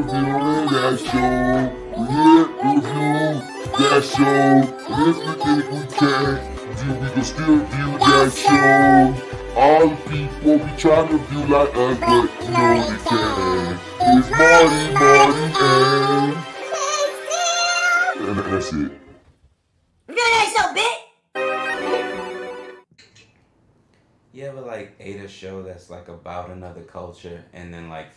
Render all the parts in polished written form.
reviewing that show. We here to review that show. And if you think we can, we can still review that show. All the people be trying to review like us, but you know they can. It's Marty, and that's it. You ever like ate a show that's like about another culture and then like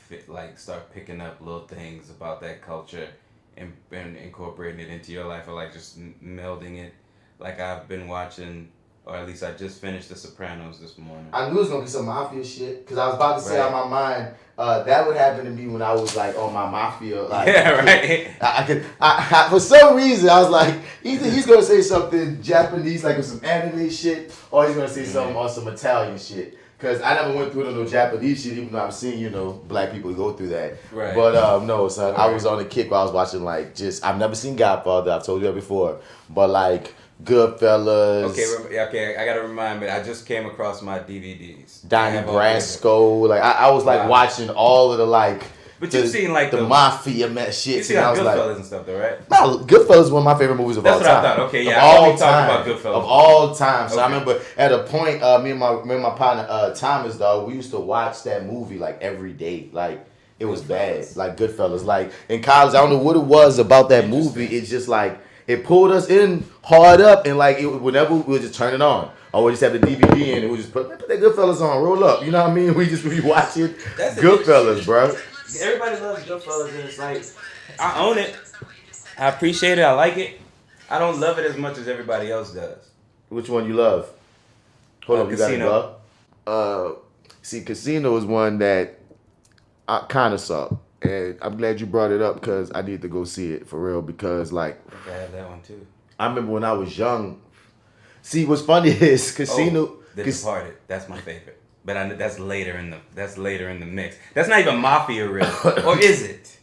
start picking up little things about that culture and incorporating it into your life, or like just melding it? Like I've been watching, or at least I just finished The Sopranos this morning. I knew it was gonna be some mafia shit because I was about to say out my mind that would happen to me when I was like on my mafia. Like, yeah, right. I for some reason I was like, either he's gonna say something Japanese like with some anime shit, or he's gonna say something on some Italian shit. Cause I never went through no Japanese shit, even though I've seen black people go through that. Right. But no, son, I was on a kick where I was watching I've never seen Godfather. I've told you that before, but like GoodFellahs. Okay, I gotta remind me. I just came across my DVDs. Donnie Brasco. I was watching all of the But you've seen the mafia shit. You've seen GoodFellahs and stuff though, right? No, GoodFellahs is one of my favorite movies of all time. That's what I thought. Okay, yeah. Of all time. About GoodFellahs. Of all time. So I remember at a point, me and my partner Thomas, dog, we used to watch that movie every day. It was bad. GoodFellahs. In college, I don't know what it was about that movie. It's just it pulled us in hard up, and whenever we would just turn it on, or we just have the DVD in, and we just put that GoodFellahs on, roll up. You know what I mean? We watch it. That's GoodFellahs, bro. Everybody loves GoodFellahs, and it's I own it. I appreciate it. I like it. I don't love it as much as everybody else does. Which one you love? Hold on, Casino. You got it, see, Casino is one that I kind of saw. And I'm glad you brought it up because I need to go see it for real because I think I have that one too. I remember when I was young. See, what's funny is Casino. The Departed. That's my favorite. But that's later in the mix. That's not even mafia really. Or is it?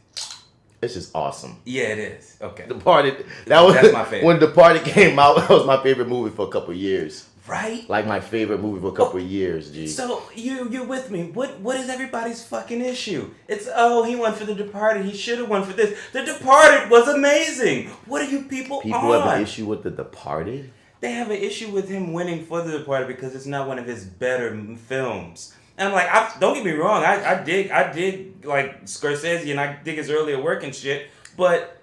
It's just awesome. Yeah, it is. Okay. Departed. That's my favorite. When Departed came out, that was my favorite movie for a couple of years. Right? My favorite movie for a couple of years, G. So you're with me. What is everybody's fucking issue? It's he won for The Departed. He should have won for this. The Departed was amazing. What are you people on? People have an issue with The Departed? They have an issue with him winning for The Departed because it's not one of his better films. And I'm don't get me wrong. I dig Scorsese and I dig his earlier work and shit. But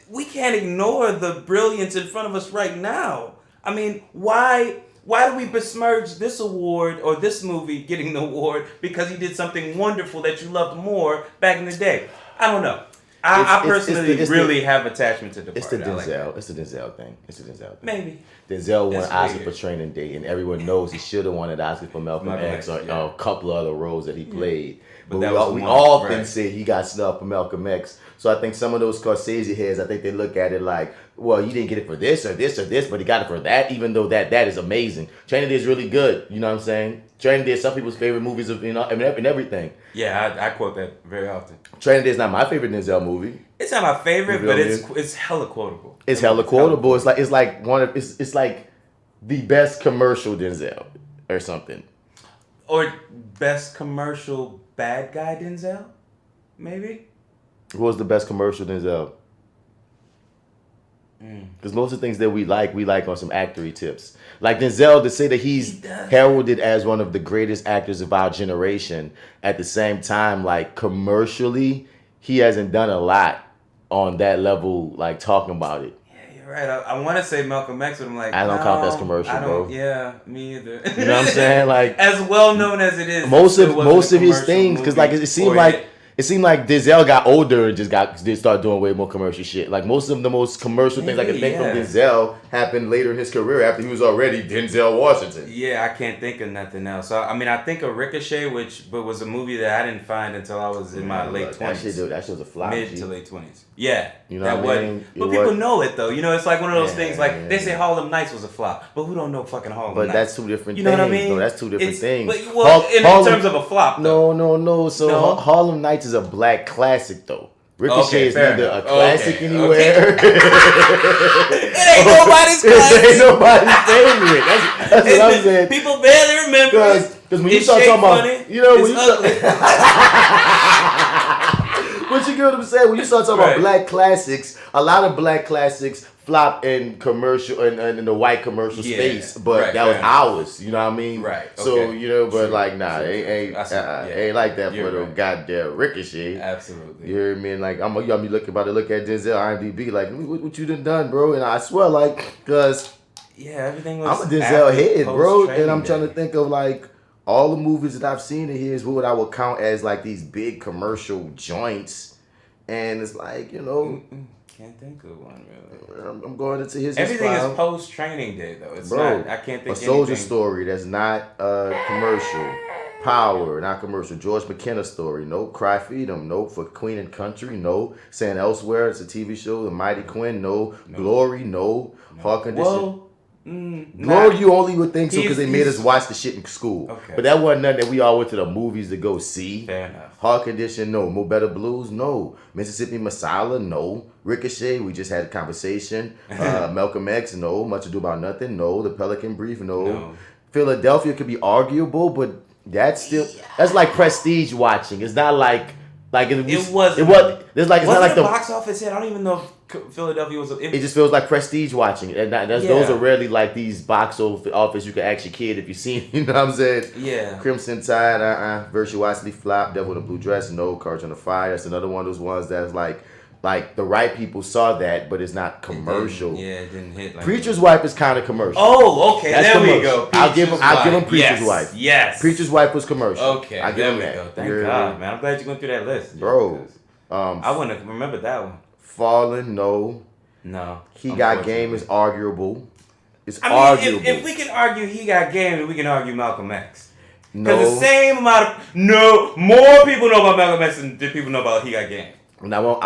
we can't ignore the brilliance in front of us right now. I mean, why do we besmirch this award or this movie getting the award because he did something wonderful that you loved more back in the day? I don't know. I personally really have attachment to Departed. It's the Denzel. It's the Denzel thing. Maybe. Denzel won Oscar for Training Day, and everyone knows he should have won an Oscar for Malcolm X or a couple other roles that he played. But we often say he got snubbed for Malcolm X. So I think some of those Scorsese heads, I think they look at it well, you didn't get it for this or this or this, but he got it for that, even though that is amazing. Training Day is really good. You know what I'm saying? Training Day is some people's favorite movies of and everything. Yeah, I quote that very often. Training Day is not my favorite Denzel movie. It's not my favorite, but it's hella quotable. It's hella quotable. It's like the best commercial Denzel or something. Or best commercial bad guy Denzel, maybe. What was the best commercial Denzel? Because most of the things that we like on some actory tips. Like Denzel, to say that he's heralded as one of the greatest actors of our generation, at the same time, commercially, he hasn't done a lot on that level, talking about it. Yeah, you're right. I want to say Malcolm X, but I'm I don't count that as commercial, bro. Yeah, me either. You know what I'm saying? As well known as it is. Most of his things, because it seemed like Denzel got older and just started doing way more commercial shit. Most of the most commercial things I can think from Denzel happened later in his career after he was already Denzel Washington. Yeah, I can't think of nothing else. So, I think of Ricochet, but was a movie that I didn't find until I was in my late 20s. That shit was a flop. Mid to late 20s. Yeah. You know what I mean? But people know it, though. It's like one of those things, they say Harlem Nights was a flop, but who don't know fucking Harlem Nights? But that's two different things. You know what I mean? No, that's two different things. But, in terms of a flop, though. No. So Harlem Nights is a black classic, though. Ricochet is neither a classic anywhere. It ain't nobody's classic. It ain't nobody's favorite. That's what I'm saying. People barely remember. Because when you start talking about, when you start But you get what I'm saying? When you start talking about black classics, a lot of black classics flop in commercial and in the white commercial space, but that was ours. You know what I mean? Right. Okay. So but like, nah, ain't like that for the goddamn Ricochet. Absolutely. You hear me? And like, I'm be about to look at Denzel IMDb, like, what you done, bro? And I swear, like, cause everything was. I'm a Denzel head, bro, and I'm trying to think of like all the movies that I've seen of his, what I would count as like these big commercial joints, and it's like, can't think of one really. I'm going into his. Everything is post Training Day though. It's not. I can't think. A Soldier Story that's not commercial. Power, not commercial. George McKenna story. No. Cry Freedom. No. For Queen and Country. No. Stand Elsewhere. It's a TV show. The Mighty Quinn. No. Glory. No. Hard Condition. Glory, you only would think so because they made us watch the shit in school. Okay. But that wasn't nothing that we all went to the movies to go see. Fair enough. Hard Condition, no. Mo Better Blues, no. Mississippi Masala, no. Ricochet, we just had a conversation. Malcolm X, no. Much Ado About Nothing, no. The Pelican Brief, no. Philadelphia could be arguable, but that's like prestige watching. It's not like it was. There's like, it's not like the box office hit. I don't even know if Philadelphia was. It just feels like prestige watching, and those are rarely like these box office you can ask your kid if you seen. You know what I'm saying? Yeah. Crimson Tide, Virtuosity Flop, Devil in a Blue Dress, no. Courage on the Fire. That's another one of those ones that's like the right people saw that, but it's not commercial. It didn't hit. Like Preacher's Wife is kind of commercial. Oh, okay. That's there commercial. We go. I'll give him Preacher's Wife. Yes. Preacher's Wife was commercial. Okay. There we go. Thank God, man. I'm glad you went through that list, bro. I wouldn't have remembered that one. Fallen, no. He Got Game is arguable. It's arguable. If we can argue He Got Game, then we can argue Malcolm X. Because the same amount of more people know about Malcolm X than people know about He Got Game. Now,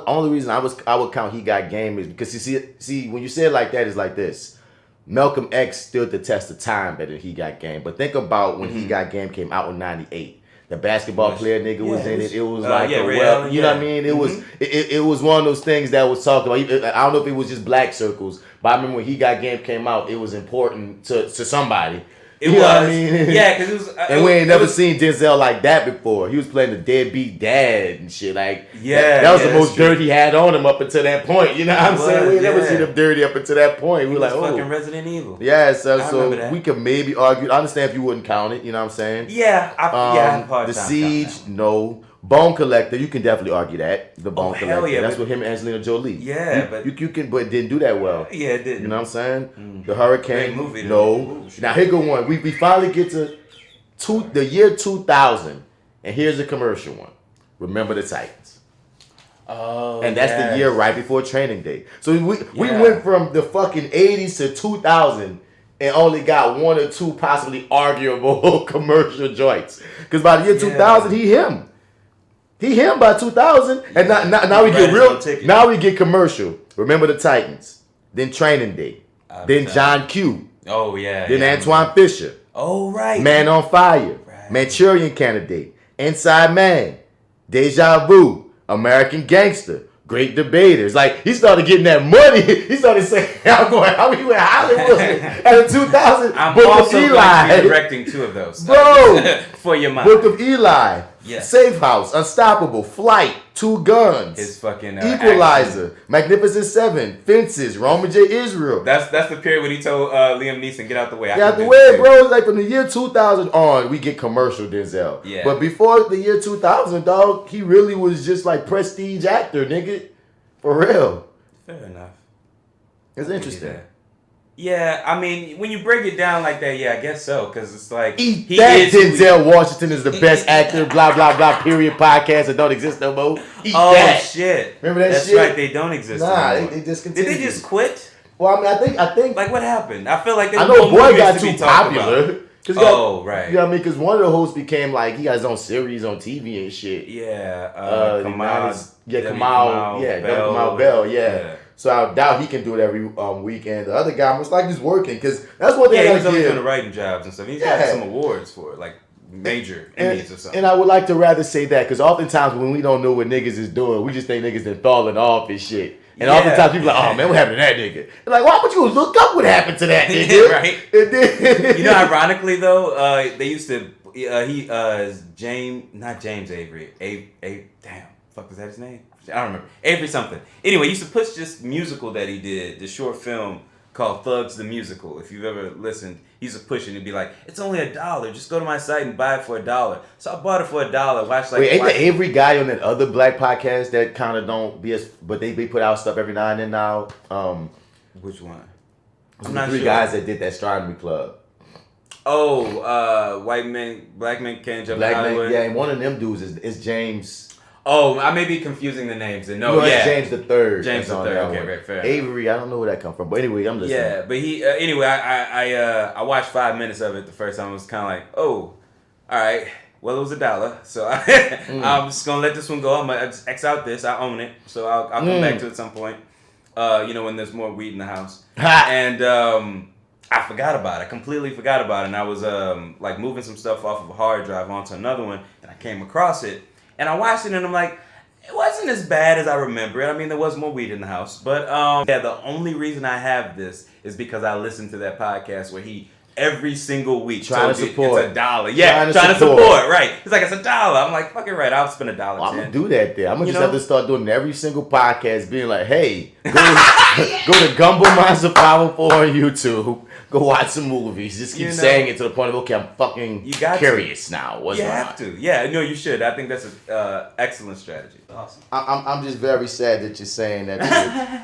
only reason I would count He Got Game is because you see when you say it like that, it's like this. Malcolm X stood the test of time better than He Got Game. But think about when He Got Game came out in '98. The basketball player nigga was in it. It was like you know what I mean? It was it was one of those things that was talked about. I don't know if it was just black circles, but I remember when He Got Game came out, it was important to somebody. It was. What I mean? Yeah, because it was. And we ain't never seen Denzel like that before. He was playing the deadbeat dad and shit. Like, that was the most dirt he had on him up until that point. You know what I'm saying? We ain't never seen him dirty up until that point. We were like, fucking Resident Evil. Yeah, so we could maybe argue. I understand if you wouldn't count it. You know what I'm saying? Yeah, I have a hard The time Siege, no. Bone Collector, you can definitely argue that. The Bone Collector. Yeah, that's with him and Angelina Jolie. Yeah, but you can, but it didn't do that well. Yeah, it didn't. You know what I'm saying? The Hurricane, great movie, no. Now here go one. We finally get to the year 2000, and here's a commercial one. Remember the Titans. Oh, and that's the year right before Training Day. So we went from the fucking 80s to 2000. And only got one or two possibly arguable commercial joints. Because by the year 2000, he him. He him by 2000. And now we get real. Now we get commercial. Remember the Titans. Then Training Day. Then John Q. Oh, yeah. Then Antoine Fisher. Oh, right. Man on Fire. Right. Manchurian Candidate. Inside Man. Deja Vu. American Gangster. Great Debaters. Like, he started getting that money. He started saying, I'm going, how we went Hollywood at the 2000 I'm Book also of Eli. directing two of those. Bro. For your mind. Book of Eli. Yes. Safe House. Unstoppable. Flight. Two Guns. His fucking Equalizer. action. Magnificent Seven. Fences. Roman J. Israel. That's the period when he told Liam Neeson, get out the way. Get out the way, bro. Like from the year 2000 on, we get commercial Denzel. Yeah. But before the year 2000, dog, he really was just like prestige actor, nigga. For real. Fair enough. It's interesting. Yeah, I mean, when you break it down like that, I guess so. Because it's like... Denzel Washington is the best actor, blah, blah, blah, period, podcast that don't exist no more. That. Shit. Remember that That's shit? That's right, they don't exist anymore. They discontinued. Did they just quit? Well, I mean, I think... Like, what happened? I feel like they... I know Boy got too popular. Right. You know what I mean? Because one of the hosts became like, he got his own series on TV and shit. Yeah. Kamal Bell. Yeah. So I doubt he can do it every weekend. The other guy was like just working because that's what they. Yeah, he's only doing the writing jobs and stuff. He's got some awards for it, like major Emmys or something. And I would like to rather say that because oftentimes when we don't know what niggas is doing, we just think niggas been falling off and shit. And oftentimes people like, oh man, what happened to that nigga? And like, why would you look up what happened to that nigga? Right. And then, you know, ironically though, they used to not James Avery. fuck was that his name? I don't remember. Avery something. Anyway, he used to push this musical that he did, the short film called Thugs the Musical. If you've ever listened, he used to push it and be like, it's only $1. Just go to my site and buy it for $1. So I bought it for $1. Watched like. Wait, ain't the Avery guy on that other black podcast that kind of don't be as, but they put out stuff every now and then now? Which one? I'm not sure. 3 guys that did that astronomy club. Oh, black men can't jump in Hollywood. Yeah, and one of them dudes is James. Oh, I may be confusing the names. And James the Third. James the Third. Okay, right, fair. Avery, I don't know where that come from, but anyway, I'm listening. Yeah, but he anyway. I watched 5 minutes of it the first time. I was kind of like, oh, all right. Well, it was $1, so I'm just gonna let this one go. I'm gonna X out this. I own it, so I'll come back to it at some point. When there's more weed in the house. And I forgot about it. I completely forgot about it. And I was moving some stuff off of a hard drive onto another one, and I came across it. And I watched it, and I'm like, it wasn't as bad as I remember it. I mean, there was more weed in the house. But the only reason I have this is because I listened to that podcast where he every single week trying to support. It's $1. Yeah, trying to support. Right. He's like, it's $1. I'm like, fucking right. I'll spend $1. Well, I'm gonna do that there. I'm gonna have to start doing every single podcast, being like, hey, go to Gumbo Monster 504 on YouTube. Go watch some movies. Just keep saying it to the point of, okay, I'm fucking curious now. What's going on? You have to. Yeah, no, you should. I think that's an excellent strategy. Awesome. I'm just very sad that you're saying that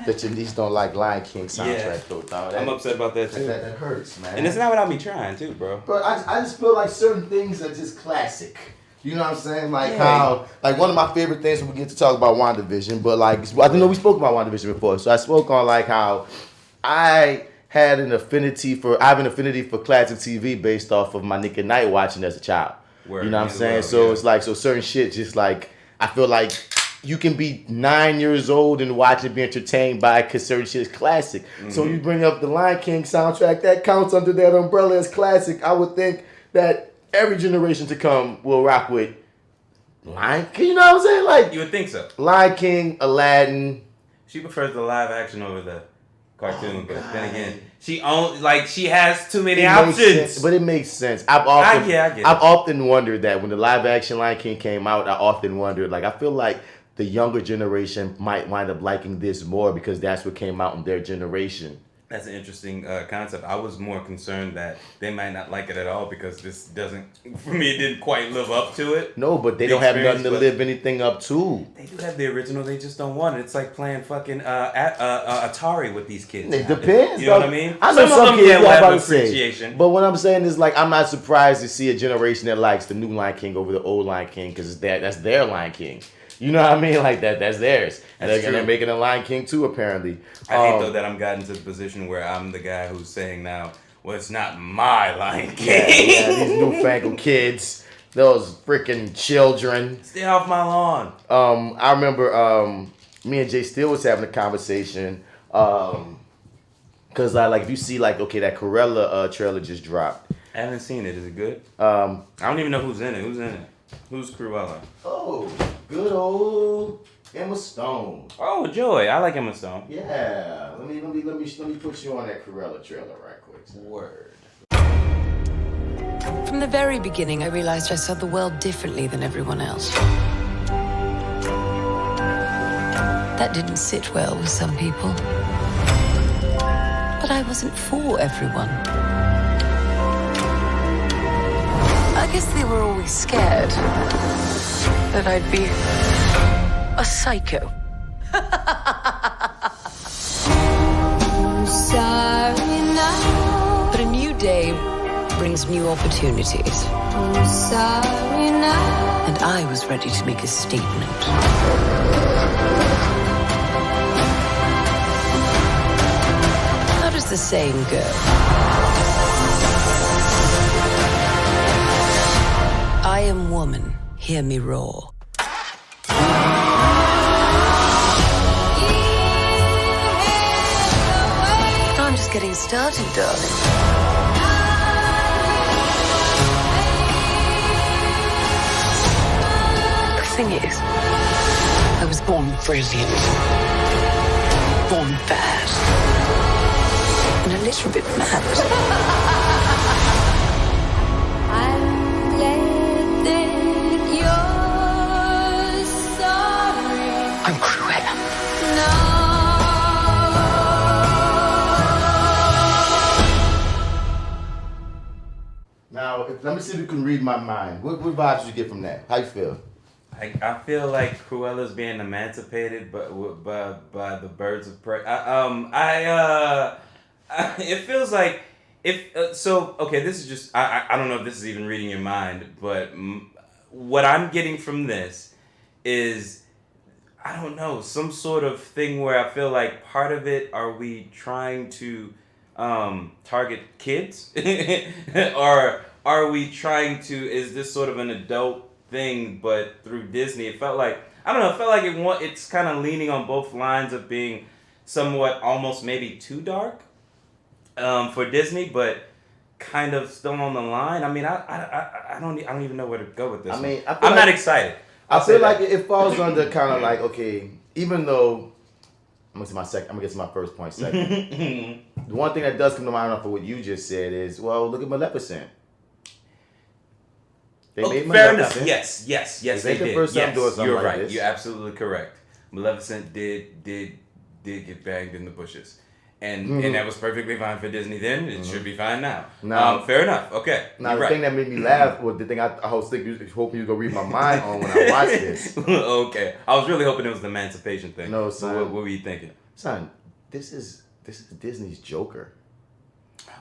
that your niece don't like Lion King soundtrack though, dog. I'm upset about that too. That hurts, man. And it's not without me trying too, bro. But I just feel like certain things are just classic. You know what I'm saying? Like how, like one of my favorite things when we get to talk about WandaVision, but like, I know we spoke about WandaVision before, so I spoke on like how I have an affinity for classic TV based off of my Nick at Night watching as a child. You know what I'm saying? So it's like, so certain shit just like, I feel like you can be 9 years old and watch it, be entertained by it because certain shit is classic. Mm-hmm. So you bring up the Lion King soundtrack, that counts under that umbrella as classic. I would think that every generation to come will rock with Lion King. You know what I'm saying? Like, you would think so. Lion King, Aladdin. She prefers the live action over the cartoon, but then again, she has too many options. But it makes sense. I've often wondered that when the live action Lion King came out, I often wondered, like, I feel like the younger generation might wind up liking this more because that's what came out in their generation. That's an interesting concept. I was more concerned that they might not like it at all because this doesn't, for me, it didn't quite live up to it. No, but they don't have nothing to live anything up to. They do have the original, they just don't want it. It's like playing fucking Atari with these kids. It depends. You know what I mean? I know some kids have appreciation. But what I'm saying is, like, I'm not surprised to see a generation that likes the new Lion King over the old Lion King because that's their Lion King. You know what I mean? Like that's theirs. And they're making a Lion King too, apparently. I hate though that I'm gotten to the position where I'm the guy who's saying now, well, it's not my Lion King. Yeah, these newfangled kids, those freaking children. Stay off my lawn. I remember me and J.Steel was having a conversation. Cause like if you see like, okay, that Cruella trailer just dropped. I haven't seen it. Is it good? I don't even know who's in it. Who's in it? Who's Cruella? Oh, good old Emma Stone. Oh, Joy. I like Emma Stone. Yeah. Let me put you on that Cruella trailer right quick. Word. From the very beginning, I realized I saw the world differently than everyone else. That didn't sit well with some people. But I wasn't for everyone. I guess they were always scared that I'd be a psycho. Sorry now. But a new day brings new opportunities. Sorry now. And I was ready to make a statement. How does the saying go? I am woman, hear me roar. I'm just getting started, darling. The thing is, I was born brilliant, born bad, and a little bit mad. I'm glad that you're sorry. Let me see if you can read my mind. What vibes did you get from that? How you feel? I feel like Cruella's being emancipated, by the birds of prey. It feels like okay. This is just I don't know if this is even reading your mind, but what I'm getting from this is I don't know, some sort of thing where I feel like part of it, are we trying to target kids, or are we trying to? Is this sort of an adult thing, but through Disney? It felt like, I don't know, it felt like it's kind of leaning on both lines of being somewhat almost maybe too dark for Disney, but kind of still on the line. I mean, I don't even know where to go with this. I'm not excited. I feel like it falls under kind of like, okay, even though I'm gonna get to my first point second. The one thing that does come to mind for what you just said is, well, look at Maleficent. They made fair Maleficent. enough. Yes, they did. The first time doing something you're like right. this. You're absolutely correct. Maleficent did get banged in the bushes, and that was perfectly fine for Disney then. It should be fine now. Fair enough. Okay. Now the thing that made me laugh was the thing I was hoping you were gonna read my mind on when I watched this. Okay, I was really hoping it was the emancipation thing. No, son. What were you thinking? Son, this is Disney's Joker.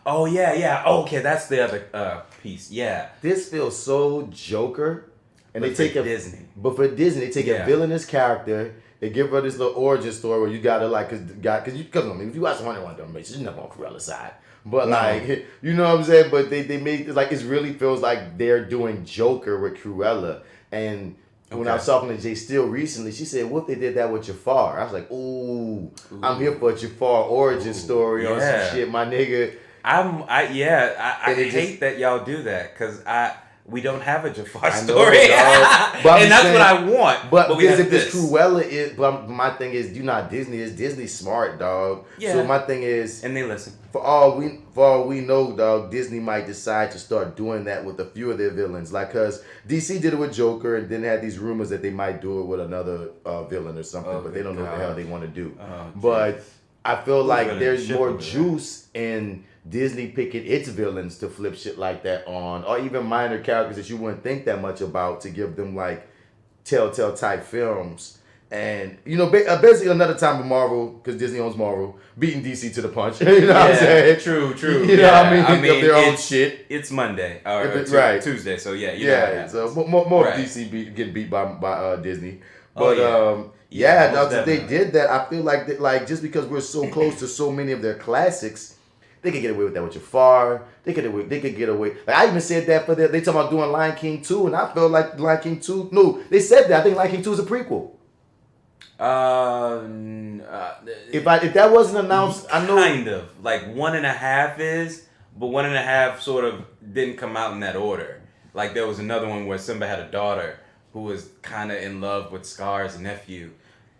Oh yeah. Oh, okay, that's the other piece. Yeah. This feels so Joker, and they take Disney. But for Disney, they take a villainous character. They give her this little origin story where you gotta like, because if you watch 101 Dalmatians, you're never on Cruella's side. But like, you know what I'm saying? But they made it like, it really feels like they're doing Joker with Cruella. And when I was talking to J.Steel recently, she said, "What if they did that with Jafar?" I was like, "Ooh. I'm here for a Jafar origin story on some shit, my nigga." I hate that y'all do that, because we don't have a Jafar story. But and that's what I want. But we have if this Cruella is, but my thing is, you know, Disney's smart, dog. Yeah. So my thing is, and they listen. For all we know, dog, Disney might decide to start doing that with a few of their villains. Like, cause DC did it with Joker, and then had these rumors that they might do it with another villain or something, but they don't know what the hell they want to do. But I feel like there's more juice in Disney picking its villains to flip shit like that on, or even minor characters that you wouldn't think that much about, to give them like telltale type films. And, you know, basically another time of Marvel, because Disney owns Marvel, beating DC to the punch. You know what I'm saying? True. You know what I mean? Their own shit. It's Monday. Or Tuesday, so yeah. So more DC getting beat by Disney. But, if they did that, I feel like just because we're so close to so many of their classics, they could get away with that with Jafar. They could get away. Like, I even said that they talking about doing Lion King 2, and I felt like Lion King 2. No, they said that. I think Lion King 2 is a prequel. If that wasn't announced, I know kind of like 1.5 is, but 1.5 sort of didn't come out in that order. Like, there was another one where Simba had a daughter who was kind of in love with Scar's nephew.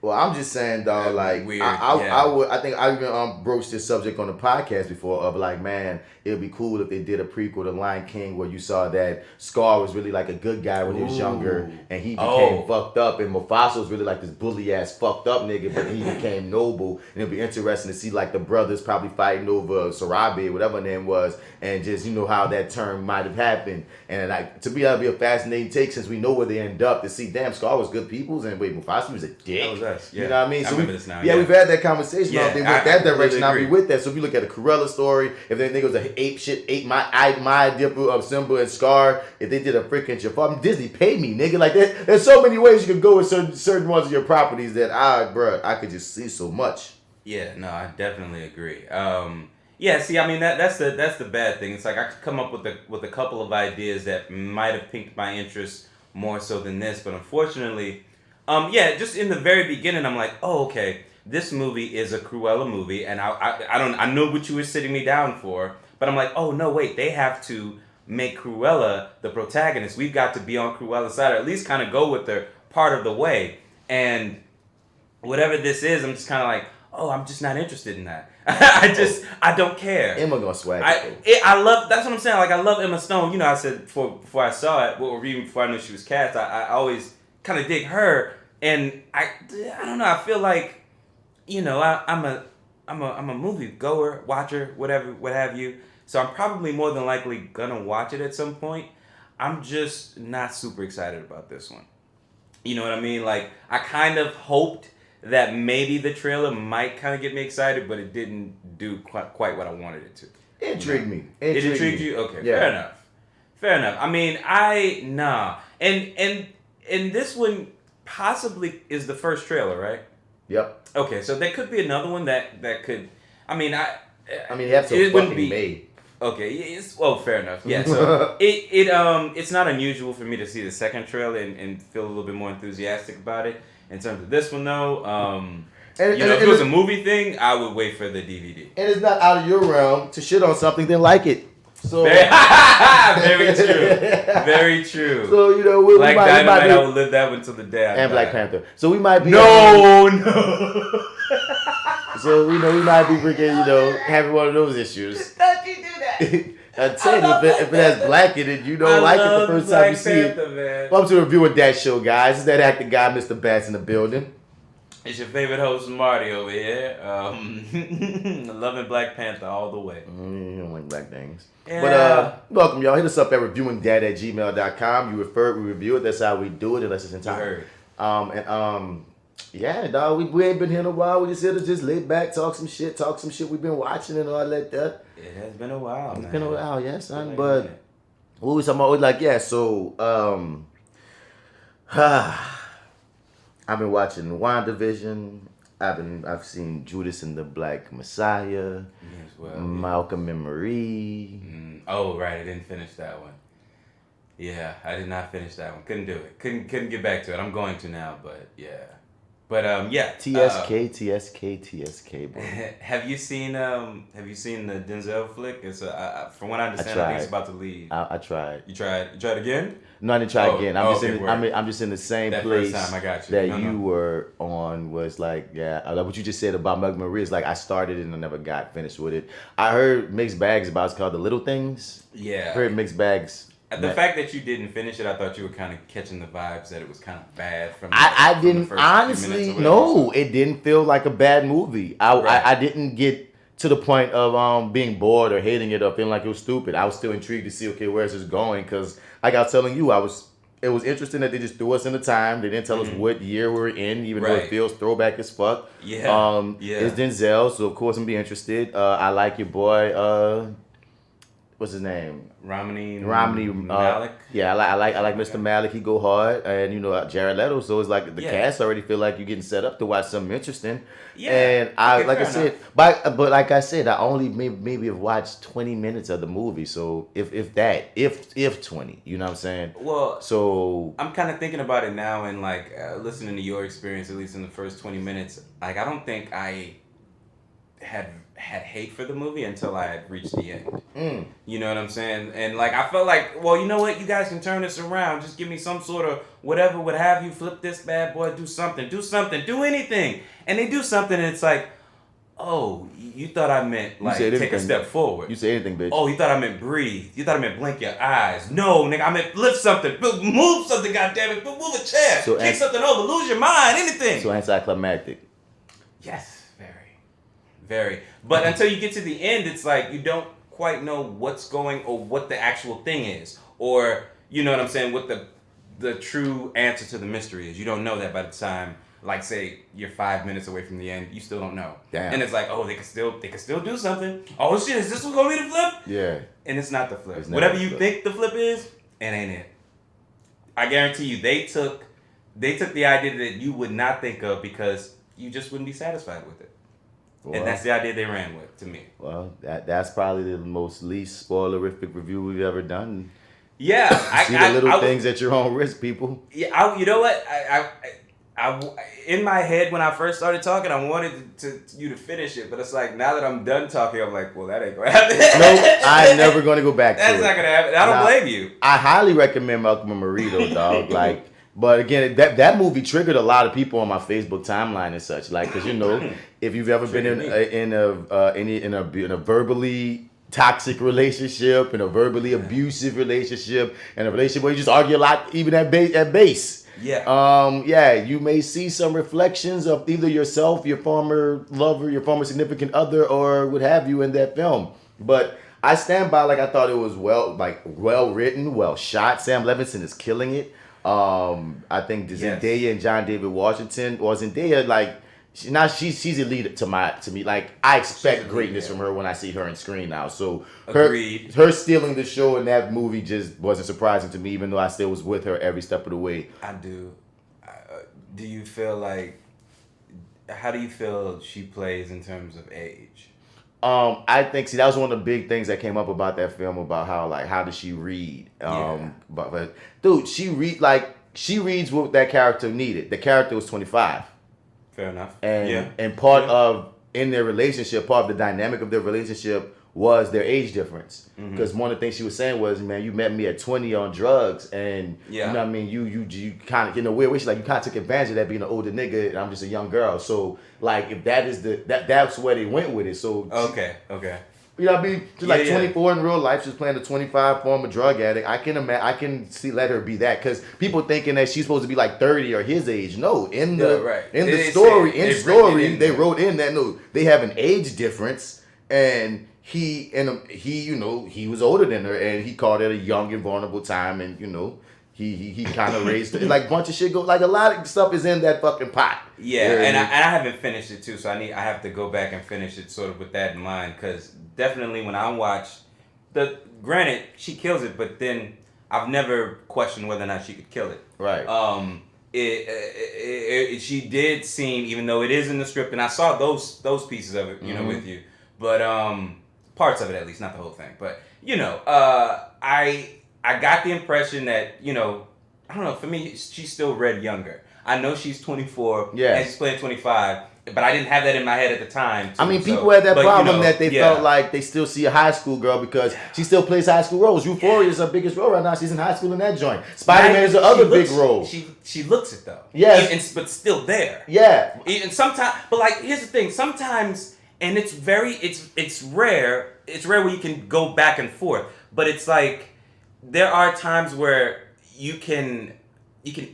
Well, I'm just saying, dog. Like, weird. I think I even broached this subject on the podcast before. Of like, man, it'd be cool if they did a prequel to Lion King where you saw that Scar was really like a good guy when he was younger, and he became fucked up, and Mufasa was really like this bully ass fucked up nigga, but he became noble. And it'd be interesting to see like the brothers probably fighting over Sarabi, whatever her name was, and just, you know, how that term might have happened. And like, to me, that'd be a fascinating take, since we know where they end up, to see, damn, Scar was good peoples, and wait, Mufasa was a dick. Yeah. You know what I mean? So I remember this now. We've had that conversation. Yeah, If they went that direction, I'll be agree. with that. So if you look at a Cruella story, if they think it was a my idea of Simba and Scar, if they did a freaking Jafar, Disney paid me, nigga. Like, there's so many ways you could go with certain ones of your properties that I could just see so much. Yeah, no, I definitely agree. See, I mean, that's the bad thing. It's like I could come up with a couple of ideas that might have piqued my interest more so than this, but unfortunately. Just in the very beginning, I'm like, oh, okay, this movie is a Cruella movie, and I know what you were sitting me down for, but I'm like, oh, no, wait, they have to make Cruella the protagonist. We've got to be on Cruella's side, or at least kind of go with her part of the way, and whatever this is, I'm just kind of like, oh, I'm just not interested in that. I don't care. Emma gonna swag. I love, that's what I'm saying, like, I love Emma Stone. You know, I said before I saw it, even before I knew she was cast, I always kind of dig her. And I don't know. I feel like, you know, I'm a movie goer, watcher, whatever, what have you. So I'm probably more than likely gonna watch it at some point. I'm just not super excited about this one. You know what I mean? Like, I kind of hoped that maybe the trailer might kind of get me excited, but it didn't do quite what I wanted it to. It intrigued me. It intrigued you? Okay, Yeah. Fair enough. I mean, and this one possibly is the first trailer, right? Yep. Okay, so there could be another one that could. I mean, that's so it wouldn't fucking be made. Okay, fair enough. Yeah, so it's not unusual for me to see the second trailer and feel a little bit more enthusiastic about it. In terms of this one though, if it was a movie thing, I would wait for the DVD. And it's not out of your realm to shit on something then like it. So very true, very true. So Black Dynamite, I would live that one till the day I die. And Black Panther. So we might be no. So we might be freaking having one of those issues. Don't you do that? I'm saying if it has black in it, you don't like it the first time you see it. Man. Welcome to the Reviewing Dat Show, guys. It's that actor guy, Mr. Bats, in the building. It's your favorite host, Marty, over here. Loving Black Panther all the way. You don't like black things. Yeah. But welcome, y'all. Hit us up at reviewingdat@gmail.com. You refer it, we review it. That's how we do it, unless it's in time. Yeah, dog. We ain't been here in a while. We just here to just lay back, talk some shit we've been watching and all that. It has been a while, man. It's been a while, yeah, son. But what we talking about? Like, yeah. So, I've been watching WandaVision. I've seen Judas and the Black Messiah. Yes, well, Malcolm and Marie. Oh, right. I didn't finish that one. Yeah, I did not finish that one. Couldn't do it. Couldn't get back to it. I'm going to now, but yeah. But yeah. TSK, boy. Have you seen the Denzel flick? It's from what I understand, I think it's about to leave. I tried. You tried? You tried again? No, I didn't try again. I'm just in the same that place first time, I got you. that you were on. Was like, yeah, like what you just said about Malcolm Marie is like I started it and I never got finished with it. I heard mixed bags about it's called The Little Things. Yeah. I heard mixed bags. The fact that you didn't finish it, I thought you were kind of catching the vibes that it was kind of bad from. I didn't honestly. No, it didn't feel like a bad movie. I didn't get to the point of being bored or hating it or feeling like it was stupid. I was still intrigued to see where's this going because like I was telling you, it was interesting that they just threw us in the time. They didn't tell us what year we're in, even though it feels throwback as fuck. Yeah. It's Denzel, so of course I'm gonna be interested. I like your boy. What's his name? Romney Malik. I like Mr. Malik. He go hard, and Jared Leto. So it's like the cast already feel like you're getting set up to watch something interesting. Yeah. And but like I said, I only maybe have watched 20 minutes of the movie. So if 20, you know what I'm saying? Well, so I'm kind of thinking about it now, and like listening to your experience, at least in the first 20 minutes. Like I don't think I had hate for the movie until I had reached the end. You know what I'm saying? And like I felt like, well, you know what? You guys can turn this around. Just give me some sort of whatever would have you flip this bad boy, do something, do anything. And they do something and it's like, oh, you thought I meant like take a step forward. You say anything, bitch. Oh, you thought I meant breathe. You thought I meant blink your eyes. No, nigga, I meant lift something. Move something, goddammit. Move a chair. Kick something over. Lose your mind. Anything. So anticlimactic. Yes. Very. But until you get to the end, it's like you don't quite know what's going or what the actual thing is. Or, you know what I'm saying, what the true answer to the mystery is. You don't know that by the time, like say, you're 5 minutes away from the end, you still don't know. Damn. And it's like, oh, they can still do something. Oh shit, is this gonna be the flip? Yeah. And it's not the flip. Whatever you think the flip is, it ain't it. I guarantee you they took the idea that you would not think of because you just wouldn't be satisfied with it. Well, and that's the idea they ran with, to me. Well, that's probably the least spoilerific review we've ever done. Yeah. See the little things at your own risk, people. Yeah, you know what? I in my head, when I first started talking, I wanted you to finish it. But it's like, now that I'm done talking, I'm like, well, that ain't going to happen. Nope, I'm never going to go back to it. That's not going to happen. I don't blame you. I highly recommend Malcolm and Marie, though, dog. Like... But again, that movie triggered a lot of people on my Facebook timeline and such. Like, cause if you've ever been in a verbally toxic relationship, in a verbally abusive relationship, and a relationship where you just argue a lot, even at base. Yeah. You may see some reflections of either yourself, your former lover, your former significant other, or what have you in that film. But I stand by, like, I thought it was well written, well shot. Sam Levinson is killing it. I think Zendaya and John David Washington, or Zendaya, like, she's elite to me. Like, I expect greatness from her when I see her on screen now. So her stealing the show in that movie just wasn't surprising to me, even though I still was with her every step of the way. I do. Do you feel like? How do you feel she plays in terms of age? I think that was one of the big things that came up about that film, about how does she read? But dude, she reads what that character needed. The character was 25. Fair enough. And part of their relationship, part of the dynamic of their relationship was their age difference. Because one of the things she was saying was, man, you met me at 20 on drugs, and you know what I mean, you kind of, in a weird way, she's like, you kind of took advantage of that being an older nigga, and I'm just a young girl. So like, if that is that's where they went with it. So okay. You know what I mean? She's like 24 in real life. She's playing a 25 former drug addict. I can let her be that, because people thinking that she's supposed to be like 30 or his age. No, in the story, they wrote in that no, they have an age difference, and he you know, he was older than her, and he called it a young and vulnerable time, and you know, he kind of raised it. Like, bunch of shit go, like, a lot of stuff is in that fucking pot. And I haven't finished it too, so I have to go back and finish it sort of with that in mind, because definitely when I watched granted she kills it, but then I've never questioned whether or not she could kill it. Right. She did seem, even though it is in the script, and I saw those pieces of it, you know, with you, but parts of it at least, not the whole thing. But you know, I got the impression that, you know, I don't know, for me, she still read younger. I know she's 24 and she's playing 25, but I didn't have that in my head at the time. I mean, people had that problem, that they felt like they still see a high school girl because she still plays high school roles. Euphoria is her biggest role right now. She's in high school in that joint. Spider-Man is the other big role. She looks it though. Yes. But still there. Yeah. And sometimes, but like, here's the thing. Sometimes, and it's rare. It's rare where you can go back and forth. But it's like, there are times where you can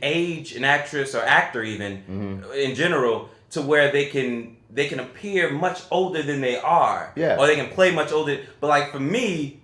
age an actress or actor even in general to where they can appear much older than they are, or they can play much older. But like, for me,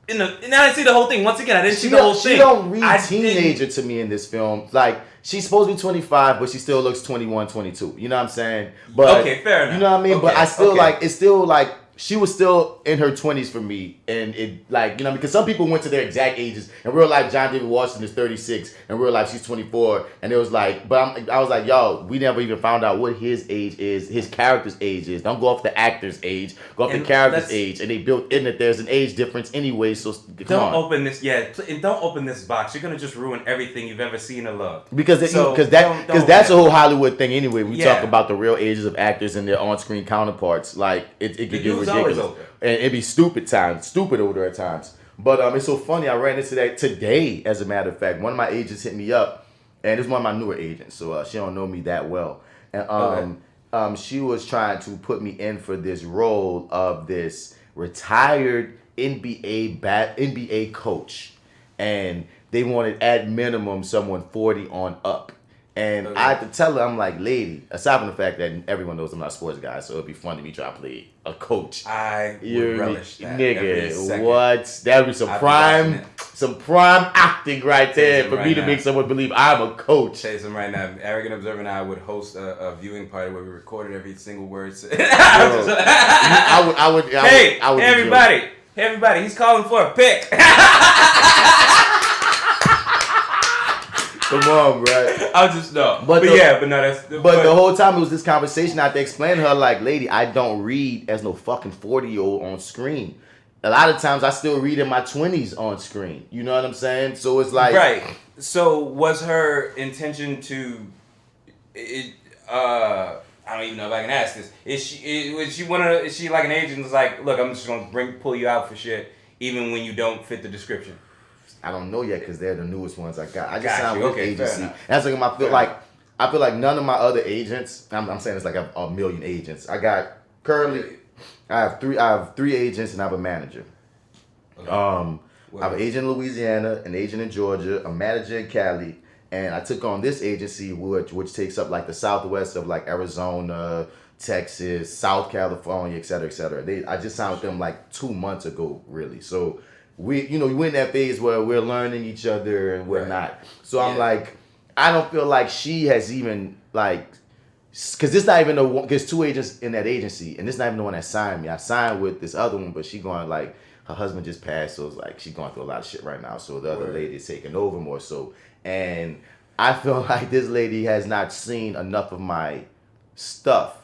and I didn't see the whole thing. Once again, I didn't see the whole thing. She don't read teenager to me in this film. Like, she's supposed to be 25, but she still looks 21, 22. You know what I'm saying? But okay, fair enough. You know what I mean? But I still it's still like, she was still in her 20s for me, and it, like, you know, because some people went to their exact ages. In real life, John David Washington is 36. In real life, she's 24, and it was like, but I was like, y'all, we never even found out what his age is, his character's age is. Don't go off the actor's age, go off the character's age, and they built in that there's an age difference anyway. So don't open this, and don't open this box. You're gonna just ruin everything you've ever seen or loved. Because that's a whole Hollywood thing anyway. We talk about the real ages of actors and their on-screen counterparts. Like, it could get ridiculous. And it'd be stupid older at times. But it's so funny, I ran into that today, as a matter of fact. One of my agents hit me up, and it's one of my newer agents, so she don't know me that well. And she was trying to put me in for this role of this retired NBA coach, and they wanted at minimum someone 40 on up. And I had to tell her, I'm like, lady, aside from the fact that everyone knows I'm not a sports guy, so it'd be fun to me trying to play a coach. I would relish that. Nigga, what? That'd be some prime acting right there for me to make someone believe I'm a coach. Tell you something right now. Arrogant Observer and I would host a viewing party where we recorded every single word. I would. Hey, everybody, he's calling for a pick. Come on, bro. I'll just know. But the whole time it was this conversation. I had to explain to her, like, lady, I don't read as no fucking 40-year-old on screen. A lot of times I still read in my 20s on screen. You know what I'm saying? So it's like, right. So was her intention to? I don't even know if I can ask this. Is she like an agent that's like, look, I'm just gonna pull you out for shit, even when you don't fit the description? I don't know yet because they're the newest ones I got. I just signed with agency. That's like I feel like none of my other agents. I'm saying it's like a million agents. I have three agents and I have a manager. Okay. I have an agent in Louisiana, an agent in Georgia, a manager in Cali, And I took on this agency, which takes up like the southwest of like Arizona, Texas, South California, et cetera, et cetera. I just signed with them like 2 months ago, really. So we're in that phase where we're learning each other and we're not. So I'm like, I don't feel like she has even like, because this not even the one, there's 2 agents in that agency, and this not even the one that signed me. I signed with this other one, but she going like, her husband just passed, so it's like she's going through a lot of shit right now. So the other lady is taking over more so. And I feel like this lady has not seen enough of my stuff.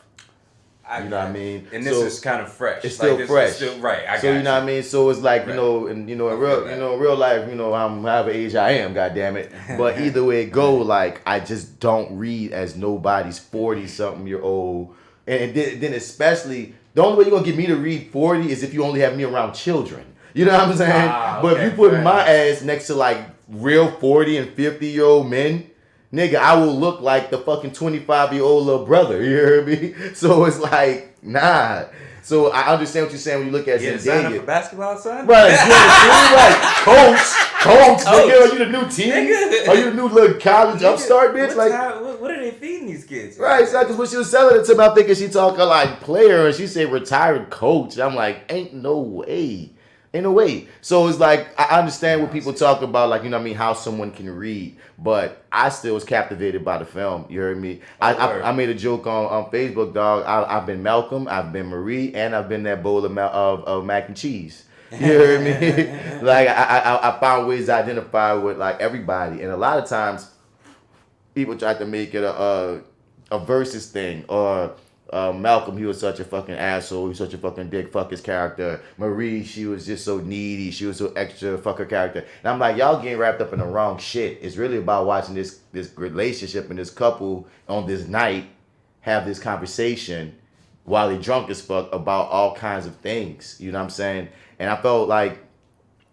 You know what I mean? And this is kind of fresh. It's still fresh. It's still, right. So you know what I mean? So it's like, in real life, I'm however age I am, goddammit. But either way it go, like I just don't read as nobody's 40-something-year-old. And then especially, the only way you're gonna get me to read 40 is if you only have me around children. You know what I'm saying? But if you put my ass next to like real 40 and 50-year-old men, nigga, I will look like the fucking 25-year-old little brother. You hear me? So it's like, nah. So I understand what you're saying when you look at Zendaya. Sign up for basketball, son? Right, right. Coach, nigga, are you the new team? Nigga. Are you the new little college upstart bitch? What are they feeding these kids? Right, so because when she was selling it to me, I'm thinking she talking like player, and she said retired coach. I'm like, ain't no way. In a way. So it's like, I understand what people talk about, like, how someone can read, but I still was captivated by the film. You heard me? I made a joke on Facebook, dog. I've been Malcolm, I've been Marie, and I've been that bowl of mac and cheese. You heard me? Like, I found ways to identify with, like, everybody. And a lot of times, people try to make it a versus thing, or Malcolm, he was such a fucking asshole. He was such a fucking dick. Fuck his character. Marie, she was just so needy. She was so extra. Fuck her character. And I'm like, y'all getting wrapped up in the wrong shit. It's really about watching this relationship and this couple on this night have this conversation while they drunk as fuck about all kinds of things. You know what I'm saying? And I felt like,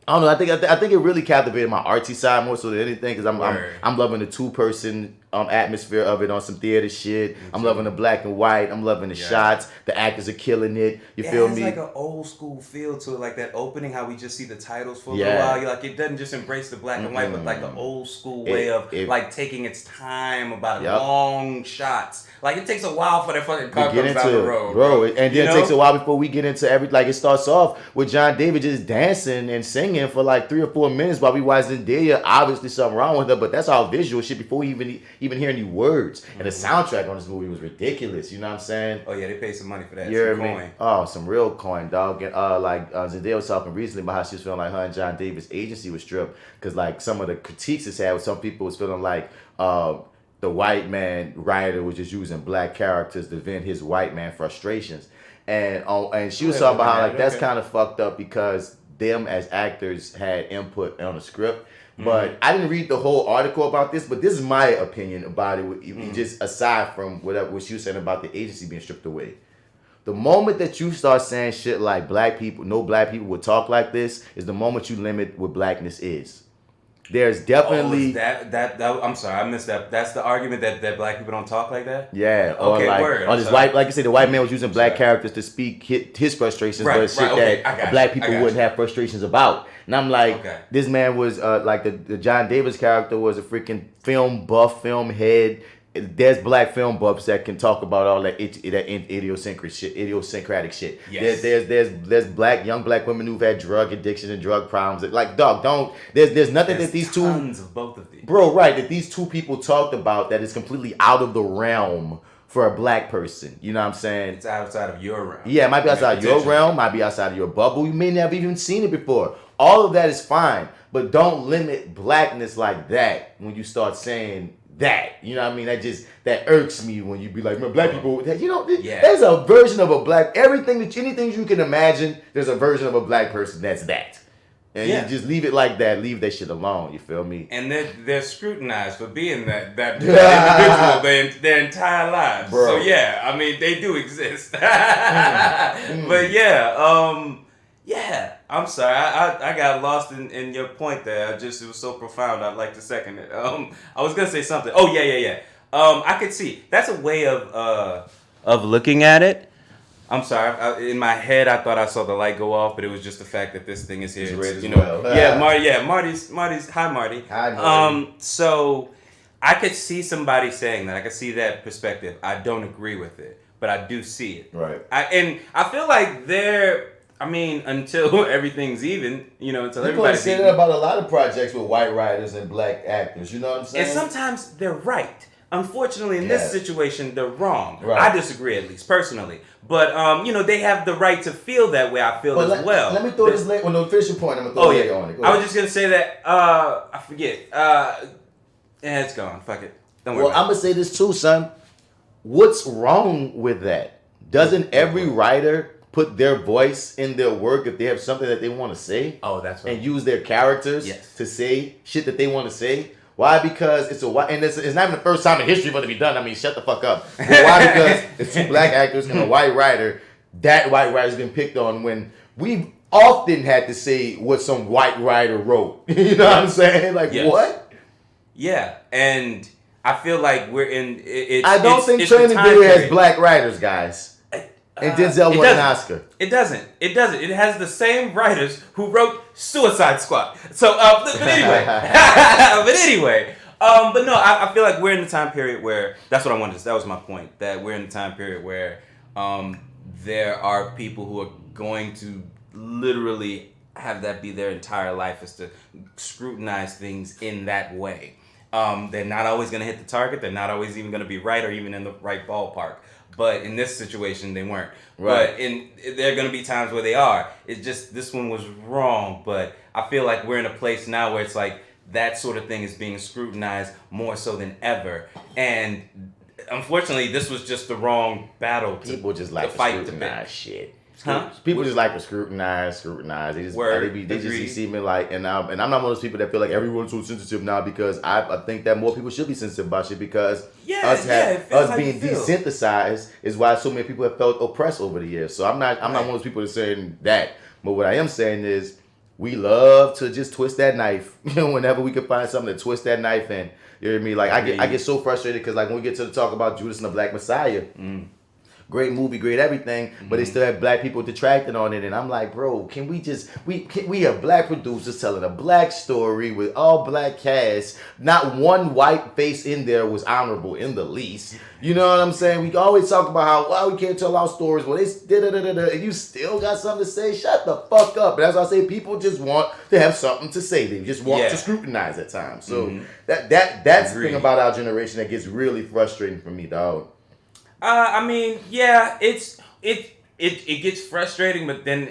I don't know. I think it really captivated my artsy side more so than anything, because I'm loving the 2-person atmosphere of it on some theater shit. I'm loving the black and white. I'm loving the shots. The actors are killing it. You feel me? It's like an old school feel to it, like that opening, how we just see the titles for a little while. You're like, it doesn't just embrace the black and white, but like the old school way of like taking its time about long shots. Like it takes a while for that fucking car comes down the road, bro. And then it takes a while before we get into like it starts off with John David just dancing and singing for like 3 or 4 minutes while we watch Zendaya. Obviously something wrong with her, but that's all visual shit before we even hear any words. And the soundtrack on this movie was ridiculous. You know what I'm saying? Oh yeah, they paid some money for that. You heard me? Oh, some real coin, dog. And Zendaya was talking recently about how she was feeling like her and John David's agency was stripped, because like some of the critiques it's had with some people was feeling like the white man writer was just using black characters to vent his white man frustrations. And she was talking about how like that's kind of fucked up, because them as actors had input on the script. But I didn't read the whole article about this, but this is my opinion about it. Just aside from what you saying about the agency being stripped away. The moment that you start saying shit like no black people would talk like this is the moment you limit what blackness is. There's definitely that I'm sorry, I missed that. That's the argument that black people don't talk like that? Yeah. Okay, or word. On this white, like you said, the white man was using black characters to speak his frustrations, but shit that black people wouldn't have frustrations about. And I'm like, this man was like the John Davis character was a freaking film buff, film head. There's black film buffs that can talk about all that idiosyncratic shit. Yes. There's young black women who've had drug addiction and drug problems. Like, dog, there's nothing that these two tons of both of these. Bro, right, that these two people talked about that is completely out of the realm for a black person. You know what I'm saying? It's outside of your realm. Yeah, it might be outside your realm, might be outside of your bubble. You may never even seen it before. All of that is fine, but don't limit blackness like that when you start saying that. You know what I mean? That irks me when you be like, man, black people, there's a version of a black, anything you can imagine, there's a version of a black person that's that. And you just leave it like that. Leave that shit alone. You feel me? And they're scrutinized for being that individual their entire lives. Bro. So yeah, I mean they do exist. But I'm sorry. I got lost in your point there. It was so profound. I'd like to second it. I was gonna say something. Oh yeah. I could see that's a way of looking at it. I'm sorry. In my head, I thought I saw the light go off, but it was just the fact that this thing is here. It's red as well. Marty. Marty's. Hi, Marty. Hi, Marty. So I could see somebody saying that. I could see that perspective. I don't agree with it, but I do see it. Right. And I feel like until everything's even, until People everybody's say even. that about a lot of projects with white writers and black actors. You know what I'm saying? And sometimes they're right. Unfortunately, in this situation, they're wrong. Right. I disagree, at least personally. But they have the right to feel that way. I feel as well. Let me throw this later. Well, no, finish your point. I'm gonna throw it later on it. I was just gonna say that. I forget. It's gone. Fuck it. Don't worry. Well, I'm gonna say this too, son. What's wrong with that? Doesn't every writer put their voice in their work if they have something that they want to say? Oh, that's right. And use their characters to say shit that they want to say. Why? Because it's not even the first time in history for it to be done. I mean, shut the fuck up. But why? Because it's two black actors and a white writer. That white writer's been picked on when we often had to say what some white writer wrote. You know what I'm saying? Like, what? Yeah, and I feel like we're in. I don't think Training Day has black writers, guys. And Denzel won an Oscar. It doesn't. It has the same writers who wrote Suicide Squad. So, but anyway. But no, I feel like we're in the time period where, that's what I wanted to say. That was my point. That we're in the time period where there are people who are going to literally have that be their entire life, is to scrutinize things in that way. They're not always going to hit the target. They're not always even going to be right or even in the right ballpark. But in this situation, they weren't. Right. But there are going to be times where they are. It's just, this one was wrong. But I feel like we're in a place now where it's like that sort of thing is being scrutinized more so than ever. And unfortunately, this was just the wrong battle to People just like to fight scrutinize shit. Huh? People just like to scrutinize. They just see me like, and I'm not one of those people that feel like everyone's so sensitive now, because I think that more people should be sensitive about shit, because us being desensitized is why so many people have felt oppressed over the years. So I'm not one of those people that's saying that. But what I am saying is, we love to just twist that knife. Whenever we can find something to twist that knife in. You know what I mean? Like I get so frustrated because like when we get to the talk about Judas and the Black Messiah. Great movie, great everything, but they still have black people detracting on it, and I'm like, bro, can we have black producers telling a black story with all black cast? Not one white face in there was honorable in the least. You know what I'm saying? We always talk about how we can't tell our stories. Well, and you still got something to say. Shut the fuck up. And that's why I say people just want to have something to say. They just want to scrutinize at times. So that's the thing about our generation that gets really frustrating for me, dog. It gets frustrating, but then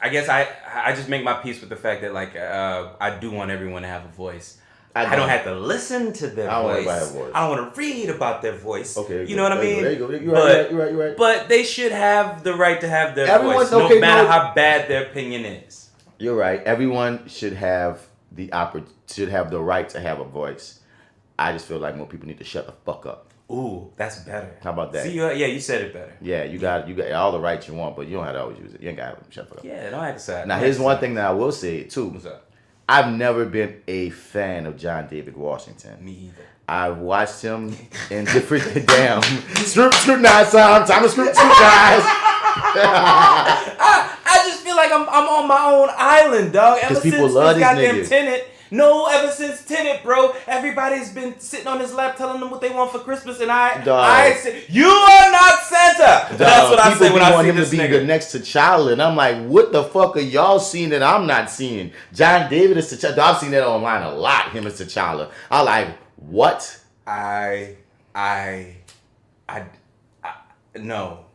I guess I just make my peace with the fact that like I do want everyone to have a voice. I don't have to listen to their voice. I don't want to read about their voice. Okay, you know what I mean? There you go. You're right. But they should have the right to have their voice, no matter how bad their opinion is. You're right. Everyone should have the right to have a voice. I just feel like more people need to shut the fuck up. Ooh, that's better. How about that? See, you said it better. Yeah, you got all the rights you want, but you don't have to always use it. You ain't got to shut the fuck up. Yeah, don't have to say. Now, here's one thing that I will say, too. What's up? I've never been a fan of John David Washington. Me either. I've watched him in different scrutinize time to scrutinize. I just feel like I'm on my own island, dog. Ever since people love this these goddamn niggas. Tenet. Ever since Tenet, bro, everybody's been sitting on his lap telling them what they want for Christmas, and I say, you are not Santa. That's what I say when I see this nigga. People want him to be the next T'Challa, and I'm like, what the fuck are y'all seeing that I'm not seeing? John David is T'Challa. I've seen that online a lot, him as T'Challa. I'm like, what? No.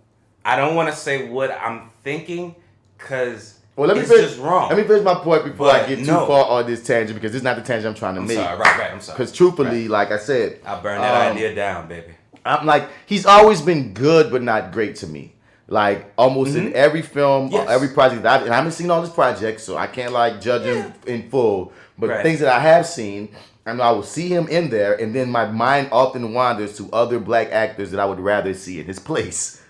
I don't want to say what I'm thinking, because... Well, it's just wrong. Let me finish my point before I get too far on this tangent, because this is not the tangent I'm trying to make. I'm sorry. Because truthfully, like I said... I'll burn that idea down, baby. I'm like, he's always been good, but not great to me. Like, almost in every film, every project that and I haven't seen all his projects, so I can't, like, judge him in full. But things that I have seen, I will see him in there, and then my mind often wanders to other black actors that I would rather see in his place.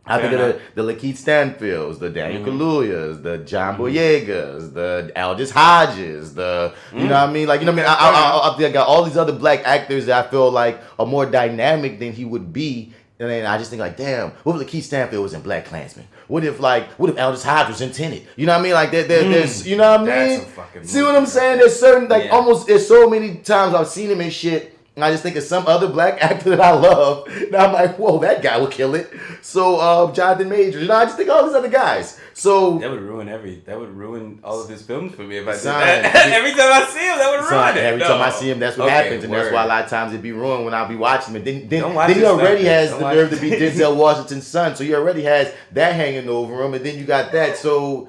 I think of the Lakeith Stanfields, the Daniel Kaluuyas, the John Boyegas, the Aldous Hodges, you know what I mean? Like, you know what I mean? I got all these other black actors that I feel like are more dynamic than he would be. And then I just think like, damn, what if Lakeith Stanfield was in Black Klansman? What if Aldous Hodge was in Tenet? You know what I mean? Like there's, you know what I mean? That's a fucking movie. See what I'm saying? There's certain, almost, there's so many times I've seen him in shit And I just think of some other black actor that I love. And I'm like, whoa, that guy will kill it. So Jonathan Majors. You know, I just think of all these other guys. So that would ruin all of his films for me if I did that. Every time I see him, that would ruin it. Every time I see him, that's what happens. And that's why a lot of times it'd be ruined when I'll be watching him. And then he already has the nerve to be Denzel Washington's son. So he already has that hanging over him. And then you got that. So,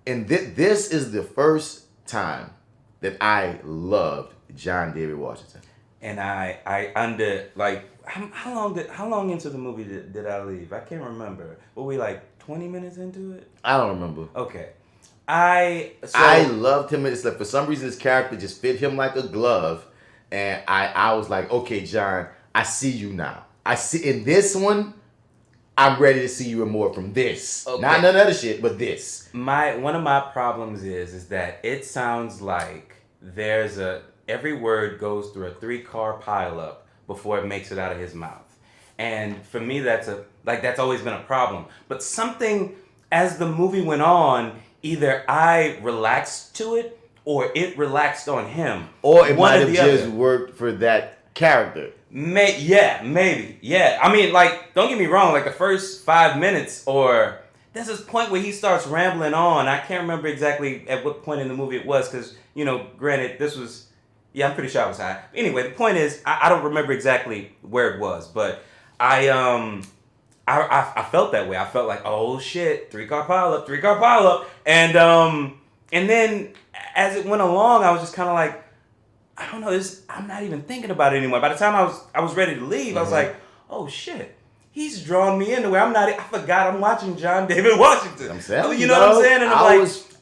and this is the first time that I loved John David Washington. And I under like how long into the movie did I leave? I can't remember. Were we like 20 minutes into it? I don't remember. Okay. I loved him. It's like for some reason his character just fit him like a glove, and I was like, okay, John, I see you now. I see in this one. I'm ready to see you more from this. Okay. Not none other shit, but this. One of my problems is that it sounds like every word goes through a 3-car pileup before it makes it out of his mouth. And for me, that's always been a problem. But something, as the movie went on, either I relaxed to it or it relaxed on him. Or it might have just worked for that character. Maybe. Yeah. I mean, like, don't get me wrong, like the first 5 minutes or there's this point where he starts rambling on. I can't remember exactly at what point in the movie it was because, granted, this was, I'm pretty sure I was high. Anyway, the point is, I don't remember exactly where it was, but I felt that way. I felt like, oh shit, 3-car pileup. And then as it went along, I was just kind of like, I don't know, I'm not even thinking about it anymore. By the time I was ready to leave, I was like, oh shit. He's drawn me into where I forgot I'm watching John David Washington. I'm saying, you know what I'm saying? And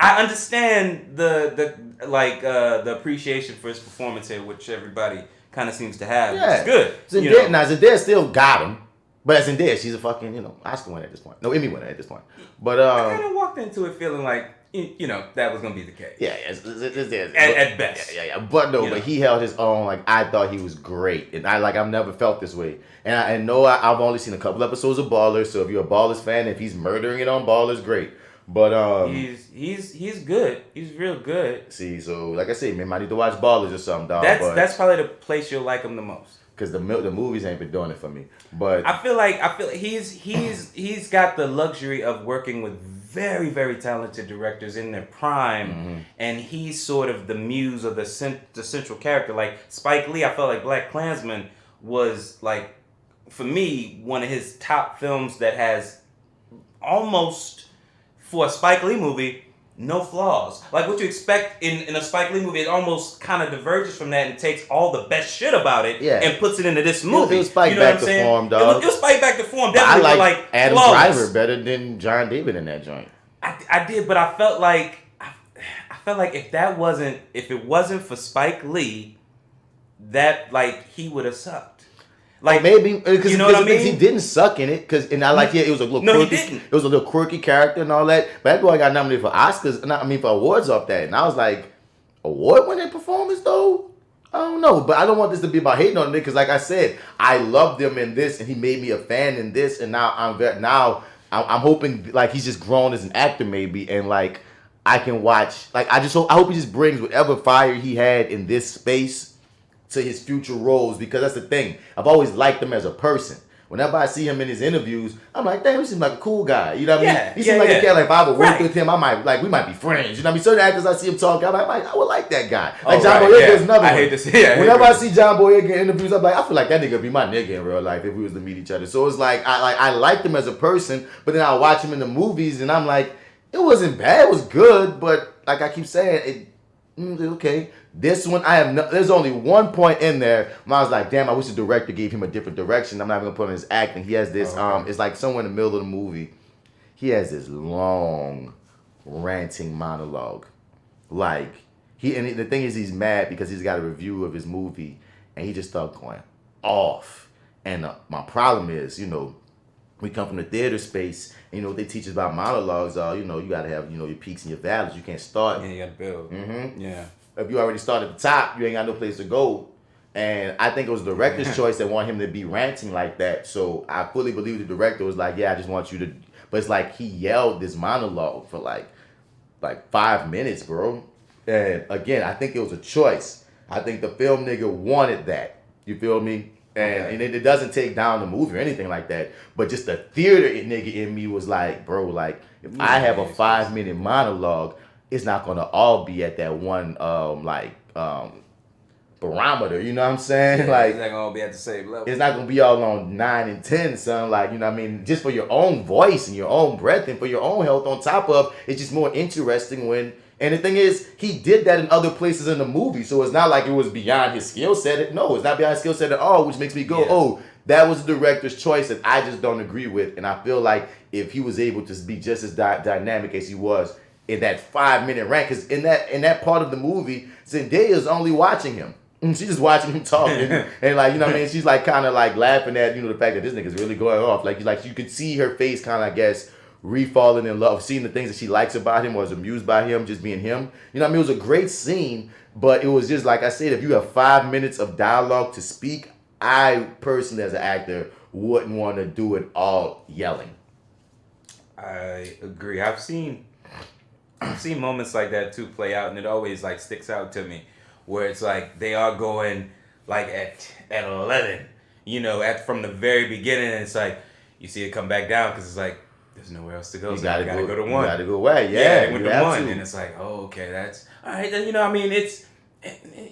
I understand the appreciation for his performance here, which everybody kind of seems to have. Yeah. Which is good. Zendaya still got him. But Zendaya, she's a fucking, Oscar winner at this point. No, Emmy winner at this point. But I kind of walked into it feeling like, that was going to be the case. Yeah. At best. Yeah. But no, but he held his own. Like, I thought he was great. And I've never felt this way. And I know I've only seen a couple episodes of Ballers. So if you're a Ballers fan, if he's murdering it on Ballers, great. But he's good. He's real good. See, so like I said, man, I need to watch Ballers or something, dog. That's probably the place you'll like him the most. Because the movies ain't been doing it for me. But I feel like he's got the luxury of working with very, very talented directors in their prime, and he's sort of the muse of the central character. Like Spike Lee, I felt like Black Klansman was like, for me, one of his top films that has almost, for a Spike Lee movie, no flaws. Like what you expect in a Spike Lee movie, it almost kind of diverges from that and takes all the best shit about it and puts it into this movie. It was Spike back to form, dog. It was Spike back to form. Definitely, I like Adam Driver better than John David in that joint. I did, but I felt like if it wasn't for Spike Lee, that like he would have sucked. Like maybe because what I mean? He didn't suck in it it was a little quirky. He didn't. It was a little quirky character and all that. But that boy got nominated for Oscars. For awards off that. And I was like, award-winning performance though. I don't know, but I don't want this to be about hating on it because, like I said, I loved him in this, and he made me a fan in this, and now I'm hoping like he's just grown as an actor maybe, and like I can watch. Like I hope he just brings whatever fire he had in this space to his future roles, because that's the thing. I've always liked him as a person. Whenever I see him in his interviews, I'm like, damn, he seems like a cool guy. You know what I mean? He seems like a cat. Like if I would work with him, we might be friends. You know what I mean? Certain actors I see him talking, I'm like, I would like that guy. Like John Boyega is another one. I hate to see it. Whenever I see John Boyega in interviews, I'm like, I feel like that nigga would be my nigga in real life if we was to meet each other. So it's like I liked him as a person, but then I watch him in the movies and I'm like, it wasn't bad, it was good, but like I keep saying, okay. This one, there's only one point in there when I was like, damn, I wish the director gave him a different direction. I'm not even going to put on his acting. He has this, it's like somewhere in the middle of the movie, he has this long, ranting monologue. Like, and the thing is, he's mad because he's got a review of his movie, and he just started going off. And my problem is, we come from the theater space, and what they teach us about monologues are, you got to have, your peaks and your valleys. You can't start. Yeah, you got to build. Mm-hmm. Yeah. If you already start at the top, you ain't got no place to go. And I think it was the director's choice that wanted him to be ranting like that. So I fully believe the director was like, yeah, I just want you to. But it's like he yelled this monologue for like 5 minutes, bro. And again, I think it was a choice. I think the film nigga wanted that. You feel me? And it doesn't take down the movie or anything like that. But just the theater nigga in me was like, bro, like, if I have a 5-minute monologue, it's not going to all be at that one, barometer. You know what I'm saying? Yeah, like, it's not going to be at the same level. It's not going to be all on 9 and 10, son. Like, you know what I mean? Just for your own voice and your own breath and for your own health on top of, it's just more interesting when... And the thing is, he did that in other places in the movie, so it's not like it was beyond his skill set. No, it's not beyond his skill set at all, which makes me go, oh, that was the director's choice that I just don't agree with. And I feel like if he was able to be just as dynamic as he was in that 5-minute rant, because in that part of the movie, Zendaya's only watching him. She's just watching him talk, and like, you know what I mean? She's like kind of like laughing at, you know, the fact that this nigga's really going off. Like you could see her face kind of, I guess, re-falling in love, seeing the things that she likes about him or is amused by him, just being him. You know what I mean? It was a great scene, but it was just, like I said, if you have 5 minutes of dialogue to speak, I personally, as an actor, wouldn't want to do it all yelling. I agree. I've seen moments like that too play out, and it always like sticks out to me, where it's like they are going like at 11, you know, from the very beginning, and it's like you see it come back down because it's like, there's nowhere else to go. You gotta go to 1. You gotta go away. Yeah, with the 1, and it's like, oh, okay, that's all right. Then, you know, I mean, it's,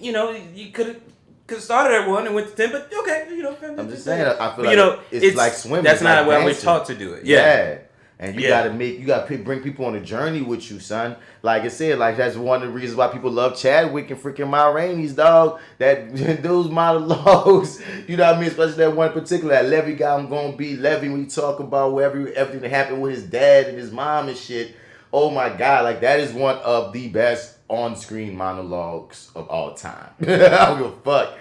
you know, you could have started at 1 and went to 10, but okay, you know. I'm just saying, I feel but, like, you know, it's like swimming. That's not like why we're taught to do it. Yeah. And you gotta bring people on a journey with you, son. Like I said, like that's one of the reasons why people love Chadwick and freaking Ma Rainey's, dog. That those monologues, you know what I mean? Especially that one particular, that Levy guy, I'm gonna be Levy, when you talk about everything that happened with his dad and his mom and shit. Oh my God, like that is one of the best on-screen monologues of all time. I don't give a fuck.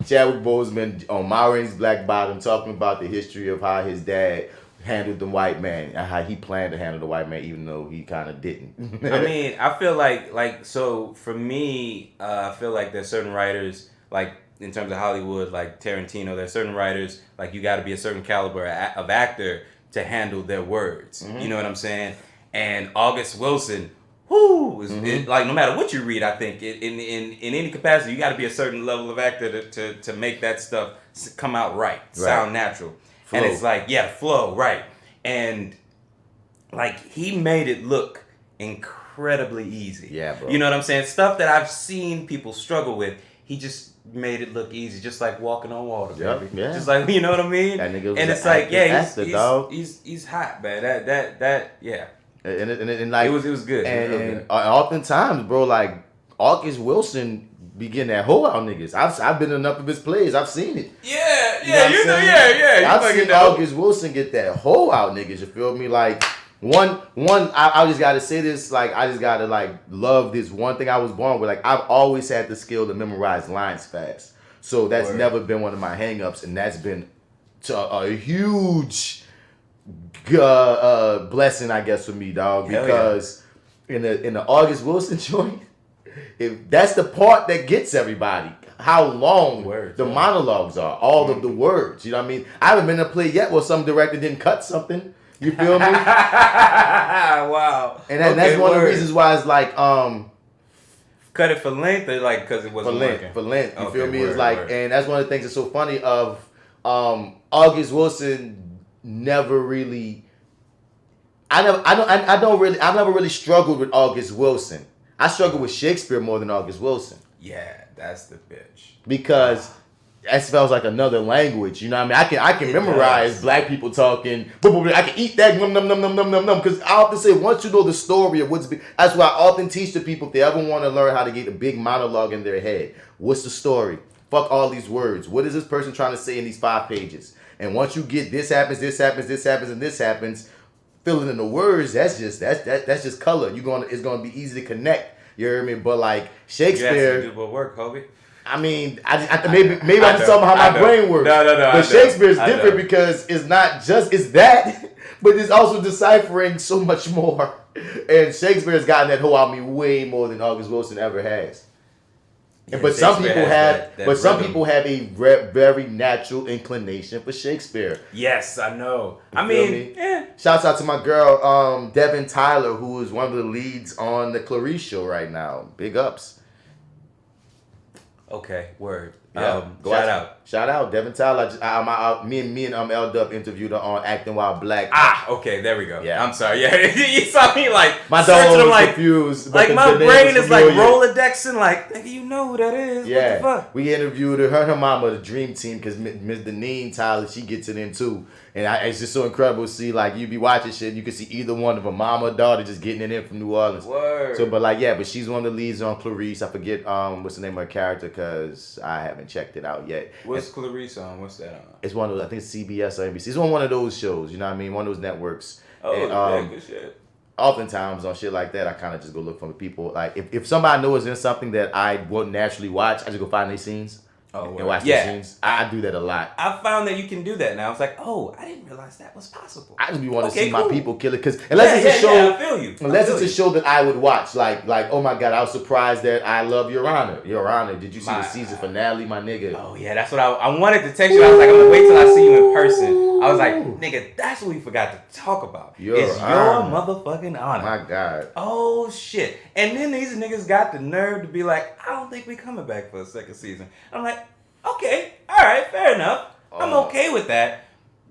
Chadwick Boseman on Ma Rainey's Black Bottom talking about the history of how his dad handled the white man and how he planned to handle the white man, even though he kind of didn't. I mean, I feel like so for me, I feel like there's certain writers, like in terms of Hollywood, like Tarantino, there's certain writers, like you got to be a certain caliber of actor to handle their words. Mm-hmm. You know what I'm saying? And August Wilson, like no matter what you read, I think in any capacity, you got to be a certain level of actor to make that stuff come out right. Sound natural. Flow. And it's like, flow, right. And like he made it look incredibly easy. Yeah, bro. You know what I'm saying? Stuff that I've seen people struggle with, he just made it look easy, just like walking on water, baby. Yeah. Just like, you know what I mean? That nigga was and it's like, he's hot, man. That yeah. And like it was good. And oftentimes, bro, like August Wilson be getting that hoe out niggas. I've been in enough of his plays. I've seen it. I've seen August Wilson get that hoe out niggas. You feel me? Like I just gotta say this. Like I just gotta like love this one thing I was born with. Like I've always had the skill to memorize lines fast. So that's never been one of my hangups, and that's been a huge blessing, I guess, for me, dog. Because in the August Wilson joint. If that's the part that gets everybody, how long the monologues are, all of the words. You know what I mean? I haven't been in a play yet where some director didn't cut something. You feel me? Wow. And that's one of the reasons why it's like cut it for length or like because it wasn't working? For length. You feel me? It's like, and that's one of the things that's so funny of August Wilson never really. I've never really struggled with August Wilson. I struggle with Shakespeare more than August Wilson. Yeah, that's the bitch. Because that smells like another language. You know what I mean? I can memorize black people talking. I can eat that num num num num num num num. Because I often say once you know the story of what's big, that's why I often teach the people if they ever want to learn how to get a big monologue in their head. What's the story? Fuck all these words. What is this person trying to say in these 5 pages? And once you get this happens, this happens, this happens, and this happens. Filling in the words, that's just color. It's gonna be easy to connect. You hear me? But like Shakespeare, you do good work, Kobe. I mean, maybe I'm just talking about how my brain works. No. But Shakespeare's different because it's not just that, but it's also deciphering so much more. And Shakespeare's gotten that whole out of me way more than August Wilson ever has. Yeah, but some people have a very natural inclination for Shakespeare. Yes, I know. I mean, yeah. Shouts out to my girl, Devin Tyler, who is one of the leads on the Clarice show right now. Big ups. Okay, word. Yeah, shout out. Shout out Devin Tyler. Me and L Dub interviewed her on Acting While Black. Okay, there we go. Yeah. I'm sorry. Yeah, you saw me like my dog was like, confused. Like my brain is like Rolodexing. Like, nigga, you know who that is? Yeah. What the fuck? We interviewed her and her mama, the Dream Team, because Ms. Deneen Tyler, she gets it in too. And it's just so incredible to see, like, you be watching shit, you can see either one of them, mama or daughter, just getting it in from New Orleans. Word. So, but she's one of the leads on Clarice. I forget what's the name of her character because I haven't checked it out yet. What's Clarice on? What's that on? It's one of those, I think it's CBS or NBC. It's on one of those shows, you know what I mean? One of those networks. Oh, and, good shit. Oftentimes on shit like that, I kind of just go look for the people. Like, if somebody knows in something that I wouldn't naturally watch, I just go find their scenes. And watch the scenes. I do that a lot. I found that you can do that now. It's like, I didn't realize that was possible. I just be wanting to see my people kill it because unless it's a show, I feel you. Unless it's a show that I would watch, like oh my god, I was surprised that I love Your Honor. Your Honor, did you see the season finale, my nigga? Oh yeah, that's what I wanted to text you. I was like, I'm gonna wait till I see you in person. I was like, nigga, that's what we forgot to talk about. Your motherfucking honor. My god. Oh shit. And then these niggas got the nerve to be like, I don't think we coming back for a second season. I'm like, okay, all right, fair enough. I'm okay with that,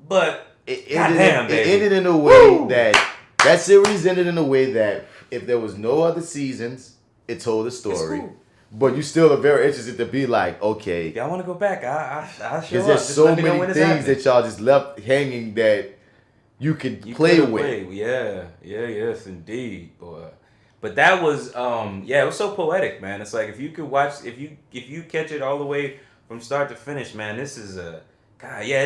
but it ended in a way that series ended in a way that if there was no other seasons, it told a story. Cool. But you still are very interested to be like, okay, y'all want to go back? I'll show up. Because there's so many things that y'all just left hanging that you could play with. Yes, indeed, boy. But that was, it was so poetic, man. It's like if you could watch, if you catch it all the way from start to finish, man, this is it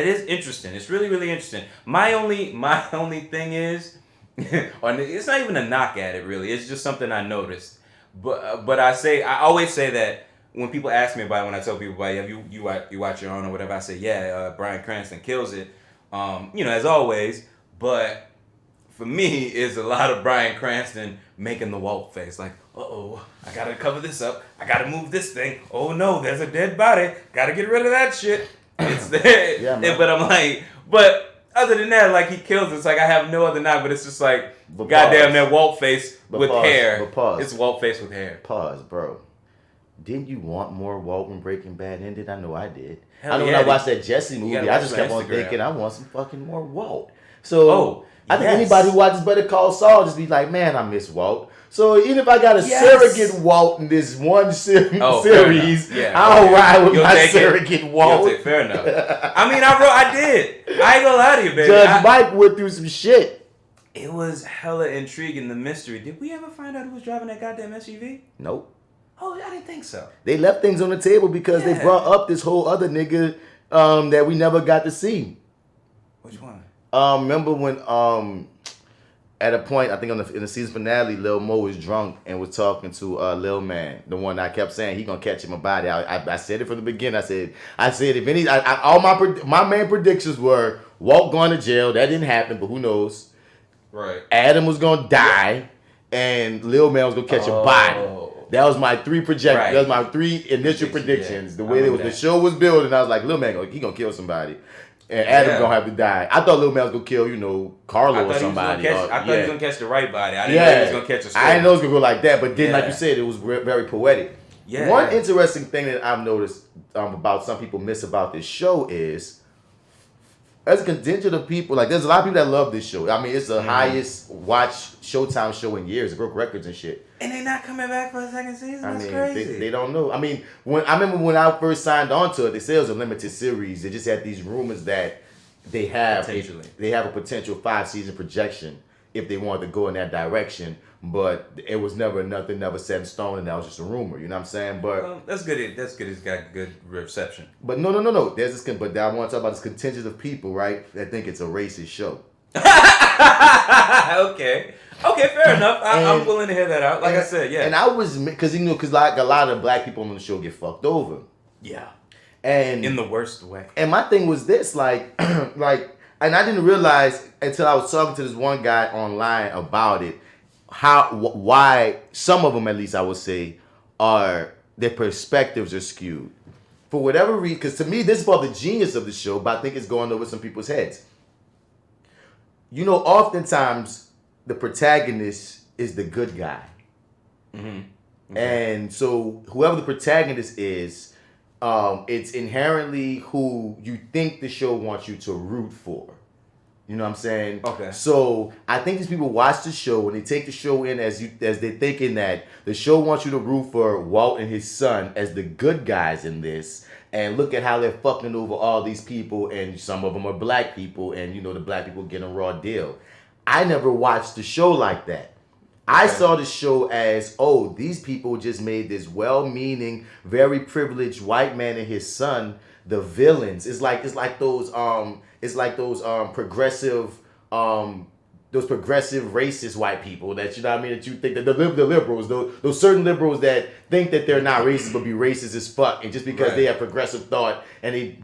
is interesting. It's really, really interesting. My only thing is, or it's not even a knock at it, really. It's just something I noticed. But I always say that when people ask me about it, when I tell people about it, you watch Your Own or whatever, I say, Bryan Cranston kills it, as always. But for me, it's a lot of Bryan Cranston making the Walt face, like, I gotta cover this up. I gotta move this thing. Oh no, there's a dead body. Gotta get rid of that shit. It's there. Yeah, but I'm like, other than that, like, he kills it. It's like I have no other knock, but it's just like, goddamn, that Walt face with hair. It's Walt face with hair. Pause, bro. Didn't you want more Walt when Breaking Bad ended? I know I did. Hell I know when I watched that Jesse movie, I just kept on thinking, I want some fucking more Walt. So I think anybody who watches Better Call Saul just be like, man, I miss Walt. So even if I got a surrogate Walt in this one series, I'll ride with my surrogate Walt. Fair enough. I mean, I did. I ain't gonna lie to you, baby. Judge Mike went through some shit. It was hella intriguing, the mystery. Did we ever find out who was driving that goddamn SUV? Nope. Oh, I didn't think so. They left things on the table because they brought up this whole other nigga that we never got to see. Which one? Remember when at a point, I think in the season finale, Lil Mo was drunk and was talking to Lil Man, the one I kept saying he gonna catch him a body. I said it from the beginning. I said if any, all my main predictions were Walt going to jail. That didn't happen, but who knows? Right. Adam was gonna die, and Lil Man was gonna catch a body. That was my three projections. Right. That was my three initial predictions. The way the show was building, I was like, Lil Man, he gonna kill somebody. And Adam gonna have to die. I thought Lil Man was gonna kill, Carlo or somebody. I thought he was gonna catch the right body. I didn't know he was gonna catch a story. I didn't know it was gonna go like that, but then, like you said, it was very poetic. Yeah. One interesting thing that I've noticed about some people miss about this show is, as a contingent of people, like there's a lot of people that love this show. I mean, it's the highest watched Showtime show in years. It broke records and shit. And they not coming back for a second season? That's crazy. They don't know. I mean, I remember when I first signed on to it, they said it was a limited series. They just had these rumors that they have a potential 5-season projection if they wanted to go in that direction. But it was never set in stone, and that was just a rumor. You know what I'm saying? But that's good. That's good. It's got good reception. But no. There's this. But I want to talk about this contingent of people, right? That think it's a racist show. Okay, fair enough. I'm willing to hear that out. Like I said, yeah. And I was because like a lot of black people on the show get fucked over. Yeah. And in the worst way. And my thing was this, and I didn't realize until I was talking to this one guy online about it, why some of them, at least I would say, their perspectives are skewed. For whatever reason, because to me, this is about the genius of the show, but I think it's going over some people's heads. Oftentimes, the protagonist is the good guy. Mm-hmm. Okay. And so, whoever the protagonist is, it's inherently who you think the show wants you to root for. You know what I'm saying? Okay. So I think these people watch the show and they take the show in as they're thinking that the show wants you to root for Walt and his son as the good guys in this. And look at how they're fucking over all these people, and some of them are black people, and you know the black people get a raw deal. I never watched the show like that. I saw the show as, oh, these people just made this well-meaning, very privileged white man and his son the villains. It's like those progressive racist white people that, you know what I mean, that you think that the liberals, those certain liberals that think that they're not racist but be racist as fuck, and just because they have progressive thought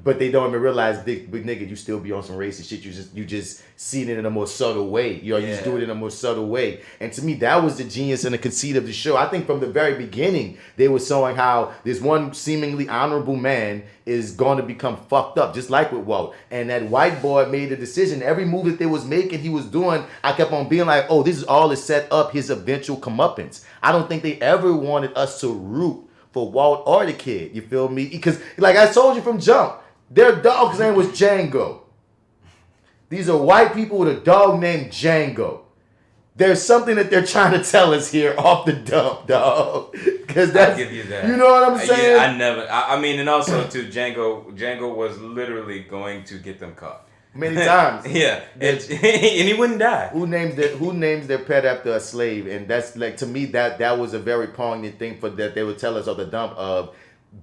but they don't even realize, big nigga, you still be on some racist shit. You just see it in a more subtle way. You just do it in a more subtle way. And to me, that was the genius and the conceit of the show. I think from the very beginning, they were showing how this one seemingly honorable man is going to become fucked up, just like with Walt. And that white boy made a decision. Every move that they was making, he was doing, I kept on being like, oh, this is all to set up his eventual comeuppance. I don't think they ever wanted us to root for Walt or the kid. You feel me? Because, like I told you from jump, their dog's name was Django. These are white people with a dog named Django. There's something that they're trying to tell us here off the dump, dog. Because I'll give you that. You know what I'm saying? I mean, and also too, Django was literally going to get them caught. Many times. Yeah. And he wouldn't die. Who names their pet after a slave? And that's like, to me, that was a very poignant thing for that they would tell us off the dump of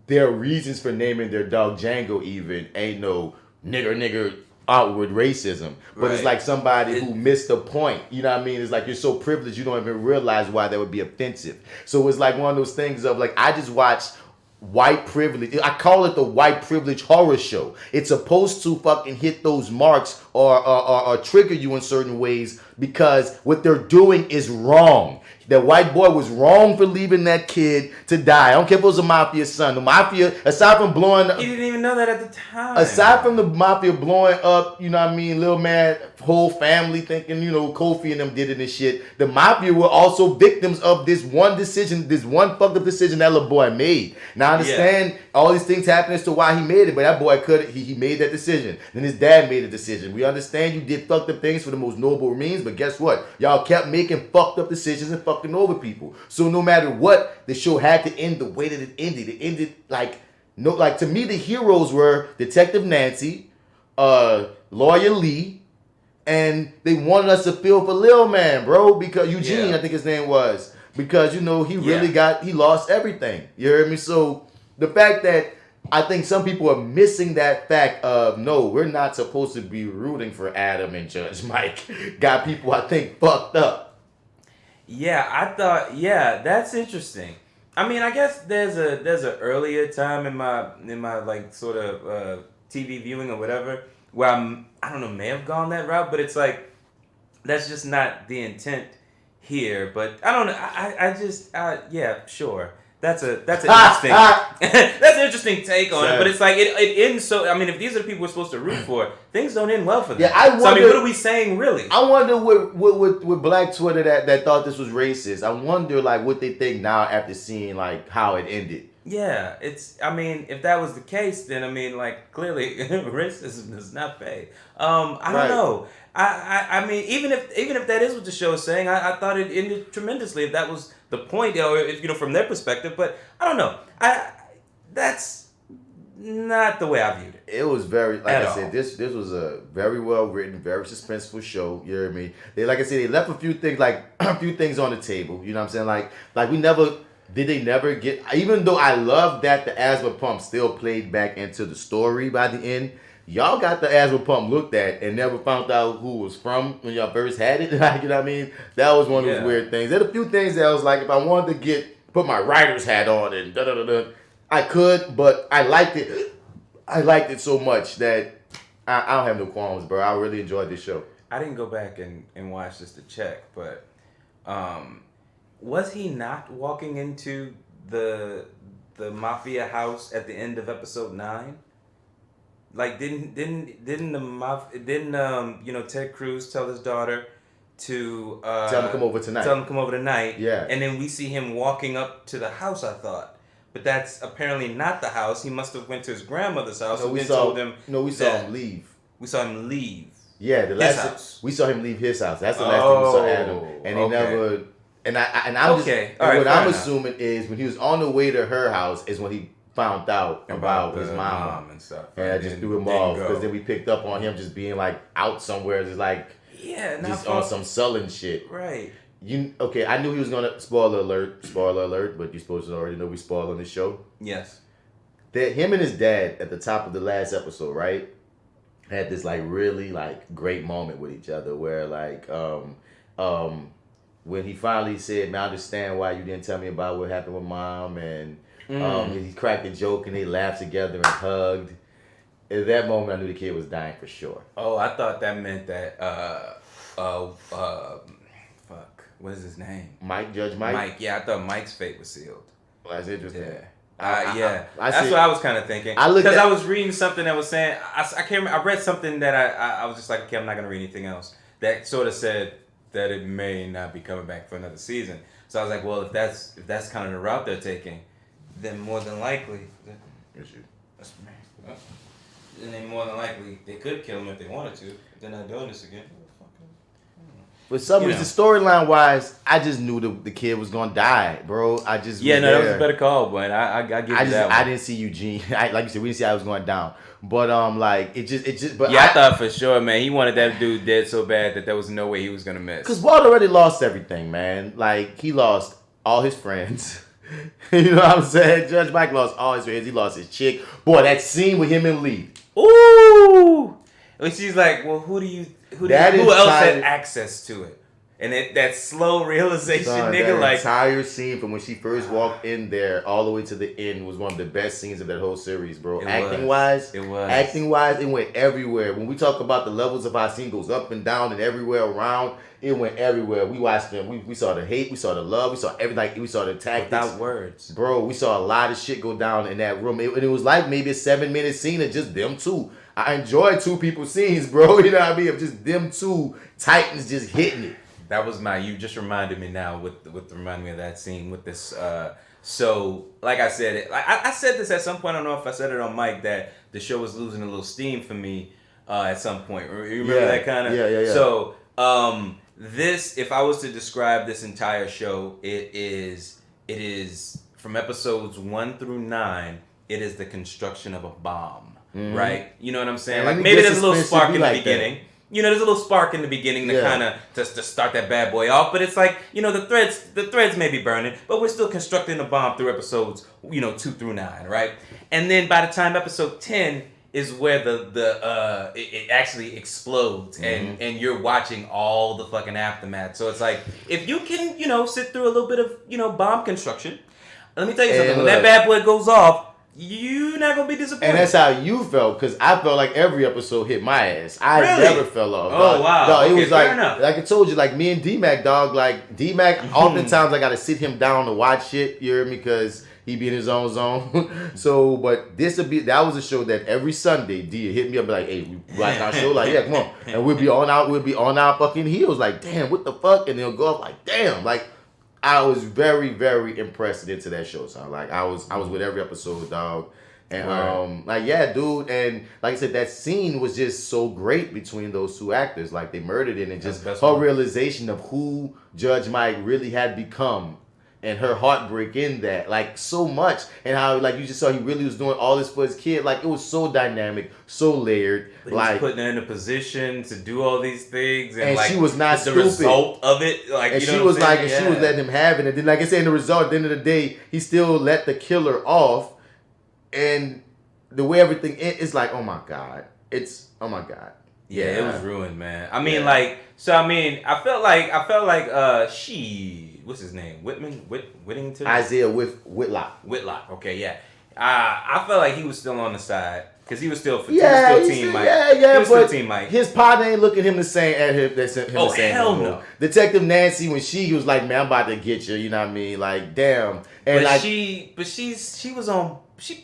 their reasons for naming their dog Django even ain't no nigger outward racism. But it's like somebody who missed the point. You know what I mean? It's like you're so privileged you don't even realize why that would be offensive. So it's like one of those things of like, I just watched white privilege. I call it the white privilege horror show. It's supposed to fucking hit those marks or trigger you in certain ways because what they're doing is wrong. That white boy was wrong for leaving that kid to die. I don't care if it was a mafia son. The mafia, aside from blowing up, he didn't even know that at the time. Aside from the mafia blowing up, you know what I mean, little man, whole family thinking, you know, Kofi and them did it and shit. The mafia were also victims of this one decision, this one fucked up decision that little boy made. Now I understand all these things happen as to why he made it, but that boy he made that decision. Then his dad made a decision. We understand you did fucked up things for the most noble means, but guess what? Y'all kept making fucked up decisions and fucking over people. So no matter what, the show had to end the way that it ended. It ended like to me, the heroes were Detective Nancy, Lawyer Lee, and they wanted us to feel for Lil Man, bro, because Eugene, I think his name was, because, you know, he really he lost everything. You heard me? So the fact that I think some people are missing that fact of, no, we're not supposed to be rooting for Adam and Judge Mike, got people, I think, fucked up. Yeah, I thought, that's interesting. I mean, I guess there's a earlier time in my like sort of TV viewing or whatever where I don't know, may have gone that route, but it's like that's just not the intent here. But I don't know. I just sure. That's an interesting that's an interesting take on it. But it's like it ends so. I mean, if these are the people we're supposed to root for, things don't end well for them. Yeah, I wonder, so I mean, what are we saying really? I wonder with Black Twitter that thought this was racist. I wonder like what they think now after seeing like how it ended. Yeah, I mean, if that was the case, then I mean, like clearly racism does not pay. I don't know. I mean, even if that is what the show is saying, I thought it ended tremendously. If that was the point, or if, you know, from their perspective, but I don't know. That's not the way I viewed it. It was very, like I said, this was a very well written, very suspenseful show. You hear me? They, like I said, they left a few things on the table. You know what I'm saying? Like we never. Did they never get, even though I love that the asthma pump still played back into the story by the end, y'all got the asthma pump looked at and never found out who was from when y'all first had it. Like, you know what I mean? That was one of those weird things. There's a few things that I was like, if I wanted to put my writer's hat on and I could, but I liked it. I liked it so much that I don't have no qualms, bro. I really enjoyed this show. I didn't go back and watch this to check, but was he not walking into the mafia house at the end of episode 9? Like didn't Ted Cruz tell his daughter to tell him to come over tonight. Yeah. And then we see him walking up to the house, I thought. but that's apparently not the house. He must have went to his grandmother's house No, and we then saw told him. No, we saw him leave. We saw him leave. Yeah, the last house. We saw him leave his house. That's the last thing we saw Adam, and he never. And I'm just. Okay. And All what right, I'm fair assuming is when he was on the way to her house is when he found out about his mom and stuff. and I just threw him off because then we picked up on him just being like out somewhere, just like just on some sullen shit. Right. I knew he was gonna spoiler alert, but you're supposed to already know we spoil on this show. Yes. That him and his dad at the top of the last episode, right, had this like really like great moment with each other where like when he finally said, "Man, I understand why you didn't tell me about what happened with Mom," and he cracked a joke and they laughed together and hugged. At that moment, I knew the kid was dying for sure. Oh, I thought that meant that fuck, what is his name? Judge Mike. Mike. Yeah, I thought Mike's fate was sealed. Well, that's interesting. Yeah. That's what I was kind of thinking. Because I was reading something that was saying, I can't remember, I read something that I was just like, okay, I'm not going to read anything else. That sort of said that it may not be coming back for another season. So I was like, well, if that's kind of the route they're taking, then more than likely, and then more than likely they could kill him if they wanted to. If they're not doing this again. For some reason, storyline wise, I just knew the kid was gonna die, bro. I just that was a better call, but I give you that one. I didn't see Eugene. Like you said, we didn't see how it was going down. But it just. But I thought for sure, man, he wanted that dude dead so bad that there was no way he was gonna miss. Because Walt already lost everything, man. Like he lost all his friends. You know what I'm saying? Judge Mike lost all his friends. He lost his chick. Boy, that scene with him and Lee. Ooh. And she's like, well, who else had access to it? And that slow realization, nigga, that entire scene from when she first walked in there all the way to the end was one of the best scenes of that whole series, bro. Acting wise, it went everywhere. When we talk about the levels of how scene goes up and down and everywhere around, it went everywhere. We watched them. We saw the hate, we saw the love, we saw everything. We saw the tactics. Without words, bro. We saw a lot of shit go down in that room. It was like maybe a 7-minute scene of just them two. I enjoyed two people's scenes, bro. You know what I mean? Of just them two titans just hitting it. That was you just reminded me now with reminding me of that scene with this. So, like I said, I said this at some point. I don't know if I said it on mic that the show was losing a little steam for me at some point. You remember that kind of? Yeah. So, this, if I was to describe this entire show, it is from episodes 1 through 9. It is the construction of a bomb, right? You know what I'm saying? Like maybe there's a little spark in the beginning. You know, there's a little spark in the beginning to kind of just to start that bad boy off, but it's like, you know, the threads may be burning, but we're still constructing a bomb through episodes, 2 through 9, right? And then by the time episode 10 is where it actually explodes, and you're watching all the fucking aftermath. So it's like, if you can, sit through a little bit of, bomb construction, let me tell you something. When that bad boy goes off, you're not gonna be disappointed. And that's how you felt, because I felt like every episode hit my ass. I never fell off. Oh, wow. No, it was like enough. Like I told you, like me and D-Mac, dog. Like D-Mac, oftentimes I gotta sit him down to watch shit. You hear me? Because he be in his own zone. So, but that was a show that every Sunday D hit me up like, "Hey, we watch our show." Like, yeah, come on, and we'll be on our fucking heels. Like, damn, what the fuck? And they'll go up like, damn, like. I was very, very impressed into that show. So like I was with every episode, dog. And dude, and like I said, that scene was just so great between those two actors. Like they murdered it, and just her realization of who Judge Mike really had become. And her heartbreak in that, like so much, and how like you just saw he really was doing all this for his kid. Like it was so dynamic, so layered. He was putting her in a position to do all these things, and like, she was not the stupid. Result of it, like and she was like, and she was letting him have it. And then, like I said, in the result, at the end of the day, he still let the killer off. And the way everything it's like, oh my god, Yeah, it was ruined, man. I mean, I felt like what's his name? Whittington? Isaiah Whitlock. Whitlock, okay, yeah. I felt like he was still on the side because he was still Team Mike. He was still Team Mike. His partner ain't looking him the same at him. Hell no. Detective Nancy, when she was like, "Man, I'm about to get you," you know what I mean? Like, damn. And she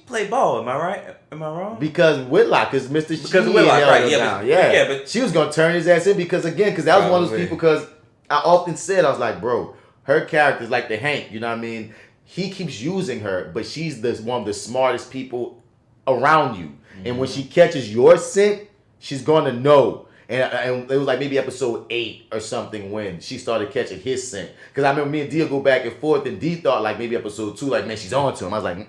played ball. Am I right? Am I wrong? Because Whitlock is Mr. Because Whitlock, right? Yeah, but she was gonna turn his ass in because that was one of those people. Because I often said, I was like, bro, her character's like the Hank. You know what I mean? he keeps using her, but she's one of the smartest people around you. And when she catches your scent, she's gonna know. And it was like maybe episode 8 or something when she started catching his scent. Because I remember me and D go back and forth, and D thought like maybe episode 2, like, man, she's on to him. I was like,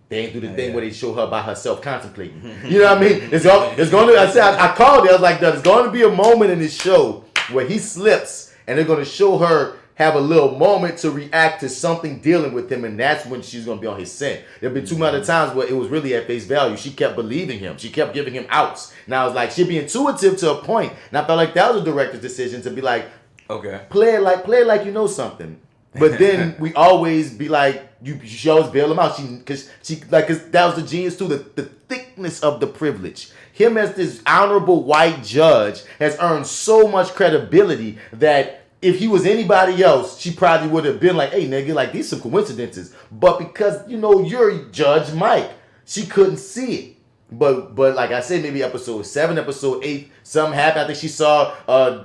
they ain't do the thing where they show her by herself contemplating. You know what I mean? It's going to. I called it. I was like, there's going to be a moment in this show where he slips, and they're going to show her have a little moment to react to something dealing with him, and that's when she's going to be on his scent. There have been too many times where it was really at face value. She kept believing him. She kept giving him outs. And I was like, she'd be intuitive to a point. And I felt like that was a director's decision to be like, okay, play it like you know something. But then we always be like, she always bail him out. Cause that was the genius too, the thickness of the privilege. Him as this honorable white judge has earned so much credibility that if he was anybody else, she probably would have been like, hey, nigga, like, these some coincidences. But because, you're Judge Mike, she couldn't see it. But like I said, maybe episode 7, episode 8, something happened. I think she saw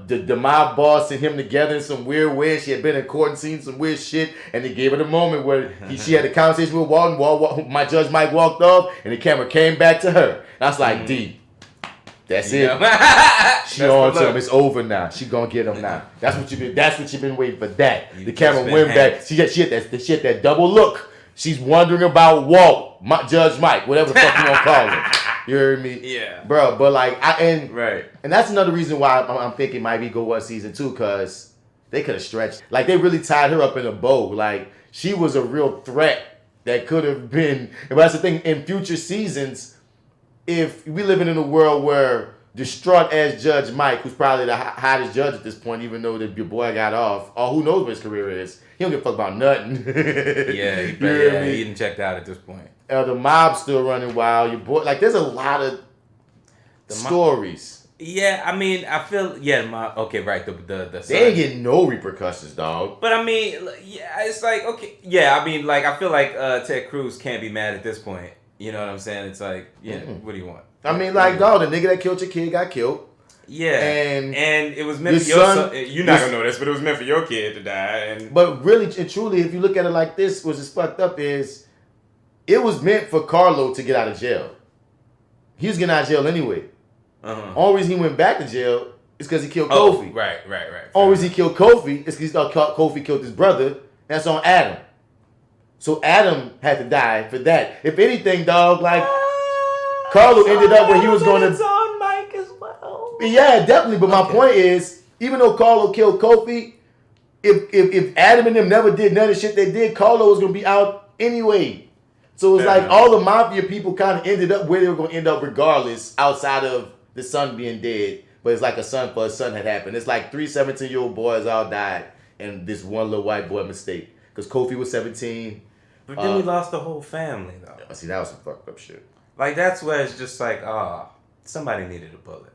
the mob boss and him together in some weird way. She had been in court and seen some weird shit. And they gave her the moment where she had a conversation with Walton. My Judge Mike walked off, and the camera came back to her. And I was like, D. That's it. She on to him. It's over now. She gonna get him now. That's what you've been waiting for. That the camera went back. She had that double look. She's wondering about Walt, Judge Mike, whatever the fuck you gonna call him. You heard me? Yeah, bro. But like, and that's another reason why I'm thinking maybe go watch season 2, because they could have stretched. Like, they really tied her up in a bow. Like, she was a real threat that could have been. But that's the thing. In future seasons, if we living in a world where distraught as Judge Mike, who's probably the hottest judge at this point, even though your boy got off, or who knows what his career is, he don't give a fuck about nothing. He didn't checked out at this point. The mob's still running wild. Your boy, like, there's a lot of stories. Yeah, I mean, I feel the they ain't getting no repercussions, dog. But I mean, yeah, it's like, okay, yeah, I mean, like, I feel like Ted Cruz can't be mad at this point. You know what I'm saying? It's like, what do you want? I mean, like, dog, the nigga that killed your kid got killed. Yeah, and it was meant for your son. You're not gonna know this, but it was meant for your kid to die. But really and truly, if you look at it like this, what's just fucked up is it was meant for Carlo to get out of jail. He was getting out of jail anyway. Only reason he went back to jail is because he killed Kofi. Right. Only reason he killed Kofi is because he thought Kofi killed his brother. That's on Adam. So Adam had to die for that. If anything, dog, like, Carlo ended up where he was going to. It's on Mike as well. Yeah, definitely. But my point is, even though Carlo killed Kofi, if Adam and them never did none of the shit they did, Carlo was going to be out anyway. So it's like all the mafia people kind of ended up where they were going to end up regardless, outside of the son being dead. But it's like a son for a son had happened. It's like 3 17-year-old boys all died and this one little white boy mistake. Because Kofi was 17. But then we lost the whole family, though. See, that was some fucked up shit. Like, that's where it's just like, somebody needed a bullet.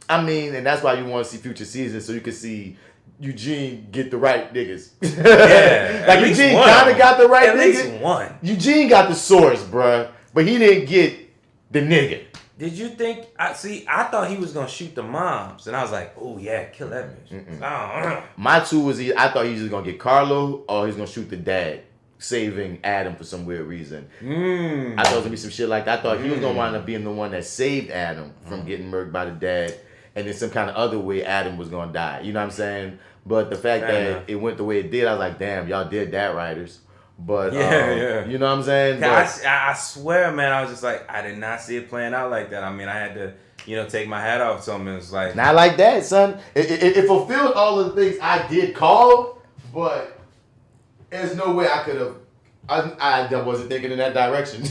I mean, and that's why you want to see future seasons, so you can see Eugene get the right niggas. Yeah. Like, Eugene kind of got the right nigga. At least one. Eugene got the source, bruh, but he didn't get the nigga. Did you think, I thought he was going to shoot the moms, and I was like, oh, yeah, kill that bitch. My 2 was, I thought he was just going to get Carlo, or he's going to shoot the dad, saving Adam for some weird reason. I thought it was going to be some shit like that. I thought he was going to wind up being the one that saved Adam from getting murked by the dad, and then some kind of other way Adam was going to die. You know what I'm saying? But the fact that it went the way it did, I was like, damn, y'all did that, writers. But, you know what I'm saying? But, I swear, man, I was just like, I did not see it playing out like that. I mean, I had to, take my hat off to him. It was like... Not like that, son. It fulfilled all of the things I did call, but there's no way I could have... I wasn't thinking in that direction.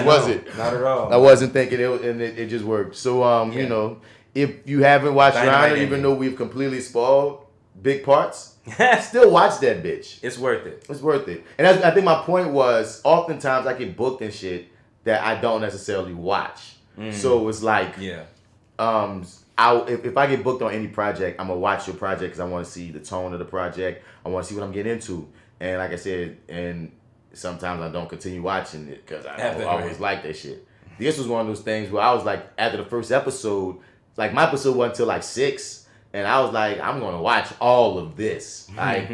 Wasn't. Not at all. I wasn't thinking it, and it just worked. So, if you haven't watched Rhino, even though we've completely spoiled big parts... Still watch that bitch. It's worth it. It's worth it. And I think my point was, oftentimes I get booked and shit that I don't necessarily watch. So it's like, if I get booked on any project, I'm gonna watch your project because I want to see the tone of the project. I want to see what I'm getting into. And like I said, and sometimes I don't continue watching it because I always like that shit. This was one of those things where I was like, after the first episode, like my episode wasn't until like 6. And I was like, I'm gonna watch all of this. Like,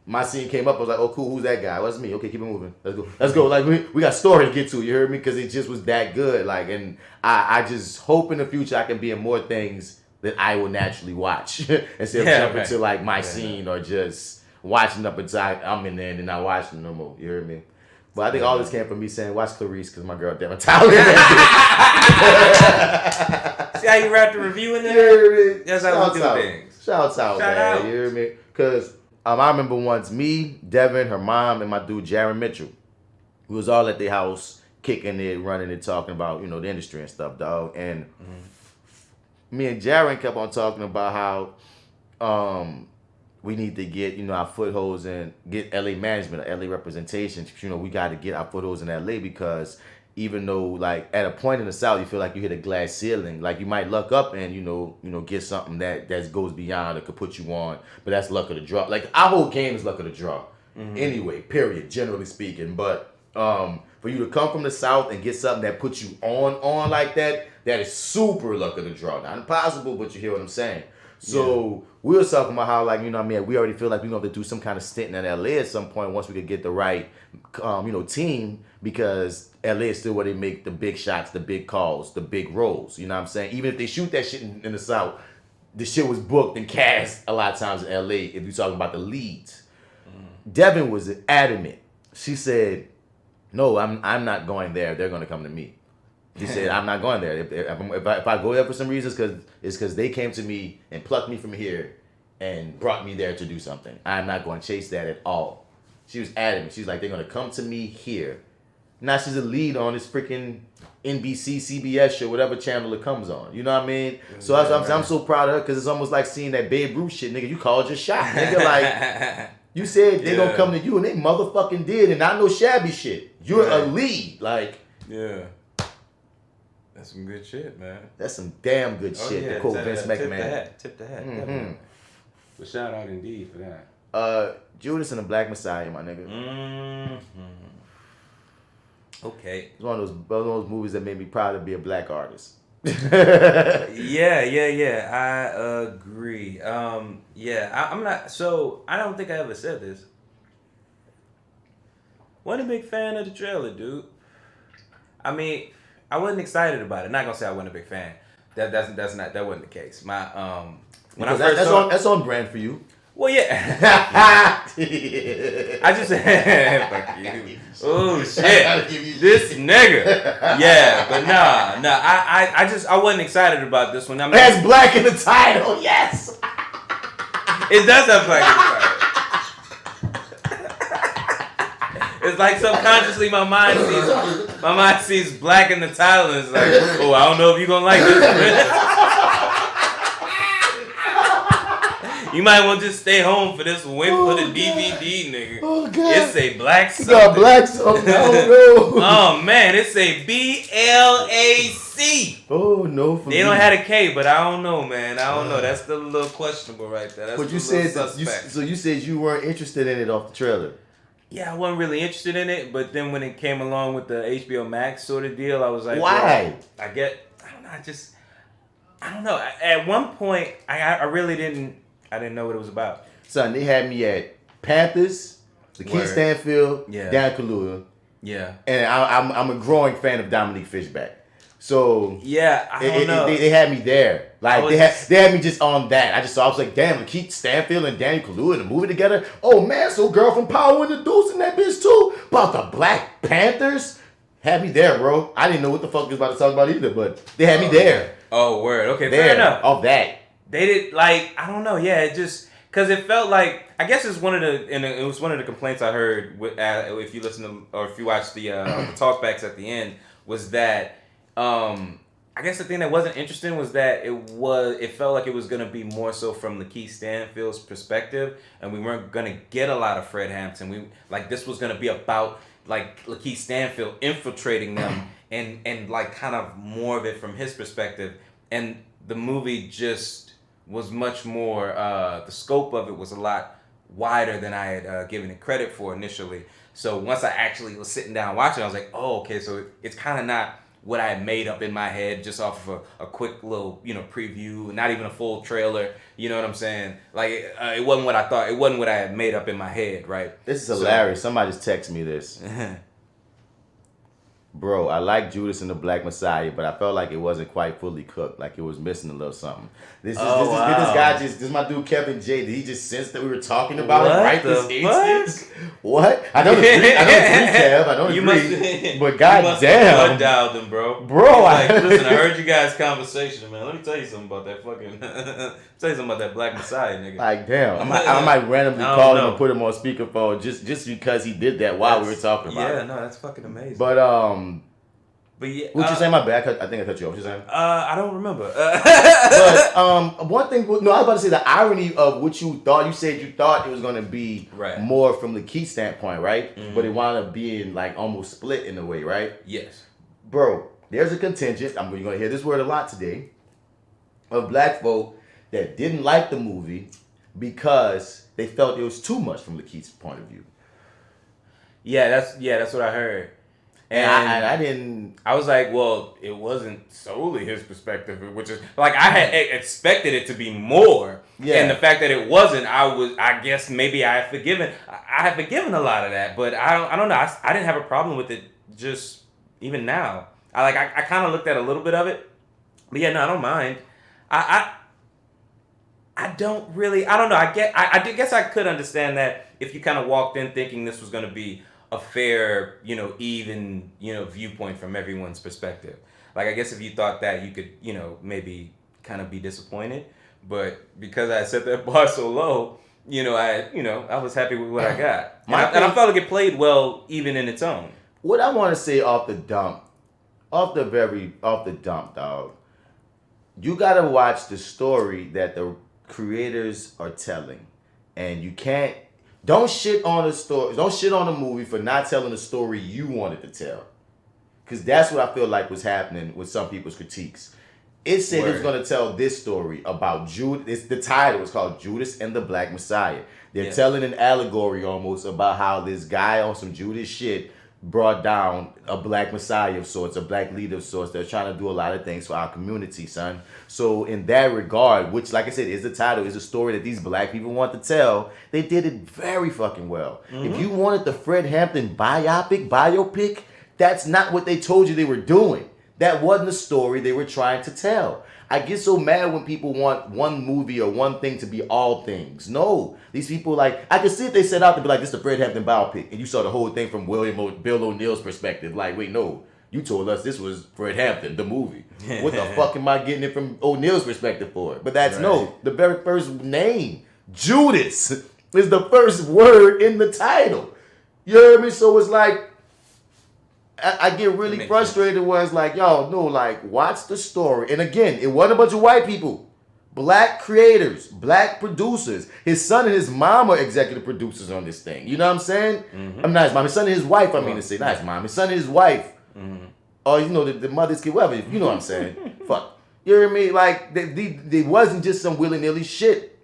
my scene came up. I was like, oh, cool. Who's that guy? What's me? Okay, keep it moving. Let's go. Like, we got story to get to. You heard me? Because it just was that good. Like, and I just hope in the future I can be in more things that I will naturally watch instead of jumping to like my scene or just watching up until I'm in there and then not watching no more. You heard me? But I think all this came from me saying, watch Clarice because my girl damn Tyler. See how you wrap the review in there? That's how we do things. Shouts out, man. You hear me? Because I remember once me, Devin, her mom, and my dude Jaron Mitchell, we was all at their house kicking it, running it, talking about, you know, the industry and stuff, dog. And me and Jaron kept on talking about how we need to get, you know, our footholds and get LA management, or LA representation. You know, we got to get our footholds in LA because even though, like, at a point in the South, you feel like you hit a glass ceiling. Like, you might luck up and, you know, get something that goes beyond that could put you on. But that's luck of the draw. Like, our whole game is luck of the draw. Anyway, period, generally speaking. But for you to come from the South and get something that puts you on like that, that is super luck of the draw. Not impossible, but you hear what I'm saying. So we were talking about how, like, you know what I mean, we already feel like we're going to have to do some kind of stint in LA at some point once we could get the right, you know, team, because LA is still where they make the big shots, the big calls, the big roles. You know what I'm saying? Even if they shoot that shit in the South, the shit was booked and cast a lot of times in LA if you're talking about the leads. Devin was adamant. She said, no, I'm not going there. They're going to come to me. He said, I'm not going there. If I go there for some reasons, it's because they came to me and plucked me from here and brought me there to do something. I'm not going to chase that at all. She was adamant. She's like, they're going to come to me here. Now she's a lead on this freaking NBC, CBS show, whatever channel it comes on. You know what I mean? So I'm so proud of her because it's almost like seeing that Babe Ruth shit. Nigga, you called your shot. Nigga, like, you said they're going to come to you and they motherfucking did, and not no shabby shit. You're a lead. Like, that's some good shit, man. That's some damn good shit. To quote Vince McMahon. Tip the hat. Definitely. Well, shout out indeed for that. Judas and the Black Messiah, my nigga. Okay. It's one of those movies that made me proud to be a black artist. Yeah. I agree. I'm not. So I don't think I ever said this. Wasn't a big fan of the trailer, dude. I mean, I wasn't excited about it. Not gonna say I wasn't a big fan. That wasn't the case. My when I first that's on brand for you. Well, yeah. I just fuck you. Oh shit, this nigga. Yeah, but nah. I wasn't excited about this one. I mean, that's black in the title. Yes. It does have black in the title. It's like subconsciously my mind sees black in the title and it's like, oh, I don't know if you're gonna like this. You might want to just stay home for this wait for the DVD, nigga. Oh, God. It's a black something. You got black something. I don't know. Oh, man. It's a BLAC. Oh, no. They don't have a K, but I don't know, man. I don't know. That's still a little questionable right there. That's but you said so you said you weren't interested in it off the trailer. Yeah, I wasn't really interested in it, but then when it came along with the HBO Max sort of deal, I was like, why? Well, I don't know. At one point, I really didn't. I didn't know what it was about. Son, they had me at Panthers, the Keith Stanfield, Dan Kaluuya. Yeah. And I'm a growing fan of Dominique Fishback. So yeah, I don't know. They had me there. Like they had me just on that. I was like, damn, Keith Stanfield and Danny Kaluuya in a movie together. Oh man, so Girl from Power introduced in that bitch too. About the Black Panthers. Had me there, bro. I didn't know what the fuck was about to talk about either, but they had me there. Oh, word. Okay, there, fair enough. Off that. They did, like, I don't know. Yeah, it just, because it felt like, I guess it's one of the, and it was one of the complaints I heard with, if you listen to, or if you watch the talkbacks at the end, was that, I guess the thing that wasn't interesting was that it felt like it was going to be more so from Lakeith Stanfield's perspective, and we weren't going to get a lot of Fred Hampton. This was going to be about, like, Lakeith Stanfield infiltrating them, and like, kind of more of it from his perspective, and the movie just was much more, the scope of it was a lot wider than I had given it credit for initially. So once I actually was sitting down watching, I was like, oh, okay, so it's kind of not what I had made up in my head just off of a quick little, preview, not even a full trailer. You know what I'm saying? Like, it wasn't what I thought. It wasn't what I had made up in my head, right? This is hilarious. Somebody just texted me this. Bro, I like Judas and the Black Messiah, but I felt like it wasn't quite fully cooked. Like it was missing a little something. This is my dude Kevin J. Did he just sense that we were talking about it right this instant? What? I don't agree, Kev. I don't agree. But goddamn. You dialed him, bro. Listen, I heard you guys' conversation, man. Let me tell you something about that tell you something about that Black Messiah, nigga. Like, damn. I might randomly call him and put him on speakerphone just because he did that while we were talking about it. Yeah, no, that's fucking amazing. But yeah, what you saying? My bad. I think I cut you off. What you saying? I don't remember. But one thing. No, I was about to say the irony of what you thought. You said you thought it was going to be more from the key standpoint, right? Mm-hmm. But it wound up being like almost split in a way, right? Yes. Bro, there's a contingent. You're going to hear this word a lot today. Of black folk that didn't like the movie because they felt it was too much from Lakeith's point of view. Yeah, that's what I heard. And I didn't. I was like, well, it wasn't solely his perspective, which is like I had expected it to be more. Yeah. And the fact that it wasn't, I guess maybe I had forgiven a lot of that, but I don't know. I didn't have a problem with it. Just even now, I kind of looked at a little bit of it, but yeah, no, I don't mind. I don't really. I don't know. I guess I could understand that if you kind of walked in thinking this was going to be a fair, even, viewpoint from everyone's perspective. Like, I guess if you thought that, you could, maybe kind of be disappointed. But because I set that bar so low, I was happy with what I got. And I felt like it played well, even in its own. What I want to say off the dump, dog. You got to watch the story that the creators are telling. And you can't. Don't shit on the story. Don't shit on the movie for not telling the story you wanted to tell. Because that's what I feel like was happening with some people's critiques. It said it was going to tell this story about Judas. The title was called Judas and the Black Messiah. They're telling an allegory almost about how this guy on some Judas shit brought down a black messiah of sorts, a black leader of sorts. They're trying to do a lot of things for our community, son. So in that regard, which, like I said, is the title, is a story that these black people want to tell, they did it very fucking well. Mm-hmm. If you wanted the Fred Hampton biopic, that's not what they told you they were doing. That wasn't the story they were trying to tell. I get so mad when people want one movie or one thing to be all things. No. These people, I can see if they set out to be like, this is the Fred Hampton biopic, and you saw the whole thing from Bill O'Neill's perspective. Like, wait, no. You told us this was Fred Hampton, the movie. What the fuck am I getting it from O'Neill's perspective for? But that's no. The very first name, Judas, is the first word in the title. You heard me? So it's like, I get really frustrated when it's like, yo, no, watch the story. And again, it wasn't a bunch of white people. Black creators, black producers. His son and his mom are executive producers on this thing. You know what I'm saying? Mm-hmm. I'm not his mom. His son and his wife, not his mom. His son and his wife. Mm-hmm. Or, the mother's kid, whatever. You know what I'm saying? Fuck. You hear me? They wasn't just some willy-nilly shit.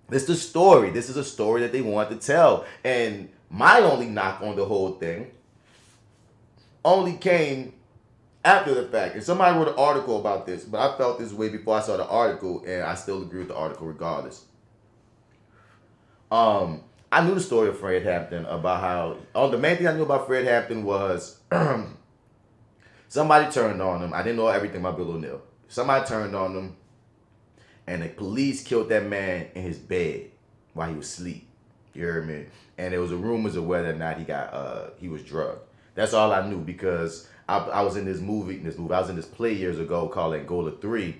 This is the story. This is a story that they want to tell. And my only knock on the whole thing only came after the fact. And somebody wrote an article about this, but I felt this way before I saw the article, and I still agree with the article regardless. I knew the story of Fred Hampton about how... the main thing I knew about Fred Hampton was somebody turned on him. I didn't know everything about Bill O'Neill. Somebody turned on him, and the police killed that man in his bed while he was asleep. You heard me? And there was rumors of whether or not he was drugged. That's all I knew, because I was in this movie. I was in this play years ago called Angola 3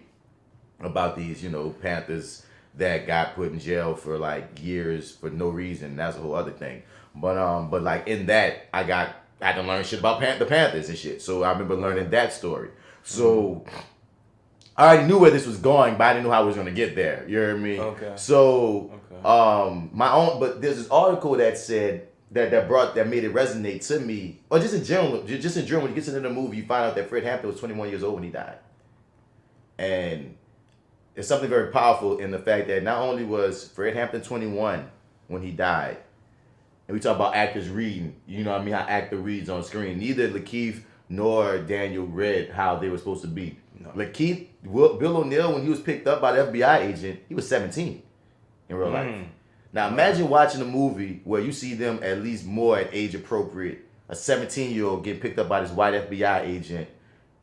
about these, Panthers that got put in jail for years for no reason. That's a whole other thing. But in that, I had to learn shit about the Panthers and shit. So I remember learning that story. So I already knew where this was going, but I didn't know how I was going to get there. You heard me? Okay. So but there's this article that said that made it resonate to me, or just in general, when you get into the movie, you find out that Fred Hampton was 21 years old when he died. And there's something very powerful in the fact that not only was Fred Hampton 21 when he died, and we talk about actors reading, how actor reads on screen, neither Lakeith nor Daniel read how they were supposed to be. No. Like Bill O'Neill, when he was picked up by the FBI agent, he was 17 in real life. Now imagine watching a movie where you see them at least more at age appropriate. A 17-year-old getting picked up by this white FBI agent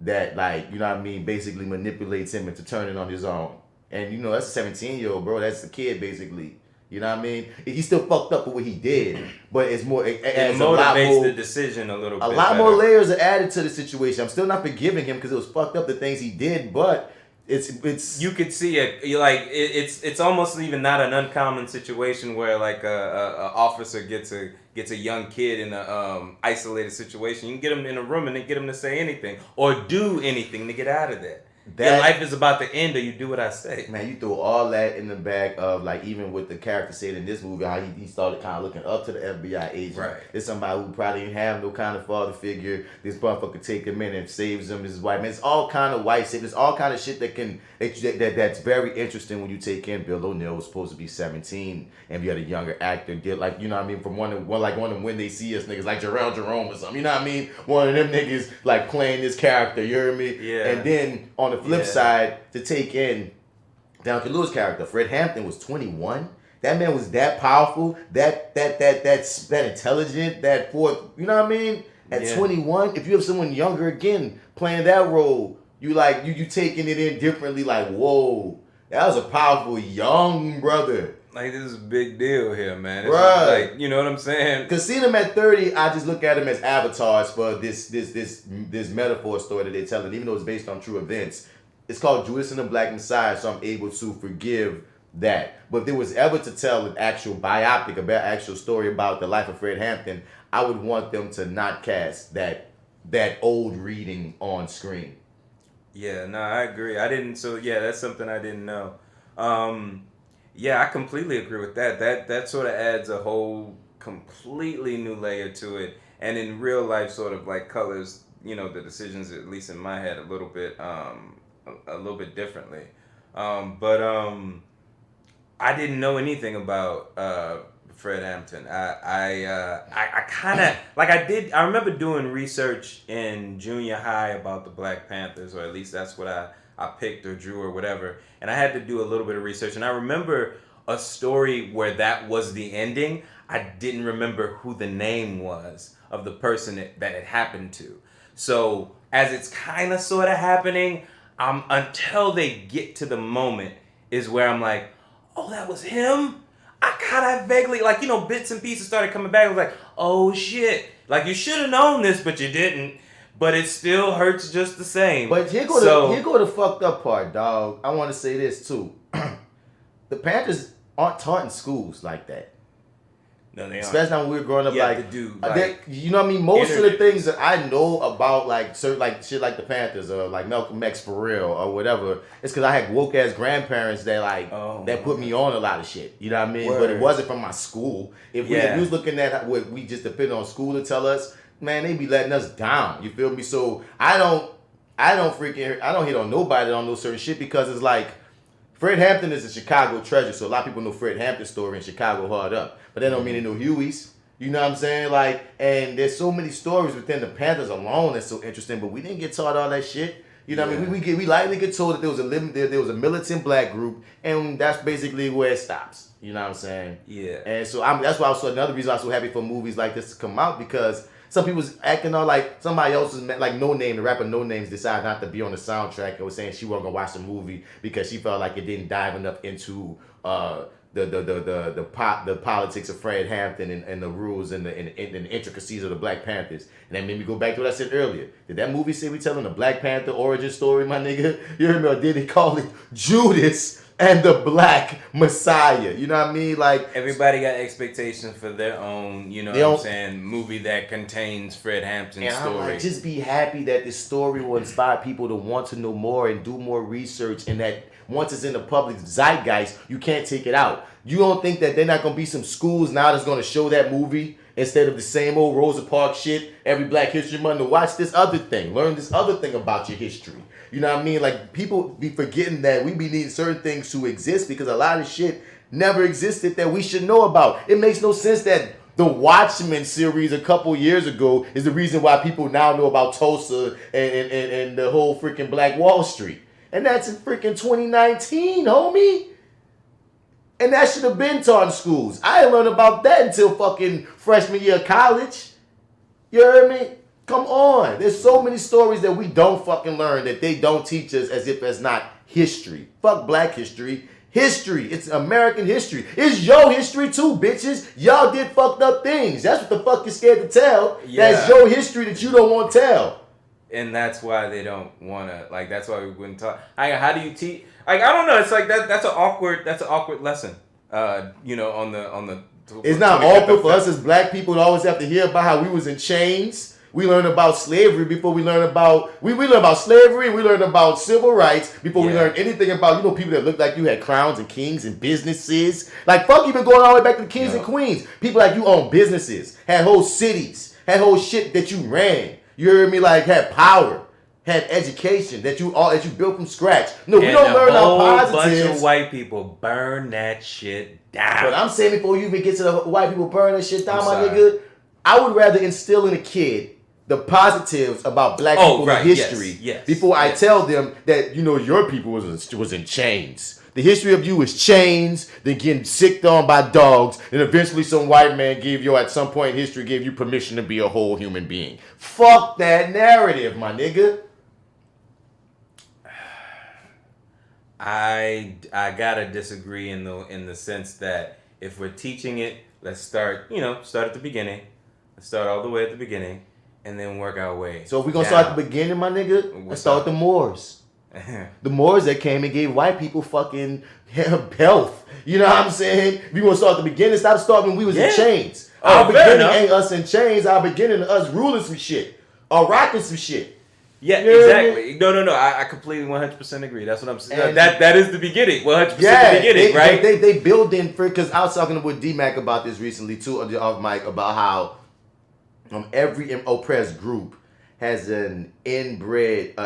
that, like, you know what I mean, basically manipulates him into turning on his own. And, you know, that's a 17-year-old, bro. That's the kid, basically. You know what I mean? He's still fucked up with what he did, but it's more... It motivates the decision a little bit. A lot more layers are added to the situation. I'm still not forgiving him because it was fucked up, the things he did, but it's... You could see it. Like, it's almost even not an uncommon situation where, like, a officer gets a young kid in a isolated situation. You can get him in a room and then get him to say anything or do anything to get out of there. Your life is about to end or you do what I say. Man, you throw all that in the bag of, like, even with the character said in this movie, how he started kind of looking up to the FBI agent. Right. It's somebody who probably didn't have no kind of father figure. This motherfucker take him in and saves him. This is white man. It's all kind of white shit. It's all kind of shit that's very interesting when you take in Bill O'Neill was supposed to be 17 and you had a younger actor get, like, you know what I mean, from one of them When They See Us niggas, like Jarrell Jerome or something. You know what I mean? One of them niggas like playing this character. You hear me? Yeah. And then on the flip side, to take in Duncan Lewis' character, Fred Hampton was 21. That man was that powerful, that intelligent, you know what I mean? At 21, if you have someone younger again playing that role, you taking it in differently. Like, whoa, that was a powerful young brother. Like, this is a big deal here, man. Right. Like, you know what I'm saying? Because seeing him at 30, I just look at him as avatars for this metaphor story that they're telling, even though it's based on true events. It's called Judas and the Black Messiah, so I'm able to forgive that. But if there was ever to tell an actual biopic, an actual story about the life of Fred Hampton, I would want them to not cast that old reading on screen. Yeah, no, I agree. That's something I didn't know. I completely agree with that. That sort of adds a whole completely new layer to it, and in real life sort of like colors, you know, the decisions, at least in my head, a little bit differently. I didn't know anything about Fred Hampton. I kind of I remember doing research in junior high about the Black Panthers, or at least that's what I picked or drew or whatever, and I had to do a little bit of research, and I remember a story where that was the ending. I didn't remember who the name was of the person that it happened to. So as it's kind of sort of happening, until they get to the moment is where I'm like, oh, that was him? I kind of vaguely, like, you know, bits and pieces started coming back. I was like, oh shit, like, you should have known this, but you didn't. But it still hurts just the same. But here go the fucked up part, dog. I want to say this too. The Panthers aren't taught in schools like that. No, they aren't. Especially when we were growing up, you like, have to do, you know what I mean? Most of the things that I know about, like, certain, like, shit like the Panthers or like Malcolm X for real or whatever, it's because I had woke ass grandparents that that put me on a lot of shit. You know what I mean? Word. But it wasn't from my school. If we was looking at what we just depend on school to tell us, man, they be letting us down. You feel me? So I don't hit on nobody that don't know certain shit, because it's like, Fred Hampton is a Chicago treasure, so a lot of people know Fred Hampton's story in Chicago hard up. But that don't mean they know Huey's. You know what I'm saying? Like, and there's so many stories within the Panthers alone that's so interesting, but we didn't get taught all that shit. You know what I mean? We lightly get told that there was a militant black group, and that's basically where it stops. You know what I'm saying? Yeah. And so that's why another reason I'm so happy for movies like this to come out, because some people's acting all like somebody else's, like No Name, the rapper No Name's decided not to be on the soundtrack and was saying she wasn't gonna watch the movie because she felt like it didn't dive enough into the politics of Fred Hampton and the rules and the intricacies of the Black Panthers. And that made me go back to what I said earlier. Did that movie say we telling the Black Panther origin story, my nigga? You heard me? Or did they call it Judas and the Black Messiah? You know what I mean? Like, everybody got expectations for their own, you know what I'm saying, movie that contains Fred Hampton's story. I'm like, just be happy that this story will inspire people to want to know more and do more research, and that once it's in the public zeitgeist, you can't take it out. You don't think that they're not going to be some schools now that's going to show that movie instead of the same old Rosa Parks shit every Black History Month? To watch this other thing, learn this other thing about your history. You know what I mean? Like, people be forgetting that we be needing certain things to exist because a lot of shit never existed that we should know about. It makes no sense that The Watchmen series a couple years ago is the reason why people now know about Tulsa and the whole freaking Black Wall Street. And that's in freaking 2019, homie. And that should have been taught in schools. I didn't learn about that until fucking freshman year of college. You heard me? Come on. There's so many stories that we don't fucking learn that they don't teach us as if that's not history. Fuck black history. History. It's American history. It's your history too, bitches. Y'all did fucked up things. That's what the fuck you're scared to tell. Yeah. That's your history that you don't want to tell. And that's why they don't want to, like, that's why we wouldn't talk. How do you teach? Like, I don't know. It's like that's an awkward lesson. You know, on the. It's not awkward for us as black people to always have to hear about how we was in chains. We learned about slavery before we learned about we learned about slavery. We learned about civil rights before we learned anything about people that looked like you had crowns and kings and businesses. Like fuck, even going all the way back to the kings and queens. People like you owned businesses, had whole cities, had whole shit that you ran. You heard me? Like had power, had education that you built from scratch. No, we don't learn our positives. A bunch of white people burn that shit down. But I'm saying before you even get to the white people burn that shit down, my nigga, I would rather instill in a kid the positives about black people's history before I tell them that your people was in chains. The history of you is chains, then getting sicked on by dogs, and eventually some white man at some point in history gave you permission to be a whole human being. Fuck that narrative, my nigga. I gotta disagree in the sense that if we're teaching it, let's start at the beginning. Let's start all the way at the beginning. And then work our way. So if we're going to start at the beginning, my nigga, let's start with the Moors. The Moors that came and gave white people fucking health. You know what I'm saying? If you want to start at the beginning, stop starting when we was in chains. Our beginning ain't us in chains. Our beginning is us ruling some shit. Or rocking some shit. Yeah, exactly. No. I completely 100% agree. That's what I'm saying. That is the beginning. 100% the beginning, right? They build in, because I was talking with D-Mac about this recently too, off mic, about how every oppressed group has an inbuilt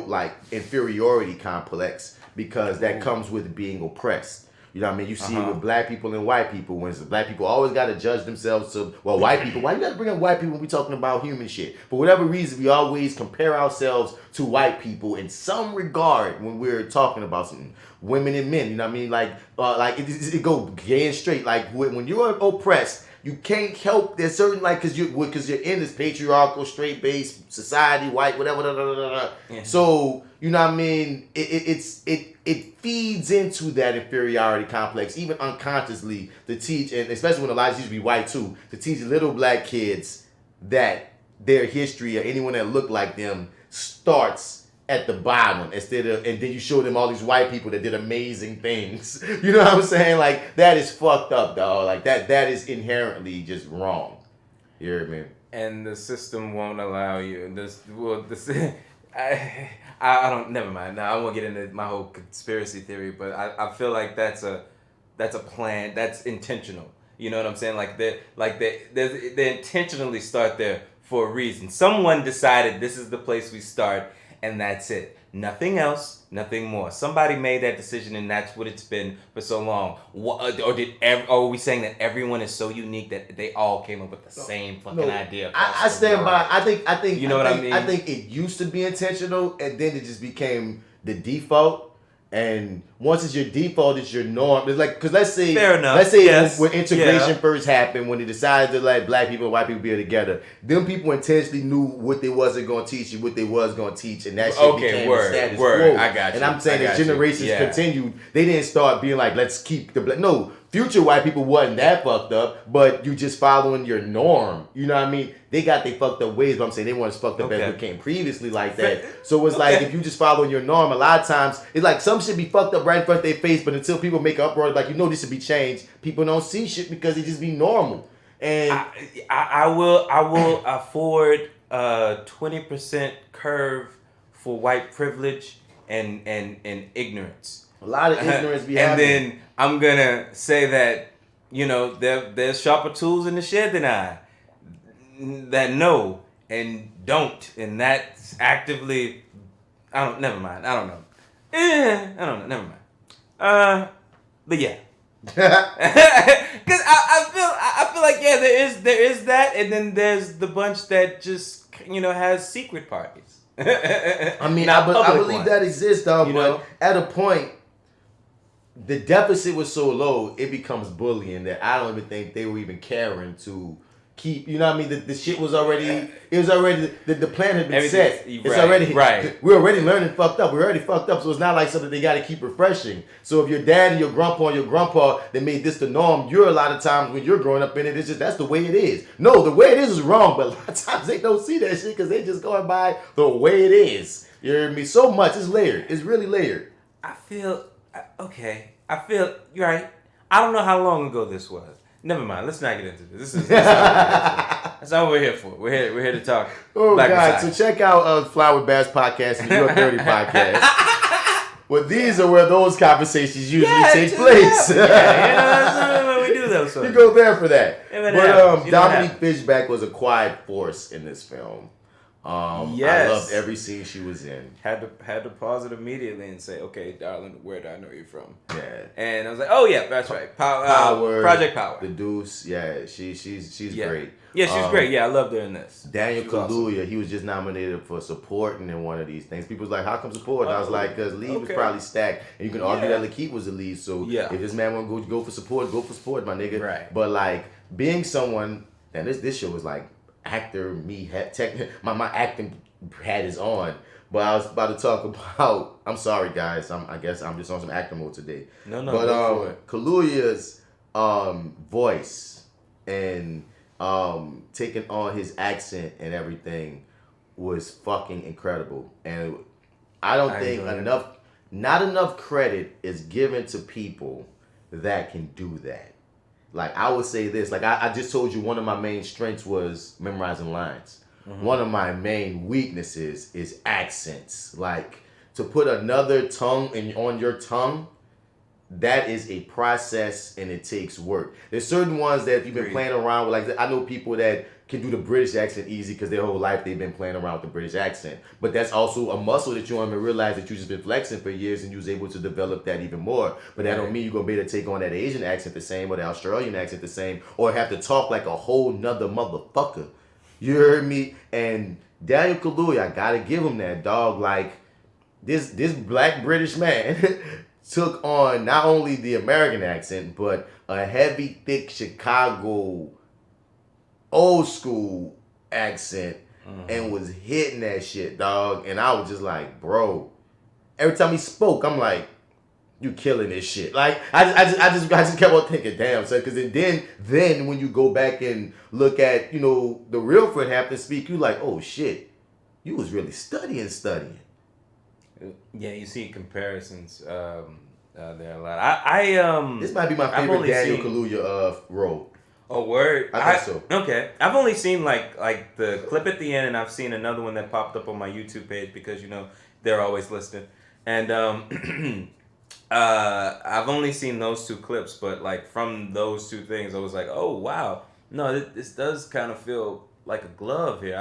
like inferiority complex because that comes with being oppressed. You know what I mean? You see it with black people and white people. When black people always got to judge themselves to, white people. Why you got to bring up white people when we talking about human shit? For whatever reason, we always compare ourselves to white people in some regard when we're talking about something. Women and men, you know what I mean? Like it go gay and straight. Like when you're oppressed, you can't help. There's certain because you're in this patriarchal, straight-based society, white, whatever. Yeah. So you know what I mean. It feeds into that inferiority complex, even unconsciously, to teach, and especially when a lot of these be white too, to teach little black kids that their history or anyone that looked like them starts at the bottom and then you show them all these white people that did amazing things. You know what I'm saying? Like that is fucked up, dog. Like that is inherently just wrong. You hear me? And the system won't allow you. I don't. Never mind. Now I won't get into my whole conspiracy theory, but I feel like that's a plan. That's intentional. You know what I'm saying? They intentionally start there for a reason. Someone decided this is the place we start. And that's it. Nothing else, nothing more. Somebody made that decision, and that's what it's been for so long. Or are we saying that everyone is so unique that they all came up with the same fucking idea? I stand by. I think. You know what I mean? I think it used to be intentional, and then it just became the default. And once it's your default, it's your norm. It's like, because let's say when integration first happened, when they decided to let black people and white people be together, them people intentionally knew what they wasn't going to teach you, what they was going to teach, and that shit became the status quo. I got you. And I'm saying as generations continued, they didn't start being like, let's keep the black. No, future white people wasn't that fucked up, but you just following your norm. You know what I mean? They got their fucked up ways, but I'm saying they weren't as fucked up as we came previously like that. So it's like, if you just following your norm, a lot of times, it's like some shit be fucked up right in front of their face, but until people make an uproar, like, this should be changed, people don't see shit because it just be normal. And I will afford a 20% curve for white privilege and ignorance. A lot of ignorance be and happening. Then I'm gonna say that there's sharper tools in the shed than I that know and don't, and that's actively. Never mind. I don't know. Never mind. But yeah. Because I feel like there is that, and then there's the bunch that just has secret parties. I mean, I believe that exists, though. But at a point, the deficit was so low, it becomes bullying that I don't even think they were even caring to keep. You know what I mean? The shit was already. It was already the plan had been set. It's already right. We're already learning fucked up. We're already fucked up. So it's not like something they got to keep refreshing. So if your dad and your grandpa they made this the norm, you're a lot of times when you're growing up in it, it's just that's the way it is. No, the way it is wrong. But a lot of times they don't see that shit because they just going by the way it is. You hear me? So much. It's layered. It's really layered. I feel you're right. I don't know how long ago this was. Never mind. Let's not get into this. That's not what we're here for. We're here to talk. Oh Black God! So check out FlyWithBats Podcast and Your30 Podcast. Well, these are where those conversations usually take place. Yeah, we do those. You go there for that. But Dominique Fishback was a quiet force in this film. Yes. I loved every scene she was in. Had to pause it immediately and say, "Okay, darling, where do I know you from?" Yeah. And I was like, "Oh yeah, that's right. Power, Project Power. The Deuce. Yeah, she's great. Yeah, she's great. Yeah, I loved her in this. Daniel Kaluuya, awesome. He was just nominated for supporting in one of these things. People was like, "How come support?" And I was like, "Cause lead was probably stacked, and you can argue that Lakeith was the lead. So if this man want to go for support, my nigga. Right. But like being someone, and this show was like." Actor my acting hat is on, but I was about to talk about. I'm sorry, guys. I guess I'm just on some actor mode today. But Kaluuya's voice and taking on his accent and everything was fucking incredible, and I don't think not enough credit is given to people that can do that. Like, I would say this. Like, I just told you one of my main strengths was memorizing lines. Mm-hmm. One of my main weaknesses is accents. Like, to put another tongue on your tongue, that is a process and it takes work. There's certain ones that you've been playing around with. Like, I know people that can do the British accent easy because their whole life they've been playing around with the British accent. But that's also a muscle that you don't even realize that you've just been flexing for years and you was able to develop that even more. But that don't mean you're going to be able to take on that Asian accent the same or the Australian accent the same or have to talk like a whole nother motherfucker. You heard me? And Daniel Kaluuya, I got to give him that, dog. Like, this black British man took on not only the American accent, but a heavy, thick Chicago old school accent and was hitting that shit, dog. And I was just like, bro. Every time he spoke, I'm like, you killing this shit. Like, I just kept on thinking, damn, son. Because then when you go back and look at, the real Fred Hampton speak, you like, oh shit, you was really studying. Yeah, you see comparisons there a lot. This might be my favorite Daniel Kaluuya role. Oh, word? I think so. Okay. I've only seen like the clip at the end, and I've seen another one that popped up on my YouTube page because they're always listed. And I've only seen those two clips, but like from those two things, I was like, oh wow, no, this does kind of feel like a glove here.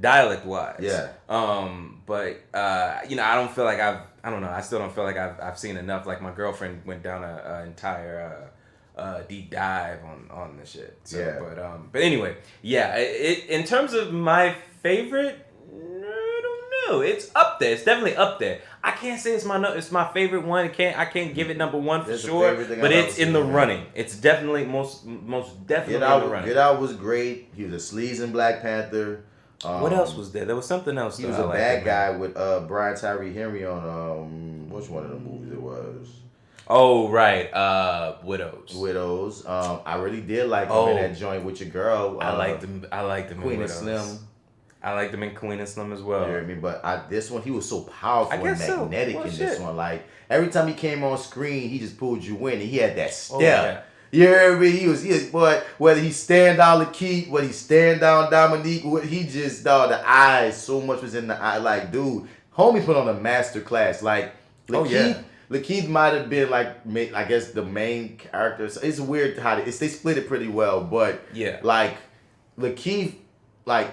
Dialect wise. Yeah. But I don't feel like I don't know. I still don't feel like I've seen enough. Like my girlfriend went down an entire deep dive on the shit. So, yeah. But anyway, yeah. It in terms of my favorite, I don't know. It's up there. It's definitely up there. I can't say it's my favorite one. I can't give it number one for sure. But it's in the running. It's definitely most definitely in the running. Get Out was great. He was a sleaze in Black Panther. What else was there? There was something else. He was a bad guy with Brian Tyree Henry on which one of the movies it was? Oh right, Widows. I really did like him in that joint with your girl. I liked him. Queen in and Slim. I liked him in Queen and Slim as well. You hear me? But this one, he was so powerful and magnetic in this one. Like every time he came on screen, he just pulled you in, and he had that step. Oh, yeah. You hear me? He was boy, whether he stand down Lakeith, whether he stand down Dominique, he just, dog, the eyes, so much was in the eye. Like, dude, homie put on a master class. Like, Lakeith might have been, like, I guess, the main character. So it's weird how they split it pretty well. But, like, Lakeith, like,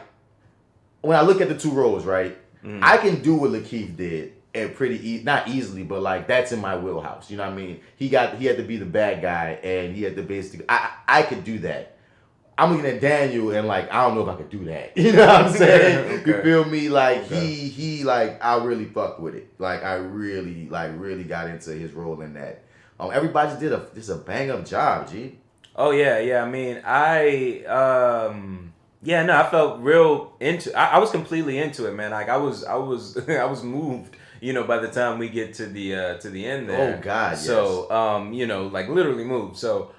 when I look at the two roles, right, I can do what Lakeith did. and not easily, but like that's in my wheelhouse. You know what I mean? He had to be the bad guy, and he had to basically. I could do that. I'm looking at Daniel, and like I don't know if I could do that. You know what I'm saying? Okay. You feel me? Like he like I really fucked with it. Like I really got into his role in that. Everybody did a bang up job, G. Oh yeah. I mean, I felt real into. I was completely into it, man. Like I was I was moved. You know, by the time we get to the end there. Oh God, yes. So you know, like literally moved. So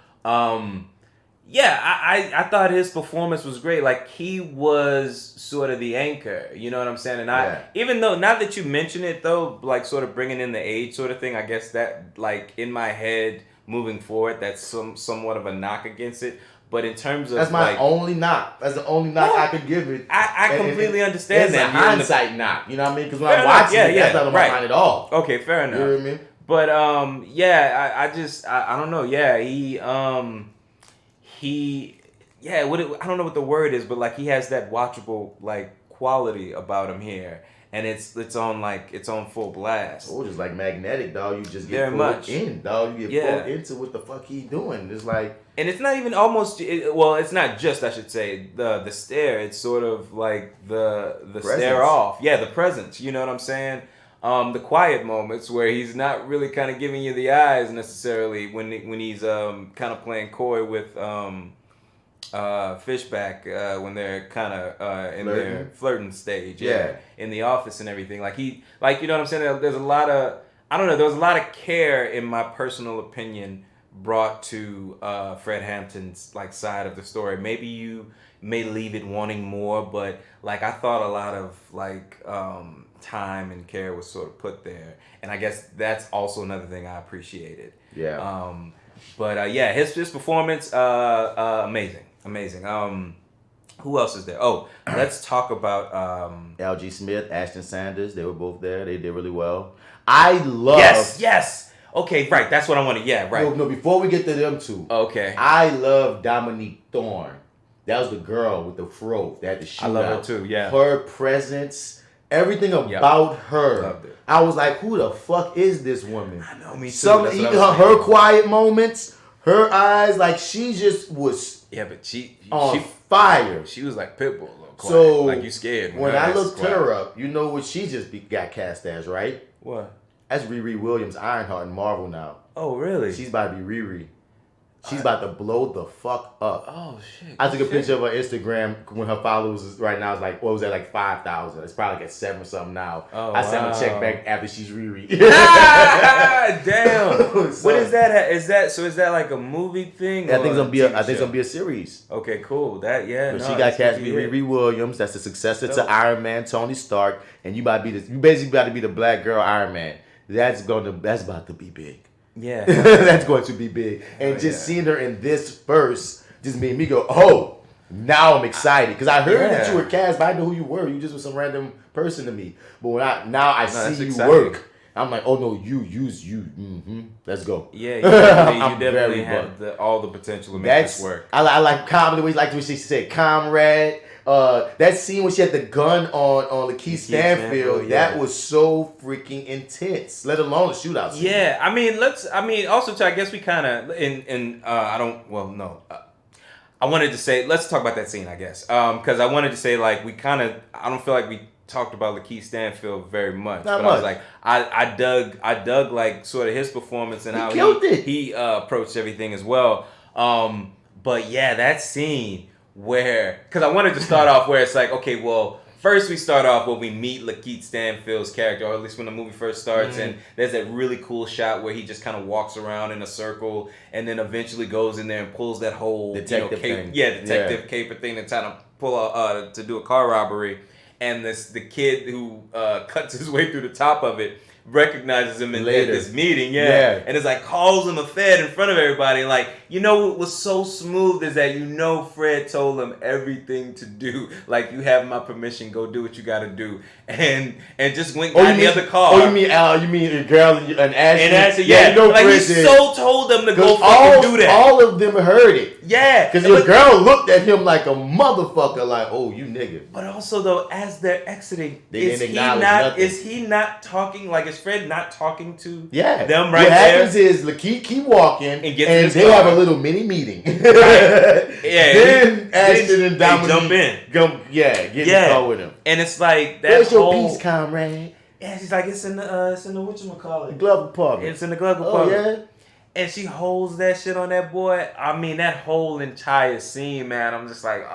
yeah, I thought his performance was great. Like he was sort of the anchor. You know what I'm saying? And even though now that you mention it though, like sort of bringing in the age sort of thing, I guess that like in my head moving forward, that's somewhat of a knock against it. But in terms of that's my only knock. That's the only knock I could give it. I completely understand that. It's a hindsight knock. You know what I mean? Because when I'm watching it, that's not on my mind at all. Okay, fair enough. You know what I mean? But I don't know. Yeah, I don't know what the word is, but like he has that watchable like quality about him here. And it's on full blast. Oh, just like magnetic, dog. You just get pulled in, dog. You get pulled into what the fuck he doing. It's like, and it's not even almost. It's not just. I should say the stare. It's sort of like the stare off. Yeah, the presence. You know what I'm saying? The quiet moments where he's not really kind of giving you the eyes necessarily when he's kind of playing coy with Fishback when they're kind of in their flirting stage, in the office and everything. Like you know what I'm saying. There's a lot of there was a lot of care, in my personal opinion, brought to Fred Hampton's like side of the story. Maybe you may leave it wanting more, but like I thought a lot of like time and care was sort of put there, and I guess that's also another thing I appreciated. Yeah. His performance amazing. Who else is there? Oh, let's talk about L.G. Smith, Ashton Sanders. They were both there. They did really well. I love. Yes. Okay, right. That's what I wanted. Yeah, right. No. Before we get to them two. Okay. I love Dominique Thorne. That was the girl with the fro that had the shootout. I love her too. Yeah. Her presence, everything about her. Loved it. I was like, who the fuck is this woman? I know, me too. Even her quiet moments, her eyes, like she just was. Yeah, but she fire. She was like Pitbull, a little quiet. So like you scared. When I looked her up, you know what she just got cast as, right? What? That's Riri Williams, Ironheart in Marvel now. Oh, really? She's about to be Riri. She's about to blow the fuck up. Oh shit! I took a picture of her Instagram when her followers right now is like, what was that, like 5,000? It's probably like at 7 or something now. I sent her a check back after she's Riri. Damn. So, what is that? Is that like a movie thing? I think it's gonna be a series. Okay, cool. That she got cast to be Riri Williams. That's the successor to Iron Man, Tony Stark, and you basically about to be the black girl Iron Man. That's about to be big. Yeah. That's going to be big. And seeing her in this first just made me go, oh, now I'm excited. Because I heard that you were cast, but I didn't know who you were. You just was some random person to me. But when I see you work, I'm like, oh no, you. Let's go. Yeah, you definitely have all the potential to make this work. I like comedy. Like when she said comrade. That scene when she had the gun on Lakeith Stanfield, that was so freaking intense. Let alone the shootout scene. Yeah, also too, I guess we kind of I wanted to say, let's talk about that scene, I guess, because I wanted to say like I don't feel like we talked about Lakeith Stanfield very much. Not but much. I was like, I dug like sort of his performance and how he approached everything as well. But yeah, that scene. Because I wanted to start off where it's like, okay, well, first we start off when we meet Lakeith Stanfield's character, or at least when the movie first starts, and there's that really cool shot where he just kind of walks around in a circle and then eventually goes in there and pulls that whole detective thing. Yeah, detective caper thing to try to pull to do a car robbery. And the kid who cuts his way through the top of it recognizes him at Later. this meeting, and it's like calls him a Fed in front of everybody. Like, you know what was so smooth is that Fred told him everything to do. Like, you have my permission, go do what you gotta do. And just went got the other car. Oh, you mean the girl and Ashley? And Ashley, like Fred he so told them to go fucking do that. All of them heard it. Yeah. Because your girl looked at him like a motherfucker, like, oh, you nigga. But also though, as they're exiting, They didn't acknowledge nothing. Is he not talking? Like, is Fred not talking to them right there? What happens is keep walking, and they have a little mini meeting. Then Ashton and Dominique jump in. Get in the car with him. And it's like that. Where's your peace, comrade? Yeah, she's like, it's in the whatchamacallit? Glove compartment. It's in the glove compartment. Oh yeah. And she holds that shit on that boy. I mean, that whole entire scene, man. I'm just like,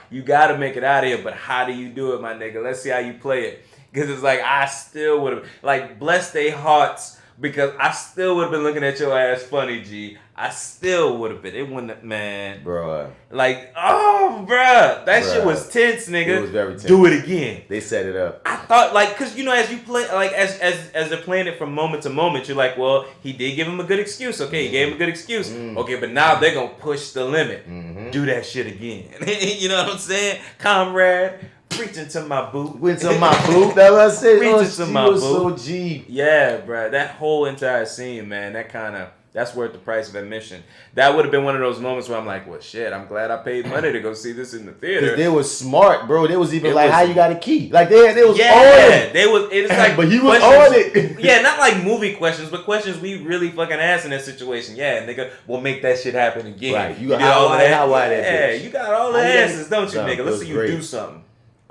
you gotta make it out of here. But how do you do it, my nigga? Let's see how you play it. Because it's like, I still would have, like, bless their hearts. Because I still would have been looking at your ass funny, G. I still would have been. It wouldn't have, man. Bro. Like, bruh. That shit was tense, nigga. It was very tense. Do it again. They set it up. I thought, like, because, as you play, like, as they're playing it from moment to moment, you're like, well, he did give him a good excuse. Okay, he gave him a good excuse. Okay, but now they're going to push the limit. Do that shit again. You know what I'm saying? Comrade. Preaching to my boot. Went to my boot. That's what I said. Preaching to my boot. So G. Yeah, bro. That whole entire scene, man. That's worth the price of admission. That would have been one of those moments where I'm like, well, shit. I'm glad I paid money to go see this in the theater. Because they was smart, bro. They was even how you got a key. Like they was on it. It's like, but he was on it. Yeah, not like movie questions, but questions we really fucking ask in that situation. Yeah, nigga, we'll make that shit happen again. Right. You got all that. Yeah, you got all the answers, don't you, nigga? Let's see you do something.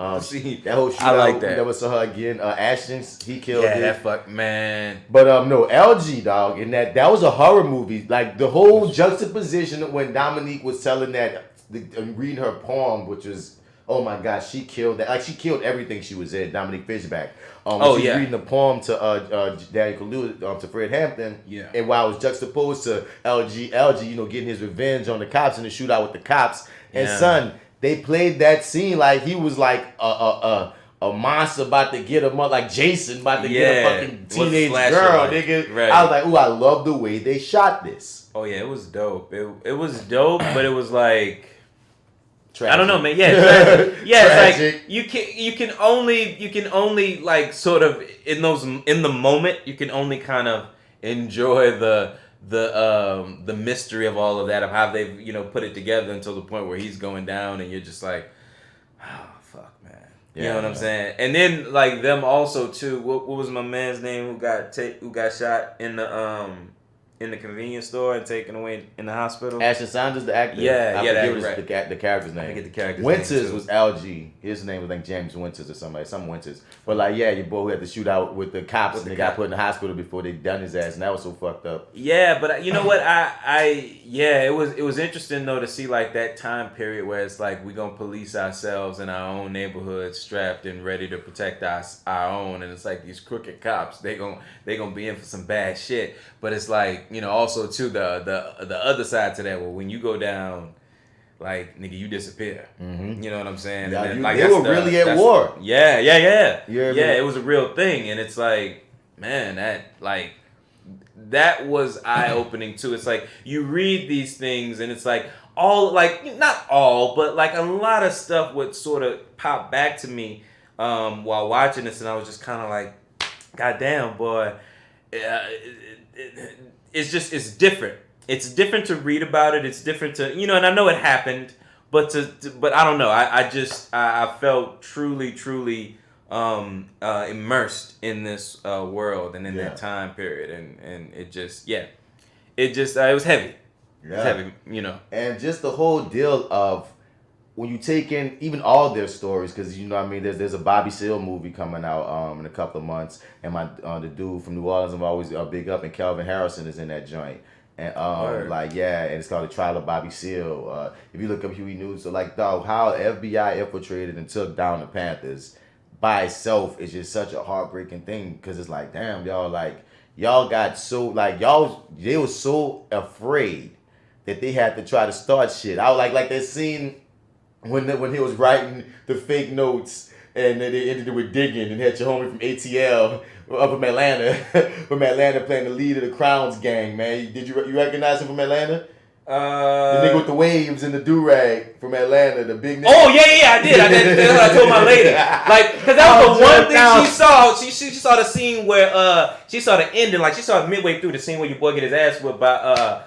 That whole shootout, I like that. That was her again. Ashton, he killed it. Yeah, that fuck, man. But no, LG, dog, and that was a horror movie. Like the whole juxtaposition when Dominique was telling reading her poem, which was, oh my God, she killed that. Like she killed everything she was in. Dominique Fishback. She's reading the poem to Daniel Kaluuya, to Fred Hampton. Yeah. And while it was juxtaposed to LG, getting his revenge on the cops in the shootout with the cops. And son, they played that scene like he was like a monster about to get him up, like Jason about to get a fucking teenage girl, nigga. Right. I was like, ooh, I love the way they shot this. Oh yeah, it was dope. It was dope, but it was like tragic. I don't know, man. Yeah, it's like you can only like sort of in the moment you can only kind of enjoy the mystery of all of that, of how they've put it together until the point where he's going down and you're just like, oh fuck, man. You know what I'm saying? And then like them also too. What was my man's name who got shot in the convenience store and taken away in the hospital? Ashton Sanders, the actor. The character's name. I get the character's Winters name too. was LG. His name was like James Winters or somebody, some Winters. But like, your boy who had to shoot out with the cops and they got put in the hospital before they done his ass, and that was so fucked up. Yeah, but you know what? It was interesting though to see like that time period where it's like we gonna police ourselves in our own neighborhood, strapped and ready to protect our own, and it's like these crooked cops. They gonna be in for some bad shit. But it's like, also too the other side to that, where when you go down, like nigga, you disappear. Mm-hmm. You know what I'm saying? Yeah, and then, they were really at war. Yeah. Yeah, it was a real thing, and it's like, man, that was eye opening too. It's like you read these things, and it's like all like not all, but like a lot of stuff would sort of pop back to me while watching this, and I was just kind of like, God damn, boy. It's different. It's different to read about it. It's different to, and I know it happened, but but I don't know. I felt truly immersed in this world and in that time period, and it was heavy. Yeah. It was heavy, And just the whole deal of when you take in even all their stories, because there's a Bobby Seale movie coming out in a couple of months, and the dude from New Orleans I'm always big up, and Calvin Harrison is in that joint, and and it's called The Trial of Bobby Seale. If you look up Huey News, so like dog, how FBI infiltrated and took down the Panthers by itself is just such a heartbreaking thing, because it's like, damn, y'all got so they were so afraid that they had to try to start shit. I was like that scene when he was writing the fake notes and then they ended it with Digging and had your homie from ATL up from Atlanta playing the lead of the Crowns gang, man. Did you recognize him from Atlanta? The nigga with the waves and the do-rag from Atlanta, the big nigga. Oh, yeah, I did. I told my lady. Like, because that was the one thing she saw. She saw the scene where, she saw the ending, like, she saw midway through the scene where your boy get his ass whipped by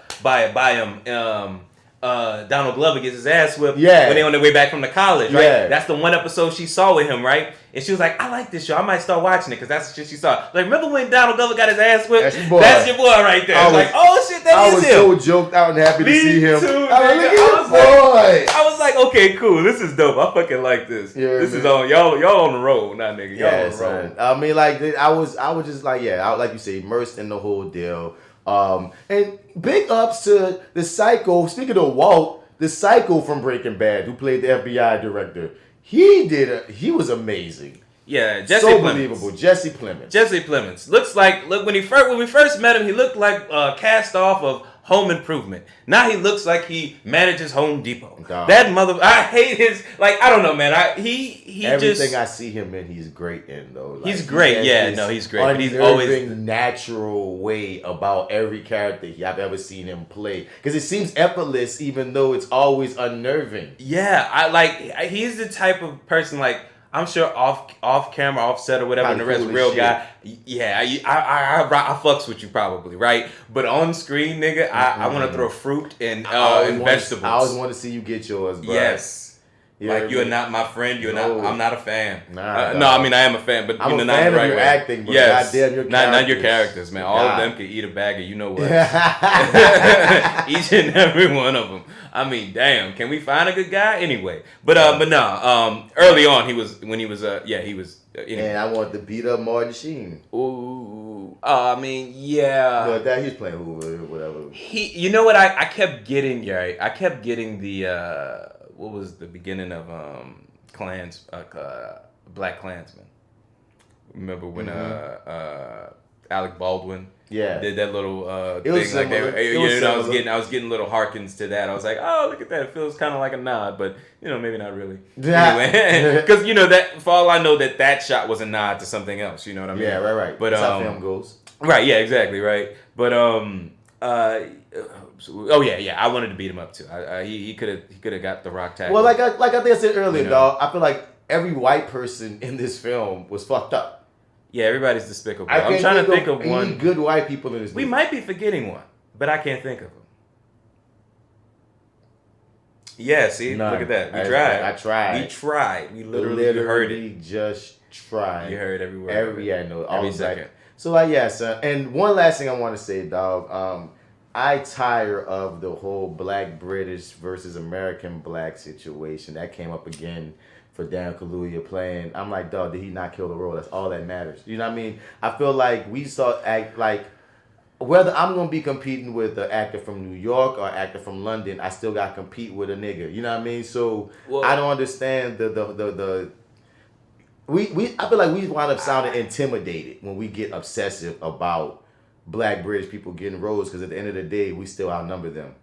Donald Glover gets his ass whipped when they on their way back from the college, right? Yeah. That's the one episode she saw with him, right? And she was like, I like this show. I might start watching it because that's the shit she saw. Like, remember when Donald Glover got his ass whipped? That's your boy right there. I was like, oh shit, that is him. I was so joked out and happy to see him. Too, I was like, okay, cool. This is dope. I fucking like this. Yeah, this is on y'all on the road, nah, nigga. Y'all on the road. I mean, like, I was just like, like you say, immersed in the whole deal. And big ups to the Psycho. Speaking of Walt, the Psycho from Breaking Bad, who played the FBI director. He was amazing. Yeah, Jesse so Plemons. Believable. Jesse Plemons. Look, when we first met him, he looked like cast off of Home Improvement. Now he looks like he manages Home Depot. God. That mother, I hate his, like, I don't know, man. Everything I see him in, he's great in, though. Like, he's great, he's great. But he's always natural way about every character I've ever seen him play. Because it seems effortless, even though it's always unnerving. Yeah, he's the type of person, like, I'm sure off camera, off set or whatever, and the rest real shit. Guy. Yeah, I fucks with you probably, right? But on screen, nigga, I want to throw fruit and vegetables. I always want to see you get yours, bro. Yes. Like, you're not my friend. You're not. I'm not a fan. No, I mean I am a fan, but I'm you're a not fan the right of your way. acting, but yes. goddamn your characters. Not your characters, man. All of them can eat a bag of you know what. Each and every one of them. I mean, damn. Can we find a good guy anyway? But no. Early on, he was. Anyway. And I wanted to beat up Marty Sheen. Ooh. I mean, yeah. But that he's playing Hoover, whatever. You know what? I kept getting. Yeah. I kept getting the. What was the beginning of Black Klansman? Remember when Alec Baldwin did that little thing like that? I was getting little harkens to that. I was like, oh, look at that. It feels kind of like a nod, but maybe not really. Anyway, because that for all I know that shot was a nod to something else. You know what I mean? Yeah, right. But that's how film goes. Right. Yeah. Exactly. Right. But I wanted to beat him up too. He could have got the Rock tackle. Well, like I think I said earlier, dog. I feel like every white person in this film was fucked up. Yeah, everybody's despicable. I'm trying to think of one. Any good white people in this movie. We might be forgetting one, but I can't think of them. Yeah, see, look at that. I tried. We literally heard it. Just tried. You heard every word. I know. Every second. So son. And one last thing I want to say, dog. I tire of the whole Black British versus American Black situation that came up again for Dan Kaluuya playing. I'm like, dog, did he not kill the role? That's all that matters. You know what I mean? I feel like we saw act like whether I'm gonna be competing with an actor from New York or an actor from London, I still gotta compete with a nigga. You know what I mean? So I don't understand the I feel like we wind up sounding intimidated when we get obsessive about Black British people getting roles, because at the end of the day, we still outnumber them.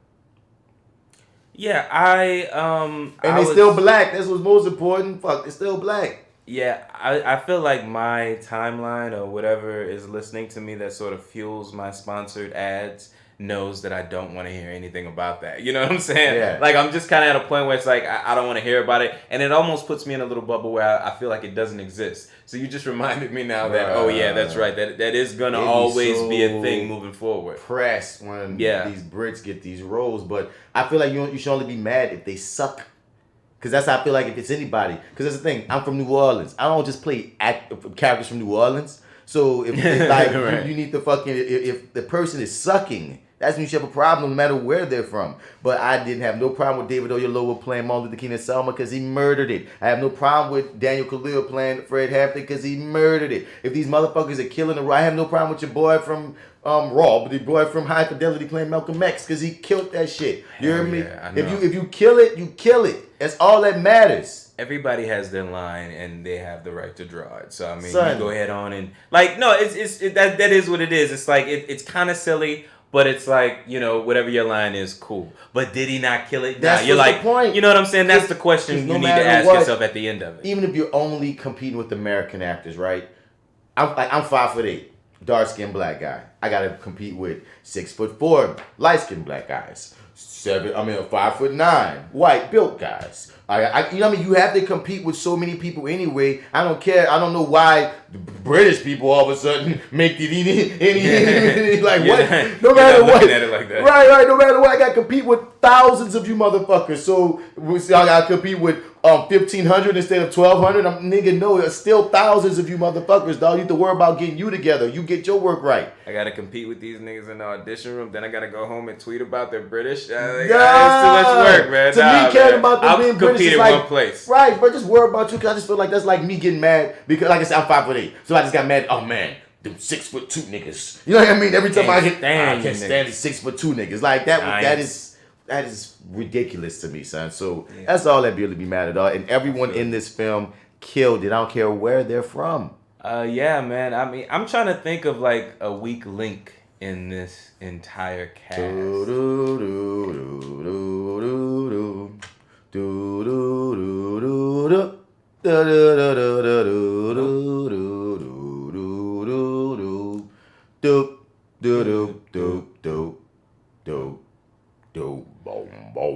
Yeah, and they still black. That's what's most important. Fuck, they're still black. Yeah, I feel like my timeline or whatever is listening to me that sort of fuels my sponsored ads knows that I don't want to hear anything about that. You know what I'm saying? Yeah. Like, I'm just kind of at a point where it's like, I don't want to hear about it. And it almost puts me in a little bubble where I feel like it doesn't exist. So you just reminded me now that, oh yeah, that's right. That is going to always be a thing moving forward. Pressed when these Brits get these roles. But I feel like you should only be mad if they suck. Because that's how I feel like if it's anybody. Because that's the thing. I'm from New Orleans. I don't just play characters from New Orleans. So if like right. you need to fucking, if the person is sucking, that's when you should have a problem no matter where they're from. But I didn't have no problem with David Oyelowo playing Martin Luther King and Selma because he murdered it. I have no problem with Daniel Kaluuya playing Fred Hampton because he murdered it. If these motherfuckers are killing the I have no problem with your boy from Raw, but the boy from High Fidelity playing Malcolm X because he killed that shit. You hear me? If you kill it, you kill it. That's all that matters. Everybody has their line and they have the right to draw it. So I mean, you go ahead on and like, no, that is what it is. It's like it's kind of silly. But it's like, you know, whatever your line is, cool. But did he not kill it? That's you're like, the point. You know what I'm saying? That's the question no you need to ask yourself at the end of it. Even if you're only competing with American actors, right? I'm 5'8", dark-skinned black guy. I gotta compete with 6'4", light-skinned black guys. 5'9", white built guys. You know what I mean? You have to compete with so many people anyway. I don't care. I don't know why the British people all of a sudden make it any like what? No matter what. At it like that. Right. No matter what, I got to compete with thousands of you motherfuckers. So I got to compete with 1,500 instead of 1,200. Nigga, no, there's still thousands of you motherfuckers, dog. You have to worry about getting you together. You get your work right. I got to compete with these niggas in the audition room. Then I got to go home and tweet about their British. It's too much work, man. To me, caring about them being British is like, one place. Right, but just worry about you because I just feel like that's like me getting mad because, like I said, I'm 5'8", so I just got mad. Oh man, them 6'2" niggas. You know what I mean? Every time I can't stand these 6'2" niggas. Like that. Nice. That is ridiculous to me, son. So that's all that really be mad at all. And everyone in this film killed it. I don't care where they're from. Yeah, man. I mean, I'm trying to think of like a weak link in this entire cast.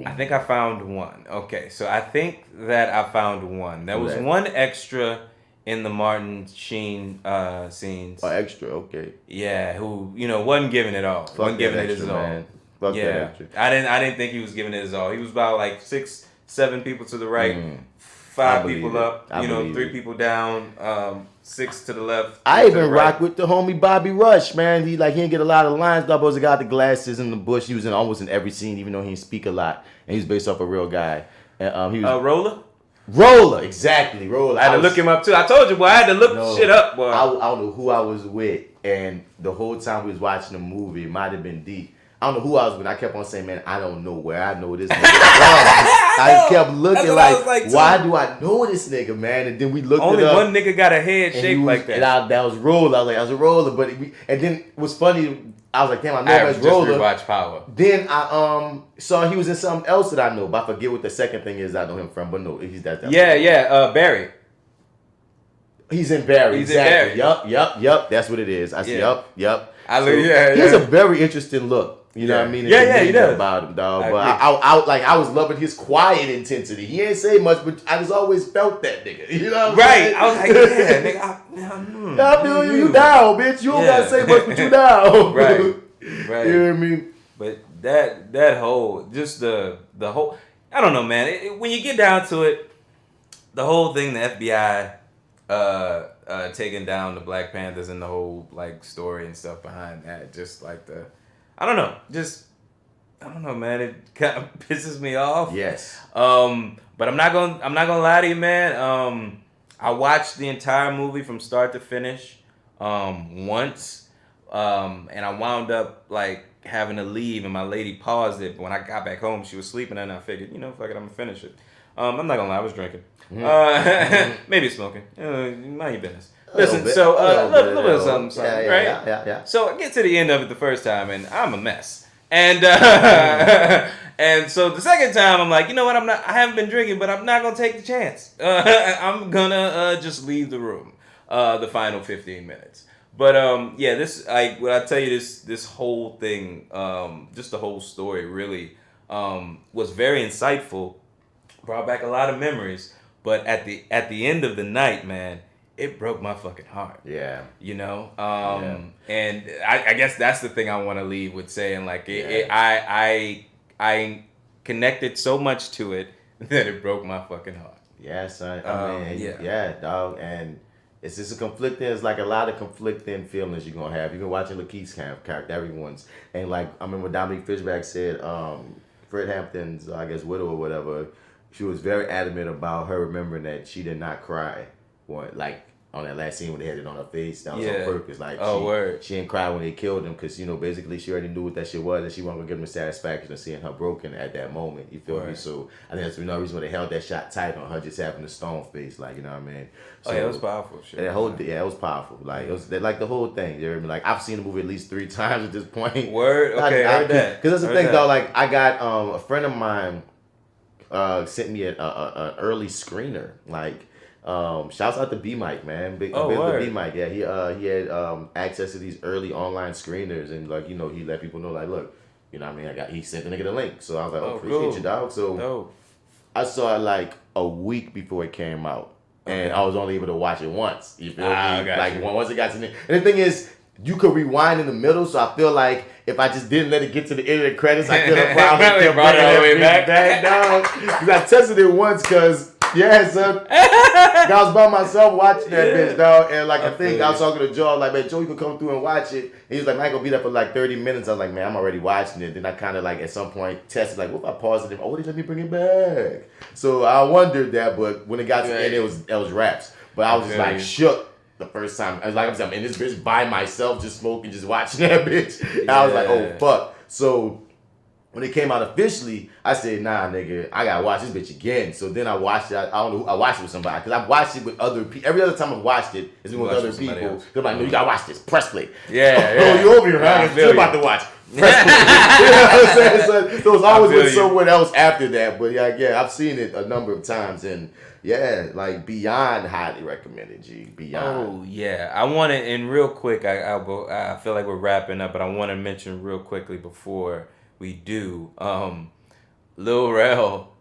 I think I found one. Okay, so I think that I found one. There was one extra in the Martin Sheen scenes. Oh, extra, okay. Yeah, who, you know, wasn't giving it all. Wasn't giving it his all. Fuck that extra. I didn't think he was giving it his all. He was about like 6, 7 people to the right, 5 people up, 3 people down, 6 to the left. I even rock with the homie Bobby Rush, man. He didn't get a lot of lines, though, but was the guy with the glasses in the bush. He was almost in every scene, even though he didn't speak a lot. And he's based off a real guy. And he was Roller, exactly, Roller. I had to look him up too. I told you, boy, I had to look shit up, boy. I don't know who I was with, and the whole time we was watching the movie, it might have been deep. I don't know who I was with. I kept on saying, man, I don't know where I know this nigga. I kept looking like why do I know this nigga, man? And then we looked Only it up. one nigga got a head shaped like that. And that was Roller. I was like, I was a Roller. But and then it was funny. I was like, damn, I know that's Roller. Rewatch Power. Then I saw he was in something else that I know, but I forget what the second thing is I know him from. But no, he's that. Barry. He's in Barry. He's exactly. in Barry. Yup. That's what it is. I see. Yup. He has a very interesting look. You know what I mean? He does. About him, dog. But I was loving his quiet intensity. He ain't say much, but I just always felt that nigga. You know what I'm saying? I was like, yeah, nigga. I feel you down, bitch. You don't gotta say much, but you down. Right. You know what I mean? But that whole, just the whole, I don't know, man. When you get down to it, the whole thing, the FBI taking down the Black Panthers and the whole like story and stuff behind that, just like I don't know, man. It kind of pisses me off. Yes. But I'm not gonna lie to you, man. I watched the entire movie from start to finish, once, and I wound up like having to leave, and my lady paused it. But when I got back home, she was sleeping, and I figured, fuck it, I'm gonna finish it. I'm not gonna lie, I was drinking. Maybe smoking. Mind your business. Listen, a little bit of something, right? Yeah. So I get to the end of it the first time, and I'm a mess. And and so the second time, I'm like, you know what? I haven't been drinking, but I'm not gonna take the chance. I'm gonna just leave the room. The final 15 minutes. But this, like, when I tell you this whole thing, just the whole story really was very insightful. Brought back a lot of memories. But at the end of the night, man, it broke my fucking heart. Yeah. And I guess that's the thing I want to leave with saying, like, I connected so much to it that it broke my fucking heart. Yeah, son. I mean, dog. And it's just it's like a lot of conflicting feelings you're gonna have. You've been watching Lakeith's character, everyone's. And like, I remember Dominique Fishback said, Fred Hampton's, I guess, widow or whatever, she was very adamant about her remembering that she did not cry. on that last scene when they had it on her face. That was Yeah. on purpose. Like, she didn't cry when they killed him because, you know, basically she already knew what that shit was and she wasn't going to give him the satisfaction of seeing her broken at that moment. You feel me? So I think that's another reason why they held that shot tight on her just having the stone face. Like, you know what I mean? So, it was powerful. Shit. It was powerful. Like, it was like the whole thing. You know what I mean? Like, I've seen the movie at least 3 times at this point. Word? Okay, I heard that. Because that's the thing, though. Like, I got a friend of mine sent me an early screener. Like, shouts out to B Mike, man. Big B Mike. Yeah, he had access to these early online screeners, and like, you know, he let people know, like, look, you know what I mean, he sent the nigga the link. So I was like, appreciate you, dog. So I saw it like a week before it came out, and I was only able to watch it once. You feel me? Like, once it got to the end. And the thing is, you could rewind in the middle, so I feel like if I just didn't let it get to the end of the credits, I could have probably brought it all the way back down. Because I tested it once, because son, I was by myself watching that bitch, dog, and like I think I was talking to Joe, like, man, Joe, you can come through and watch it. And he was like, man, I ain't gonna be there for like 30 minutes. I was like, man, I'm already watching it. Then I kind of like at some point tested, like, what if I pause it? Oh, they let me bring it back. So I wondered that, but when it got to the end, it was raps. But I was just like shook the first time. I was like, I'm in this bitch by myself, just smoking, just watching that bitch. And I was like, oh fuck. So when it came out officially, I said, nah, nigga, I gotta watch this bitch again. So then I watched it. I don't know. I watched it with somebody because I've watched it with other people. Every other time I've watched it, it's been with other people. They're like, no, you gotta watch this. Press play. Yeah. You over here, right? You're about to watch. Press play. You know what I'm saying? So it was always with someone else after that. But yeah, I've seen it a number of times, and yeah, like beyond highly recommended. G, beyond. Oh yeah, I want to, and real quick, I'll go. I feel like we're wrapping up, but I want to mention real quickly before we do, Lil Rel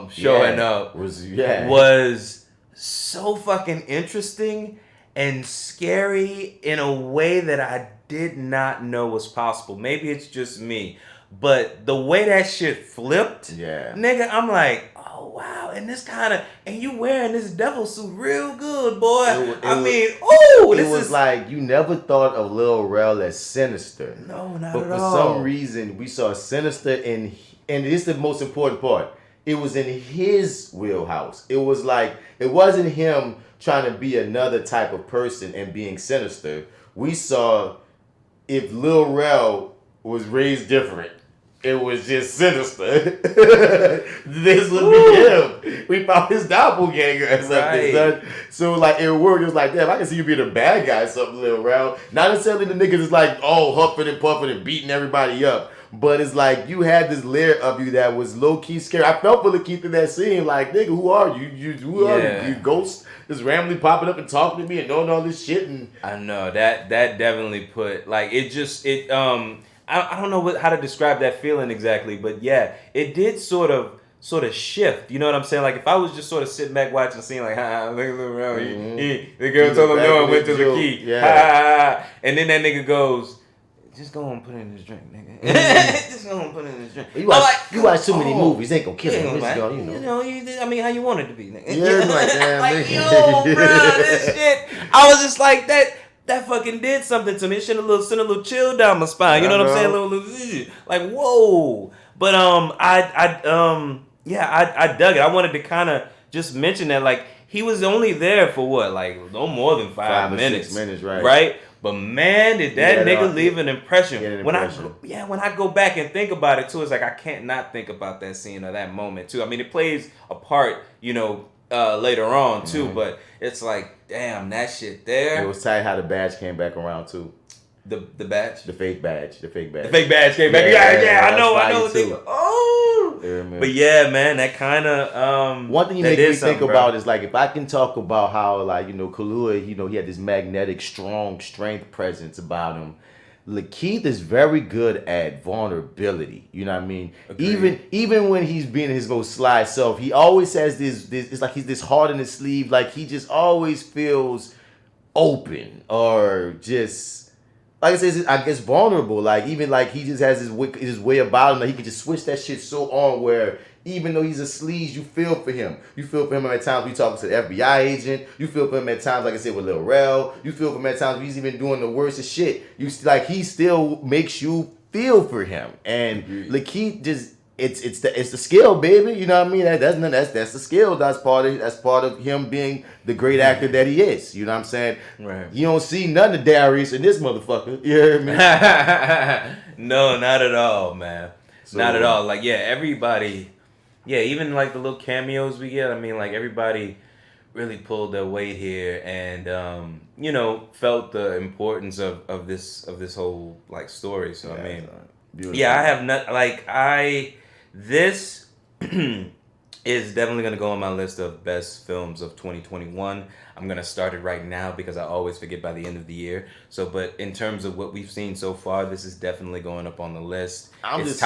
showing up was so fucking interesting and scary in a way that I did not know was possible. Maybe it's just me, but the way that shit flipped, nigga, I'm like, oh wow, and this kind of, and you wearing this devil suit real good, boy. It was like you never thought of Lil Rel as sinister. No, not but at all. But for some reason, we saw sinister in, and this is the most important part. It was in his wheelhouse. It was like, it wasn't him trying to be another type of person and being sinister. We saw if Lil Rel was raised different, it was just sinister. This would be him. We found his doppelganger or something. Right. So like it worked. It was like, damn, I can see you being a bad guy or something, Lil Rel. Not necessarily the niggas is like, oh, huffing and puffing and beating everybody up. But it's like you had this layer of you that was low key scary. I felt for Lakeith in that scene, like, nigga, who are you? Who are you? You ghost just randomly popping up and talking to me and knowing all this shit. And I know that definitely put like I don't know how to describe that feeling exactly, but yeah, it did sort of shift. You know what I'm saying? Like if I was just sort of sitting back watching the scene, like, look at him, the girl told him no and went to the key, and then that nigga goes, just go and put in this drink, nigga. Just go and put in this drink. You watch too many movies, ain't gonna kill him. I mean, how you want it to be, nigga. Yeah, like, damn, like, yo, bro, this shit. I was just like that fucking did something to me. It sent a little chill down my spine. You know what I'm saying? Like, whoa. But I dug it. I wanted to kind of just mention that, like, he was only there for what, like, no more than 5 minutes. 6 minutes, right? Right? But man, did that nigga leave an impression. When I go back and think about it too, it's like I can't not think about that scene or that moment too. I mean, it plays a part, later on too, but it's like, damn, that shit there. It was tight how the badge came back around too. The badge? The fake badge. The fake badge came back. Yeah, I know. But yeah, man, that kind of one thing you make me think about is like if I can talk about how like Kahlua, he had this magnetic, strong strength presence about him. Lakeith is very good at vulnerability. You know what I mean? Agreed. Even when he's being his most sly self, he always has this. It's like he's this heart in his sleeve. Like he just always feels open or just. Like I said, I guess vulnerable. Like even like he just has his way about him. Like he can just switch that shit so on where even though he's a sleaze, you feel for him. You feel for him at times when you talking to the FBI agent. You feel for him at times, like I said, with Lil Rel. You feel for him at times when he's even doing the worst of shit. He still makes you feel for him. And Lakeith just it's the skill, baby. You know what I mean? That's the skill. That's part of him being the great actor that he is. You know what I'm saying? Right. You don't see none of Darius in this motherfucker. You hear me? No, not at all, man. So, not at all. Like, yeah, everybody. Yeah, even like the little cameos we get. I mean, like everybody really pulled their weight here, and felt the importance of this whole like story. So I mean, yeah, I have not this is definitely gonna go on my list of best films of 2021. I'm gonna start it right now because I always forget by the end of the year. So, but in terms of what we've seen so far, this is definitely going up on the list. It's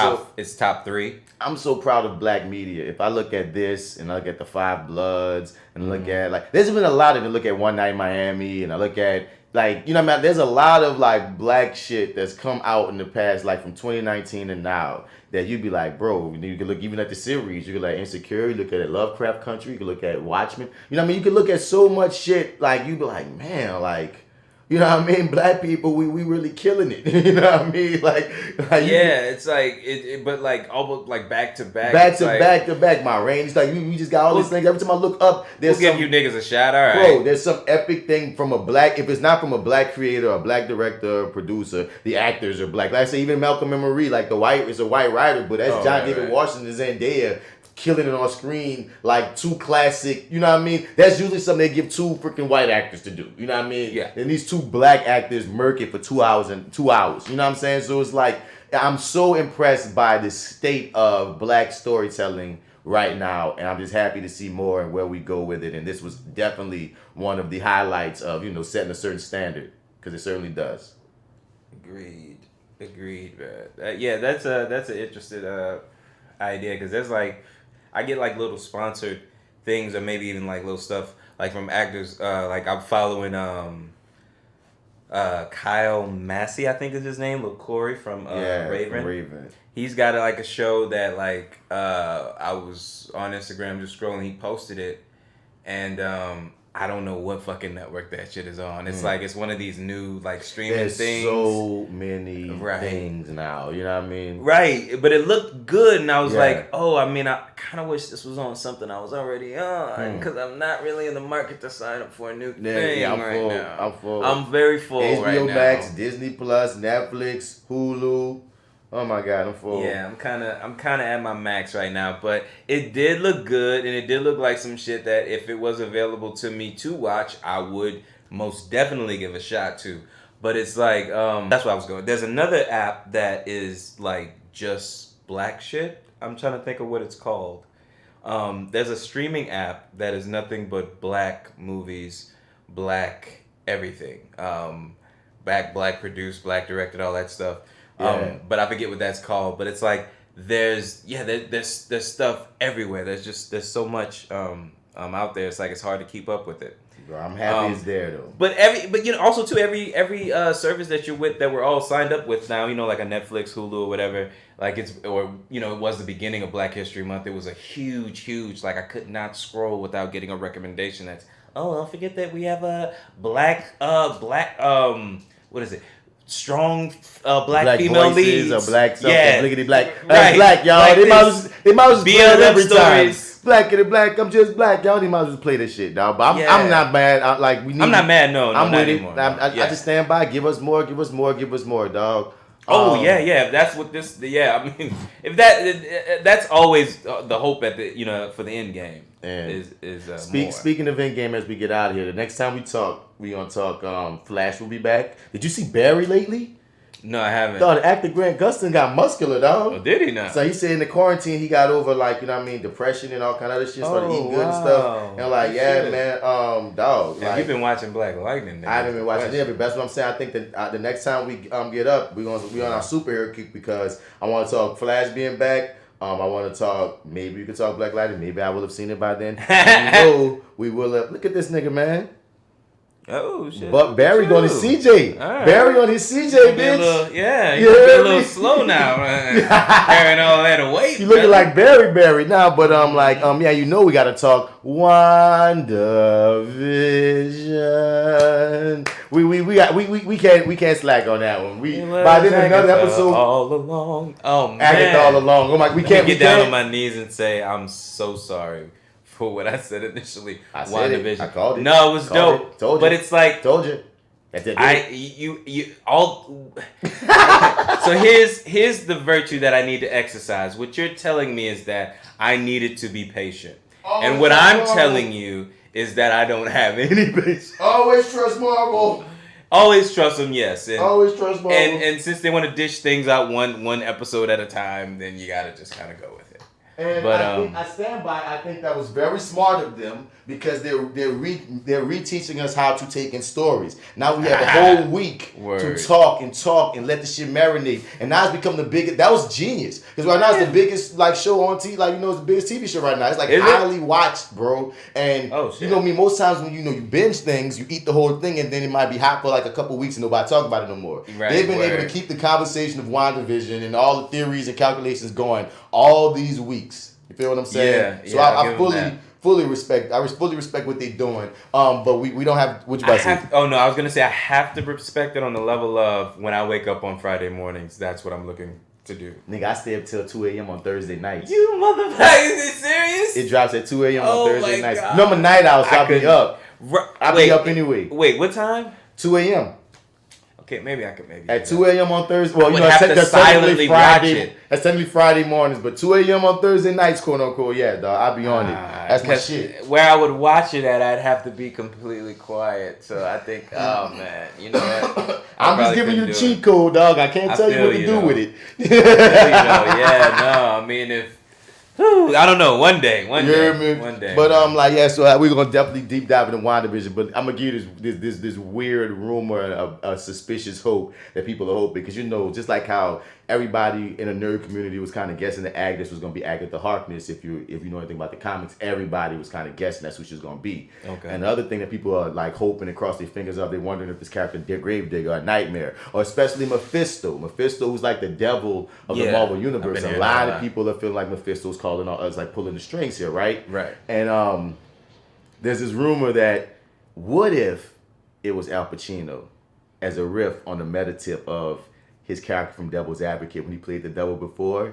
top 3. I'm so proud of black media. If I look at this and I look at the Five Bloods and look at like, there's been a lot of it. Look at One Night in Miami and I look at like, you know what I mean? There's a lot of like black shit that's come out in the past, like from 2019 and now, that you'd be like, bro, you can look even at the series. You can look at Insecure, you look at Lovecraft Country, you can look at Watchmen. You know what I mean? You can look at so much shit, like you'd be like, man, like, you know what I mean? Black people, we really killing it. You know what I mean? Like yeah, it's like but like almost like back to back. Back to back. My range, like we just got all these things. Every time I look up, we'll give you niggas a shot. All right, bro. There's some epic thing from a black. If it's not from a black creator, a black director, or producer, the actors are black. Like I say, even Malcolm and Marie, like it's a white writer, but that's John David Washington, Zendaya, killing it on screen, like two classic, you know what I mean? That's usually something they give two freaking white actors to do, you know what I mean? Yeah. And these two black actors murk it for 2 hours, you know what I'm saying? So it's like, I'm so impressed by the state of black storytelling right now, and I'm just happy to see more and where we go with it, and this was definitely one of the highlights of, setting a certain standard, because it certainly does. Agreed, man. Yeah, that's an interesting idea, because there's like, I get like little sponsored things or maybe even like little stuff like from actors. Like I'm following Kyle Massey, I think is his name, with Corey from Raven. He's got like a show that like I was on Instagram just scrolling. He posted it, and I don't know what fucking network that shit is on. It's like it's one of these new like streaming things. There's so many things now. You know what I mean? Right, but it looked good, and I was like, oh, I mean, I kind of wish this was on something I was already on, because I'm not really in the market to sign up for a new thing I'm right full. now. I'm full. I'm very full HBO right now. Max, Disney Plus, Netflix, Hulu. Oh my God, I'm full. Yeah, I'm kind of at my max right now, but it did look good, and it did look like some shit that if it was available to me to watch, I would most definitely give a shot to. But it's like, that's where I was going. There's another app that is like just black shit. I'm trying to think of what it's called. There's a streaming app that is nothing but black movies, black everything. Black produced, black directed, all that stuff. But I forget what that's called. But it's like there's stuff everywhere. There's so much out there. It's like it's hard to keep up with it. Bro, I'm happy it's there though. But also too every service that you're with that we're all signed up with now, like a Netflix, Hulu, or whatever. Like it was the beginning of Black History Month. It was a huge like I could not scroll without getting a recommendation that's don't forget that we have a black what is it? Strong black female leads. Or black something, blickety black. Right. Black, y'all. Like they might as well play it every stories. time. Blackity black, I'm just black. Y'all they might as well play this shit, dog. But I'm not mad. I'm not mad, no, I'm not with anymore. I just stand by. Give us more, dog. Yeah. That's what this. Yeah, I mean, if that's always the hope at the for the end game. And speaking of end game, as we get out of here, the next time we gonna talk. Flash will be back. Did you see Barry lately? No, I haven't. Dog, the actor Grant Gustin got muscular, dog. Oh, did he not? So he said in the quarantine he got over depression and all kind of other shit. Started eating good and stuff. And man, dog. You've been watching Black Lightning. I haven't been watching it, but that's what I'm saying. I think that the next time we get up, we on our superhero kick because I want to talk Flash being back. I want to talk. Maybe we could talk Black Lightning. Maybe I will have seen it by then. We will have. Look at this nigga, man. Oh shit! But Barry on his CJ. Right. Barry on his CJ, bitch. You be a little slow now, carrying all that weight. You looking like Barry now, but yeah, you know we gotta talk WandaVision. We can't slack on that one. By then another episode all along. Oh man, Agatha all along. Oh my, we can't get down on my knees and say I'm so sorry for what I said initially. I said it. I called it. No, it was dope. Told you. But it's like told you. So here's the virtue that I need to exercise. What you're telling me is that I needed to be patient. And what I'm telling you is that I don't have any patience. Always trust Marvel. Always trust them, yes. And, always trust Marvel. And since they want to dish things out one episode at a time, then you gotta just kind of go with it. And I stand by. I think that was very smart of them because they're reteaching us how to take in stories. Now we have a whole week to talk and let the shit marinate. And now it's become the biggest. That was genius because right now it's the biggest show on TV. It's the biggest TV show right now. It's highly watched, bro. And you know me. Most times when you binge things, you eat the whole thing and then it might be hot for a couple weeks and nobody talk about it no more. Right, they've been able to keep the conversation of WandaVision and all the theories and calculations going all these weeks. You feel what I'm saying? Yeah. So I fully respect. I fully respect what they're doing. But we don't have. What you about to say? Oh no, I was gonna say I have to respect it on the level of when I wake up on Friday mornings. That's what I'm looking to do. Nigga, I stay up till 2 a.m. on Thursday nights. You motherfucker, is it serious? It drops at 2 a.m. on Thursday nights. No, I'm a night owl, so I'll be up. I'll be up anyway. Wait, what time? 2 a.m. Okay, maybe I could at 2 a.m. on Thursday. Well, that's technically Friday. That's technically Friday mornings, but 2 a.m. on Thursday nights, quote unquote. Yeah, dog, I'll be on it. That's my shit. Where I would watch it at, I'd have to be completely quiet. So I think, oh man, you know what? I'm just giving you the cheat code, dog. I can't tell you what to do with it. I mean, if. I don't know. One day. One day. But so we're gonna definitely deep dive into WandaVision. But I'm gonna give you this weird rumor, a suspicious hope that people are hoping because just like how everybody in the nerd community was kind of guessing that Agnes was gonna be Agatha Harkness. If you know anything about the comics, everybody was kind of guessing that's who she was gonna be. Okay. And the other thing that people are hoping and cross their fingers up, they're wondering if this character Gravedigger or Nightmare or especially Mephisto. Mephisto, who's like the devil of the Marvel universe. A lot of people are feeling like Mephisto's calling all us pulling the strings here, right? Right. And there's this rumor that what if it was Al Pacino as a riff on the meta tip of his character from Devil's Advocate when he played the devil before?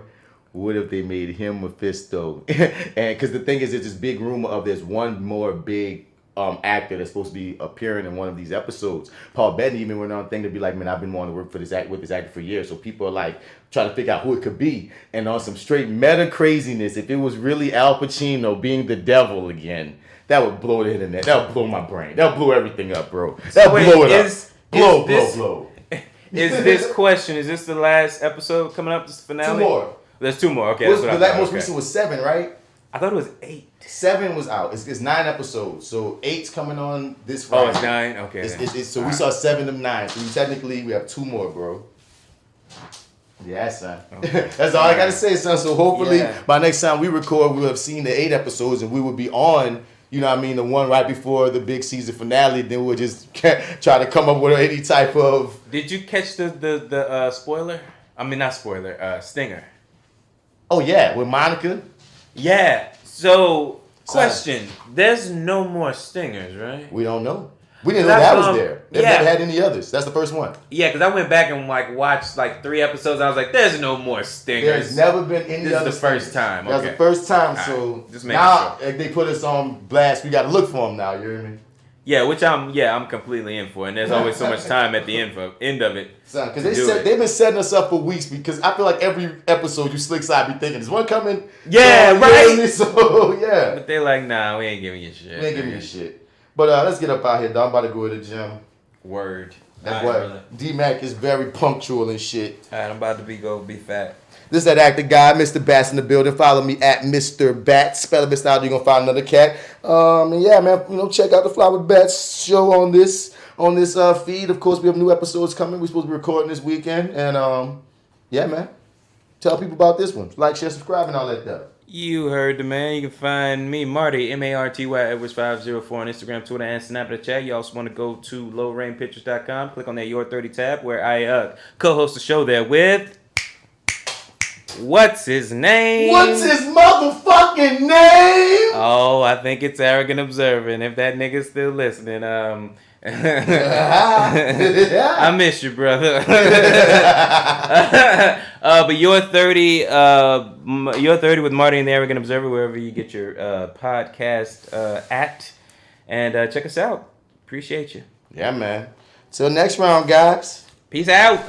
What if they made him Mephisto? And because the thing is, there's this big rumor of there's one more big actor that's supposed to be appearing in one of these episodes. Paul Bettany even went on a thing to be like, man, I've been wanting to work with this actor for years. So people are trying to figure out who it could be. And on some straight meta craziness, if it was really Al Pacino being the devil again, that would blow the internet. That would blow my brain. That would blow everything up, bro. That would blow it up. Blow. Is this the last episode coming up? This finale? 2 more. There's 2 more. Okay. The most recent was 7, right? I thought it was 8. 7 was out. It's 9 episodes. So 8's coming on this Friday. Oh, it's 9? Okay. So we saw 7 of 9. So technically we have 2 more, bro. Yeah, son. Okay. That's all I got to say, son. So hopefully by next time we record, we'll have seen the 8 episodes and we will be on, you know what I mean, the one right before the big season finale. Then we'll just try to come up with any type of... Did you catch the spoiler? I mean, not spoiler, stinger. Oh, yeah, with Monica? Yeah. So, question. There's no more stingers, right? We don't know. We didn't know that was there. They've never had any others. That's the first one. Yeah, because I went back and watched 3 episodes. I was like, there's no more stingers. There's never been any other. This is the first time. That's the first time. So now sure. If they put us on blast, we got to look for them now. You hear me? Yeah, which I'm completely in for, and there's always so much time at the end of it. Because they've been setting us up for weeks. Because I feel like every episode you slick side be thinking, is one coming? Yeah, right. So yeah. But they're like, nah, we ain't giving you shit. We ain't giving you shit. But let's get up out here, dog. I'm about to go to the gym. Word. That's why D-Mac is very punctual and shit. All right, I'm about to be fat. This is that actor guy, Mr. Bats in the building. Follow me at Mr. Bats. Spell it out, you're gonna find another cat. And yeah, man, check out the Fly with Bats show on this feed. Of course, we have new episodes coming. We're supposed to be recording this weekend, and yeah, man, tell people about this one. Like, share, subscribe, and all that stuff. You heard the man. You can find me, Marty, MartyEdwards 504 on Instagram, Twitter, and Snapchat. You also want to go to lowrainpictures.com. Click on that Your30 tab where I co-host the show there with... What's his name? What's his motherfucking name? Oh, I think it's Arrogant Observing. If that nigga's still listening, I miss you, brother. But Your30 with Marty and the Arrogant Observer, wherever you get your podcast at. And check us out. Appreciate you. Yeah, man. Till next round, guys. Peace out.